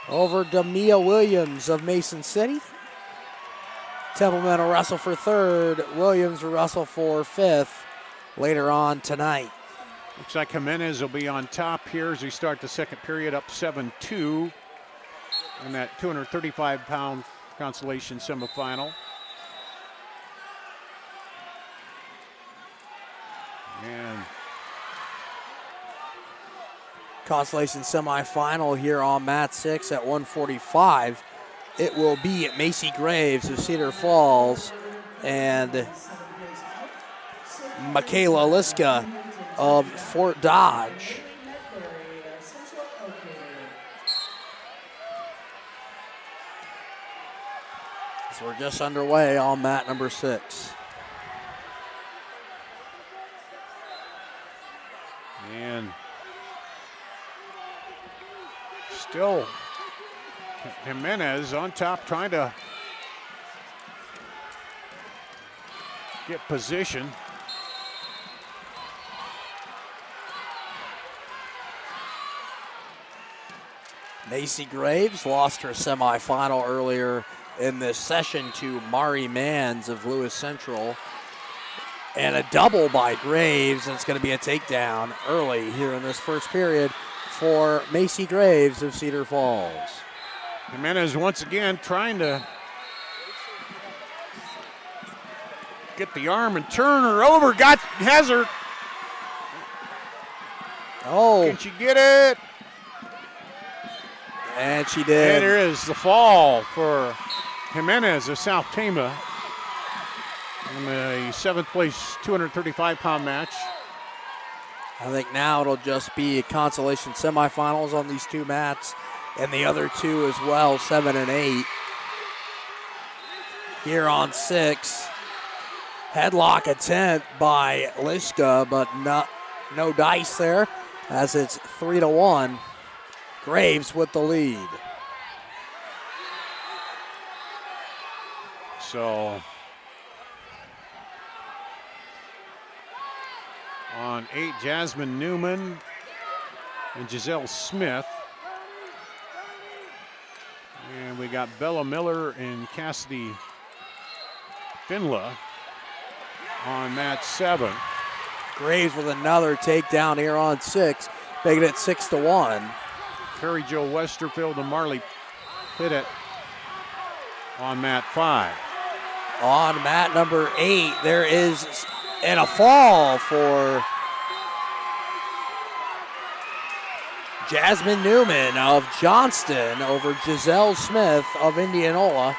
over Damia Williams of Mason City. Templeman will wrestle for third. Williams will wrestle for fifth later on tonight. Looks like Jimenez will be on top here as we start the second period, up 7-2 in that 235-pound Consolation semifinal. And Consolation semifinal here on mat 6 at 145. It will be Macy Graves of Cedar Falls and Michaela Liska of Fort Dodge. So we're just underway on mat number 6. And still Jimenez on top trying to get position. Macy Graves lost her semifinal earlier in this session to Mari Mans of Lewis Central. And a double by Graves, and it's going to be a takedown early here in this first period for Macy Graves of Cedar Falls. Jimenez once again trying to get the arm and turn her over. Has her. Oh. Can she get it? And she did. And there is the fall for Jimenez of South Tama in the 7th place 235-pound match. I think now it'll just be Consolation semifinals on these two mats, and the other two as well, 7 and 8. Here on 6, headlock attempt by Liska, but no dice there, as it's 3-1. Graves with the lead. So on 8, Jasmine Newman and Giselle Smith. And we got Bella Miller and Cassidy Finla on mat 7. Graves with another takedown here on 6, making it 6-1. Carrie Jo Westerfield and Marley Pittett on mat 5. On mat number 8, there is a fall for Jasmine Newman of Johnston over Giselle Smith of Indianola.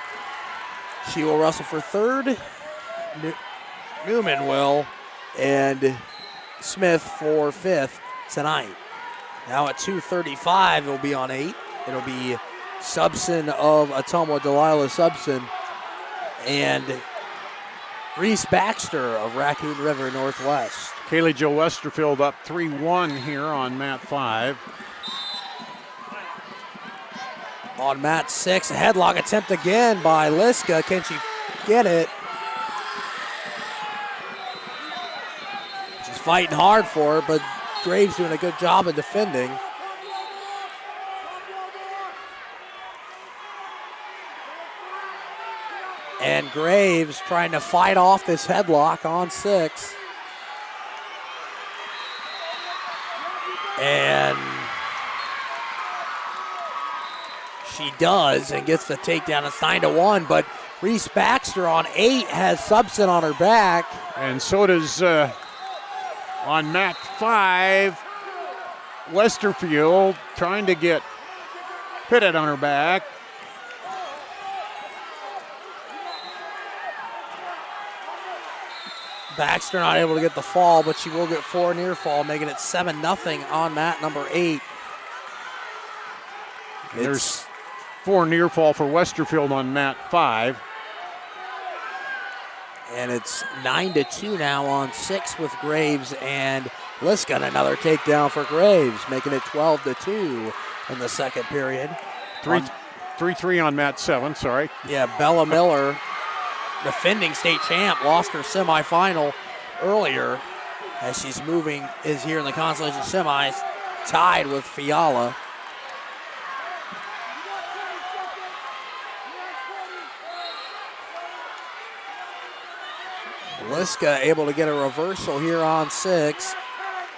She will wrestle for third. Newman will, and Smith for fifth tonight. Now at 2:35, it'll be on 8. It'll be Subson of Ottumwa, Delilah Subson, and Reese Baxter of Raccoon River Northwest. Kaylee Jo Westerfield up 3-1 here on mat 5. On mat 6, a headlock attempt again by Liska. Can she get it? She's fighting hard for it, but Graves doing a good job of defending. And Graves trying to fight off this headlock on 6. And she does and gets the takedown. It's 9-1, but Reese Baxter on 8 has Subson on her back. And so does on mat 5, Westerfield trying to get Pitted on her back. Baxter not able to get the fall, but she will get 4 near fall, making it 7-0 on mat number 8. There's 4 near fall for Westerfield on mat 5. And it's 9-2 now on 6 with Graves and Liska. Another takedown for Graves, making it 12-2 in the second period. 3-3 on mat 7, sorry. Yeah, Bella Miller, defending state champ, lost her semifinal earlier as she's moving, is here in the Consolation semis, tied with Fiala. Liska able to get a reversal here on 6,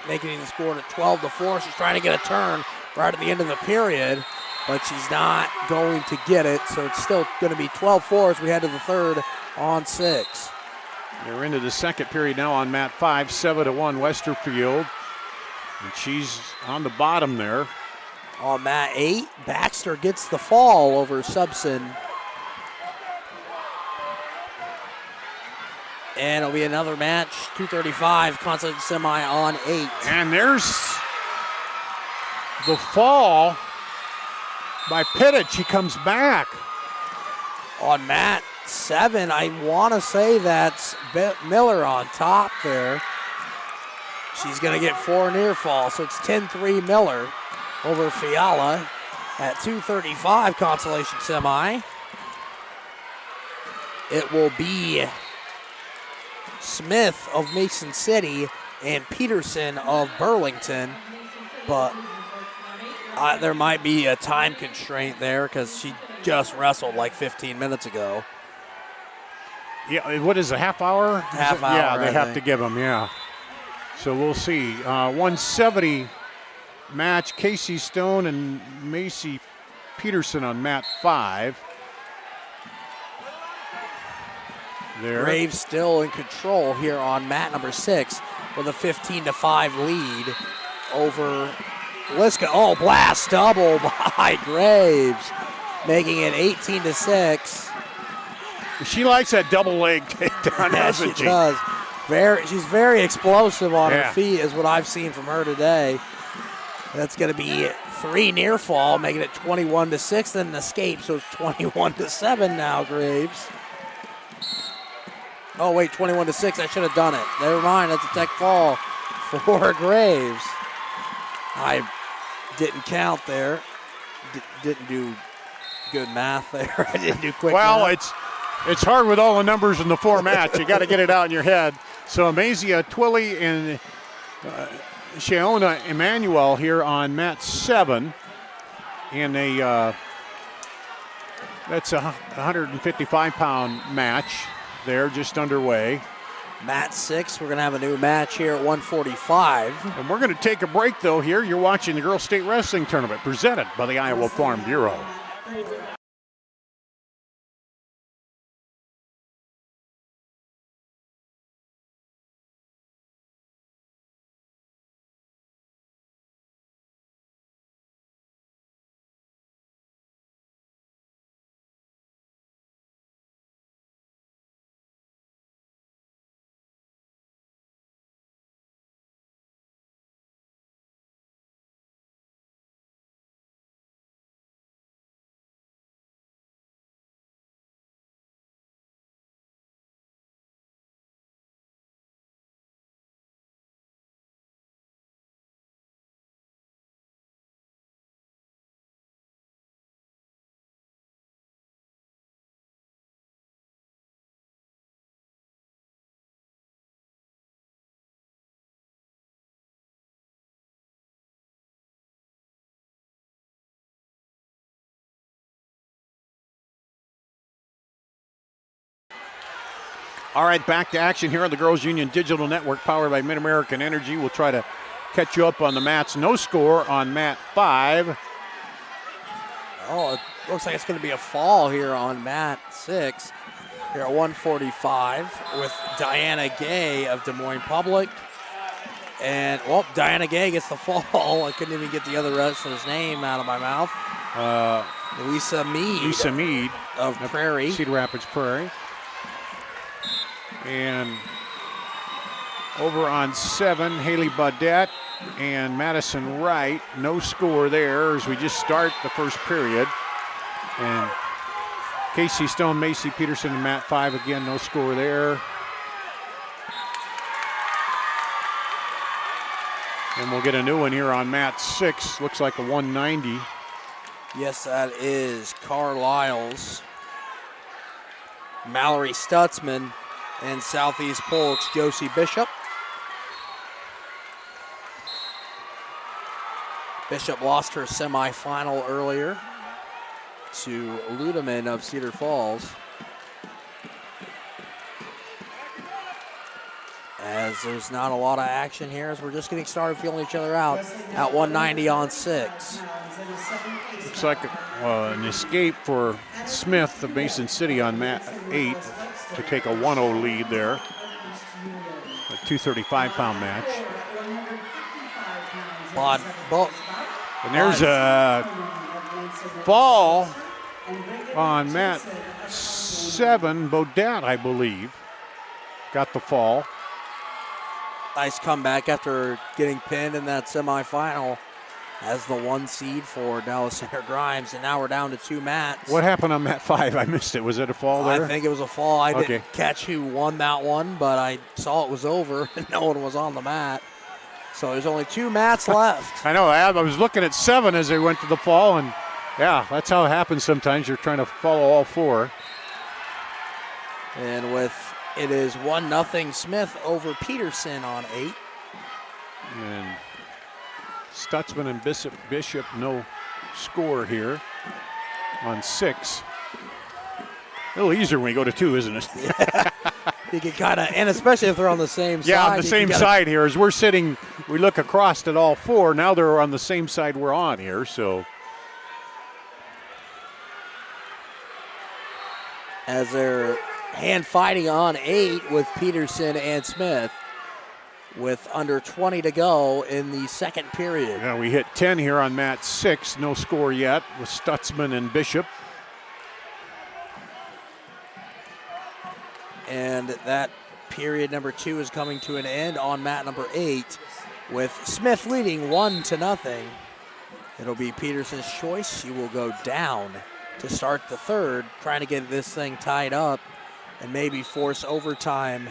making the score to 12-4. She's trying to get a turn right at the end of the period, but she's not going to get it, so it's still going to be 12-4 as we head to the third on 6. They're into the second period now on mat 5, 7-1 Westerfield. And she's on the bottom there. On mat 8, Baxter gets the fall over Subson. And it'll be another match, 235, Consolation semi on 8. And there's the fall by Pitted. She comes back. On mat 7, I want to say that's Miller on top there. She's going to get 4 near fall, so it's 10-3 Miller over Fiala at 235 Consolation semi. It will be Smith of Mason City and Peterson of Burlington, but there might be a time constraint there because she just wrestled like 15 minutes ago. Yeah, what is a half hour? Half hour, Yeah, they I have think. to give them, yeah. So we'll see. 170 match, Casey Stone and Macy Peterson on mat 5. There. Graves still in control here on mat number 6 with a 15-5 lead over Liska. Oh, blast double by Graves, making it 18-6. She likes that double leg takedown, Yeah, doesn't she she? does. She's very explosive on Yeah. her feet is what I've seen from her today. That's going to be 3 near fall, making it 21-6, then an escape, so it's 21-7 now, Graves. Oh, wait, 21-6. I should have done it. Never mind. That's a tech fall for Graves. I didn't count there. Didn't do good math there. I didn't do quick math. It's hard with all the numbers in the format. You got to get it out in your head. So Amazia Twilly and Sheona Emmanuel here on mat 7 in that's a 155-pound match. There, just underway. Mat 6, we're going to have a new match here at 145. And we're going to take a break, though, here. You're watching the Girls State Wrestling Tournament presented by the Iowa Farm Bureau. All right, back to action here on the Girls Union Digital Network, powered by Mid-American Energy. We'll try to catch you up on the mats. No score on mat 5. Oh, it looks like it's going to be a fall here on mat 6 here at 145 with Diana Gay of Des Moines Public. And, well, Diana Gay gets the fall. I couldn't even get the other wrestler's name out of my mouth. Lisa Mead. Lisa Mead of Prairie. Cedar Rapids Prairie. And over on 7, Haley Baudette and Madison Wright. No score there as we just start the first period. And Casey Stone, Macy Peterson, and mat 5 again, no score there. And we'll get a new one here on mat 6. Looks like a 190. Yes, that is Carlisle's Mallory Stutzman and Southeast Polk's Josie Bishop. Bishop lost her semifinal earlier to Ludeman of Cedar Falls. As there's not a lot of action here as we're just getting started, feeling each other out at 190 on 6. Looks like an escape for Smith of Mason City on mat 8 to take a 1-0 lead there. A 235-pound match. And there's a fall on mat 7. Baudette, I believe, got the fall. Nice comeback after getting pinned in that semifinal as the 1 seed for Dallas Center Grimes, and now we're down to 2 mats. What happened on mat 5? I missed it. Was it a fall there? I think it was a fall. I didn't catch who won that one, but I saw it was over and no one was on the mat. So there's only 2 mats left. I know. I was looking at 7 as they went to the fall, and yeah, that's how it happens sometimes. You're trying to follow all 4. And it is 1-0 Smith over Peterson on 8. And Stutzman and Bishop no score here on 6. A little easier when we go to 2, isn't it? You can kind of, and especially if they're on the same side. Yeah, on the same side here. As we're sitting, we look across at all 4. Now they're on the same side we're on here, so. As they're hand fighting on 8 with Peterson and Smith with under 20 to go in the second period. Yeah, we hit 10 here on mat 6. No score yet with Stutzman and Bishop. And that period number 2 is coming to an end on mat number 8 with Smith leading 1-0. It'll be Peterson's choice. She will go down to start the third, trying to get this thing tied up and maybe force overtime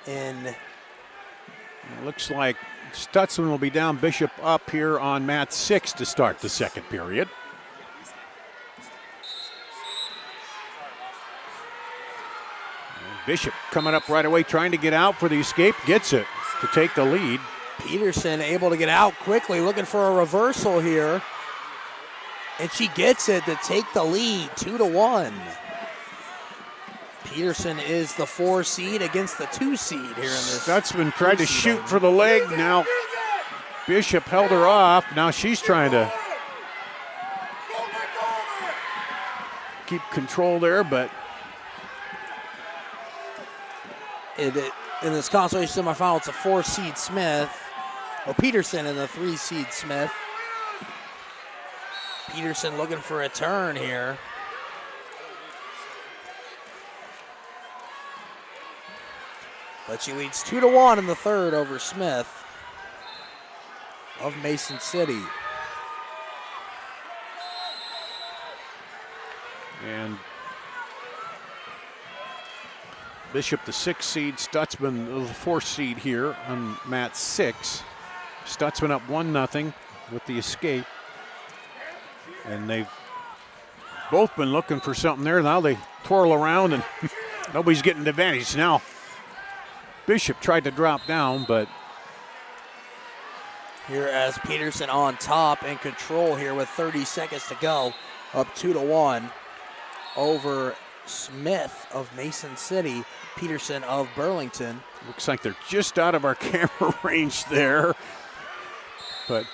in. It looks like Stutzman will be down, Bishop up here on mat 6 to start the second period. And Bishop coming up right away, trying to get out for the escape, gets it to take the lead. Peterson able to get out quickly, looking for a reversal here. And she gets it to take the lead, 2-1. Peterson is the 4 seed against the 2 seed here in this. Stutzman tried to shoot for the leg. Now Bishop held her off. Now she's trying to keep control there, but in this Consolation semifinal, it's a 4 seed Smith. Well, Peterson and the 3 seed Smith. Peterson looking for a turn here. But she leads 2-1 in the third over Smith of Mason City. And Bishop, the 6 seed, Stutzman, the 4 seed here on mat 6. Stutzman up 1-0 with the escape. And they've both been looking for something there. Now they twirl around and nobody's getting the advantage. Now Bishop tried to drop down, but here as Peterson on top in control here with 30 seconds to go, up 2-1 over Smith of Mason City, Peterson of Burlington. Looks like they're just out of our camera range there. But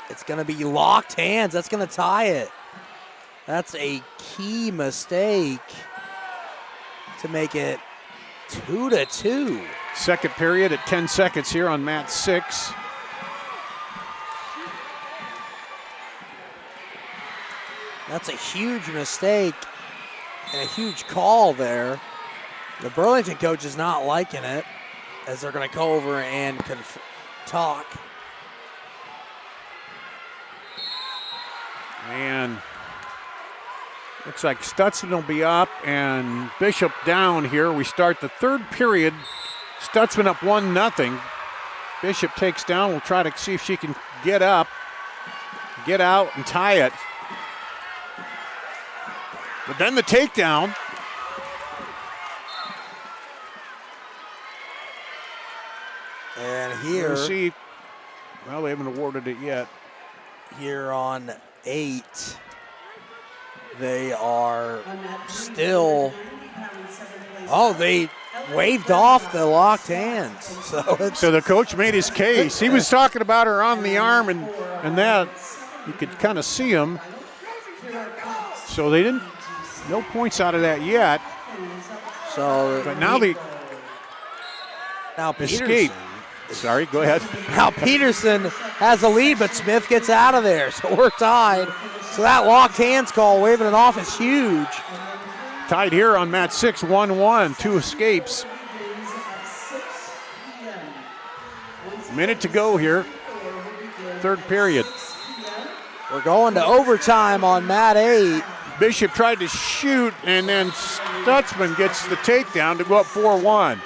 it's going to be locked hands. That's going to tie it. That's a key mistake to make it 2-2. Second period at 10 seconds here on mat 6. That's a huge mistake and a huge call there. The Burlington coach is not liking it, as they're going to go over and talk. And looks like Stutzman will be up and Bishop down here. We start the third period. Stutzman up 1-0. Bishop takes down. We'll try to see if she can get up, get out, and tie it. But then the takedown. And here, we'll see. Well, they haven't awarded it yet. Here on 8, they are still. Oh, they waved off the locked hands. So the coach made his case. He was talking about her on the arm, and that you could kind of see him. So they didn't. No points out of that yet. So, but now they escape. Sorry, go ahead. Now Peterson has a lead, but Smith gets out of there, so we're tied. So that locked hands call, waving it off, is huge. Tied here on mat 6, 1-1, 2 escapes. Minute to go here, third period. We're going to overtime on mat 8. Bishop tried to shoot, and then Stutzman gets the takedown to go up 4-1.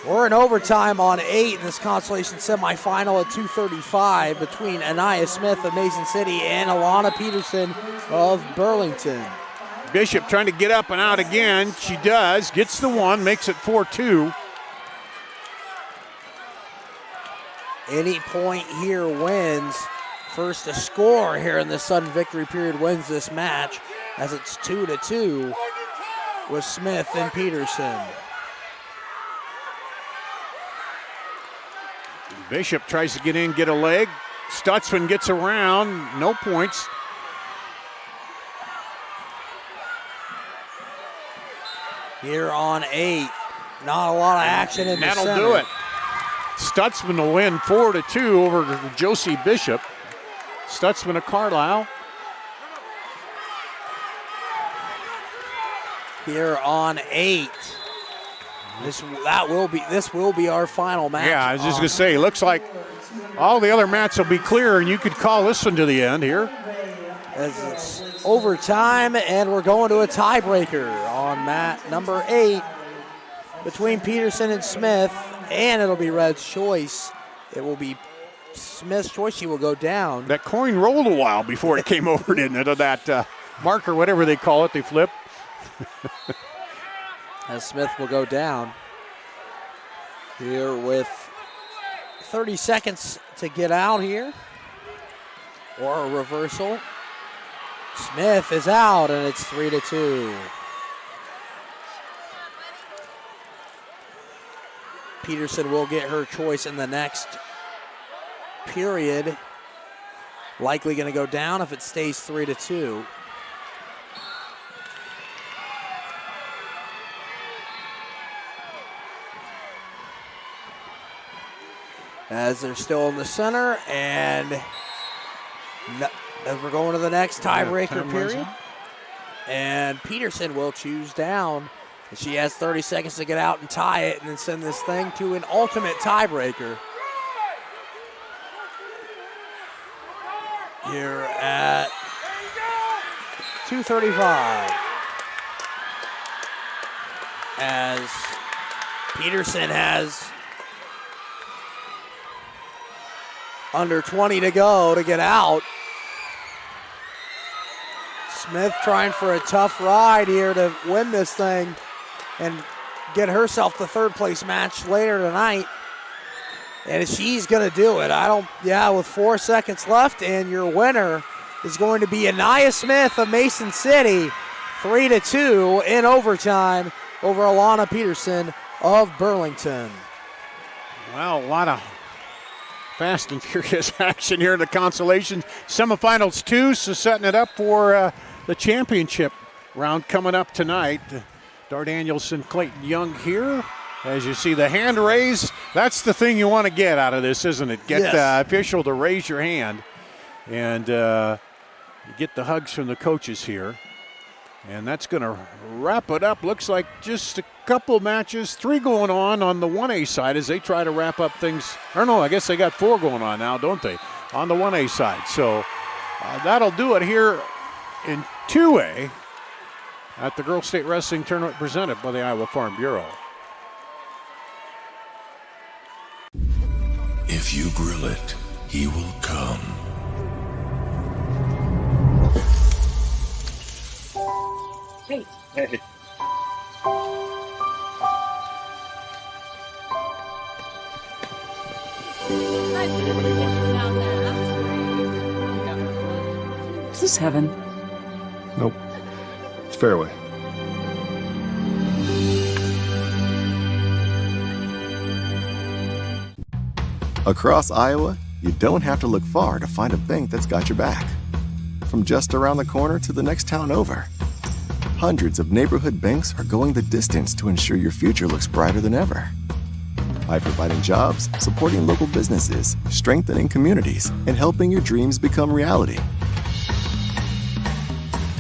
We're in overtime on 8 in this Consolation semifinal at 2:35 between Anaya Smith of Mason City and Alana Peterson of Burlington. Bishop trying to get up and out again. She does, gets the one, makes it 4-2. Any point here wins. First to score here in this sudden victory period wins this match, as it's 2-2 with Smith and Peterson. Bishop tries to get in, get a leg. Stutzman gets around, no points. Here on 8, not a lot of action in the center. That'll do it. Stutzman will win 4-2 over Josie Bishop. Stutzman of Carlisle. Here on 8. This will be our final match. Yeah, I was just gonna say, looks like all the other mats will be clear, and you could call this one to the end here. As it's overtime, and we're going to a tiebreaker on mat number 8 between Peterson and Smith, and it'll be Red's choice. It will be Smith's choice. She will go down. That coin rolled a while before it came over, didn't it? That marker, whatever they call it, they flip. As Smith will go down here with 30 seconds to get out here, or a reversal. Smith is out, and it's 3-2. Peterson will get her choice in the next period. Likely going to go down if it stays 3-2. As they're still in the center, and as we're going to the next tiebreaker period. And Peterson will choose down. She has 30 seconds to get out and tie it and then send this thing to an ultimate tiebreaker. Here at 2:35. As Peterson has under 20 to go to get out. Smith trying for a tough ride here to win this thing and get herself the third place match later tonight. And she's gonna do it. With 4 seconds left, and your winner is going to be Anaya Smith of Mason City, 3-2 in overtime over Alana Peterson of Burlington. Well, a lot of fast and furious action here in the Consolation Semifinals 2, so setting it up for the championship round coming up tonight. Dar Danielson, Clayton Young here. As you see the hand raise, that's the thing you want to get out of this, isn't it? Get the official to raise your hand, and you get the hugs from the coaches here. And that's going to wrap it up. Looks like just a couple matches, 3 going on the 1A side as they try to wrap up things. Or no, I guess they got 4 going on now, don't they, on the 1A side. So that'll do it here in 2A at the Girls State Wrestling Tournament presented by the Iowa Farm Bureau. If you grill it, he will come. Hey. Hey. Is this heaven? Nope. It's fairway. Across Iowa, you don't have to look far to find a bank that's got your back. From just around the corner to the next town over, hundreds of neighborhood banks are going the distance to ensure your future looks brighter than ever. By providing jobs, supporting local businesses, strengthening communities, and helping your dreams become reality.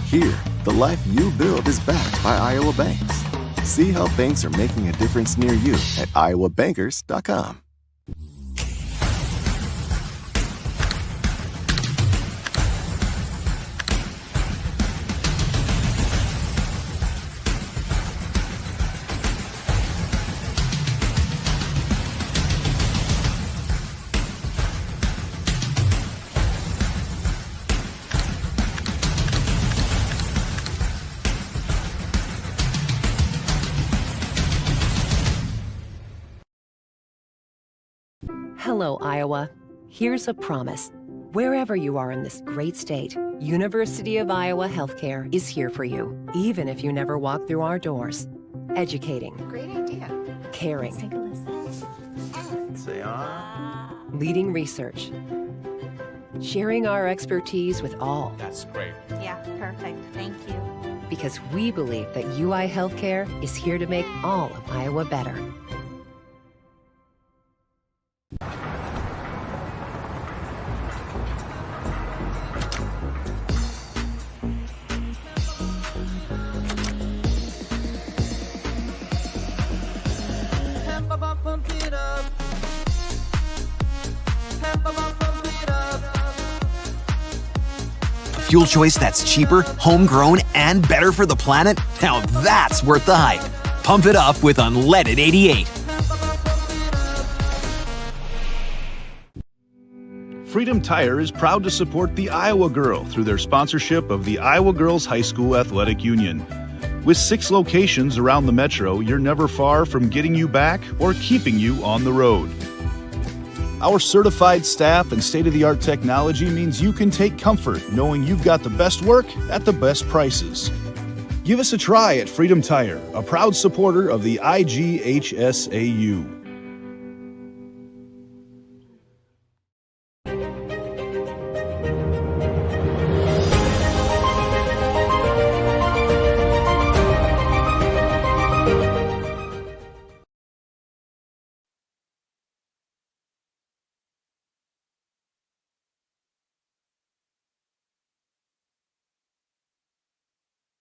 Here, the life you build is backed by Iowa banks. See how banks are making a difference near you at iowabankers.com. Hello, Iowa. Here's a promise. Wherever you are in this great state, University of Iowa Healthcare is here for you, even if you never walk through our doors. Educating. Great idea. Caring. Let's take a listen. Say Leading research. Sharing our expertise with all. That's great. Yeah, perfect. Thank you. Because we believe that UI Healthcare is here to make all of Iowa better. Fuel choice that's cheaper, homegrown, and better for the planet? Now that's worth the hype. Pump it up with unleaded 88. Freedom Tire is proud to support the Iowa Girl through their sponsorship of the Iowa Girls High School Athletic Union. With 6 locations around the metro, you're never far from getting you back or keeping you on the road. Our certified staff and state-of-the-art technology means you can take comfort knowing you've got the best work at the best prices. Give us a try at Freedom Tire, a proud supporter of the IGHSAU.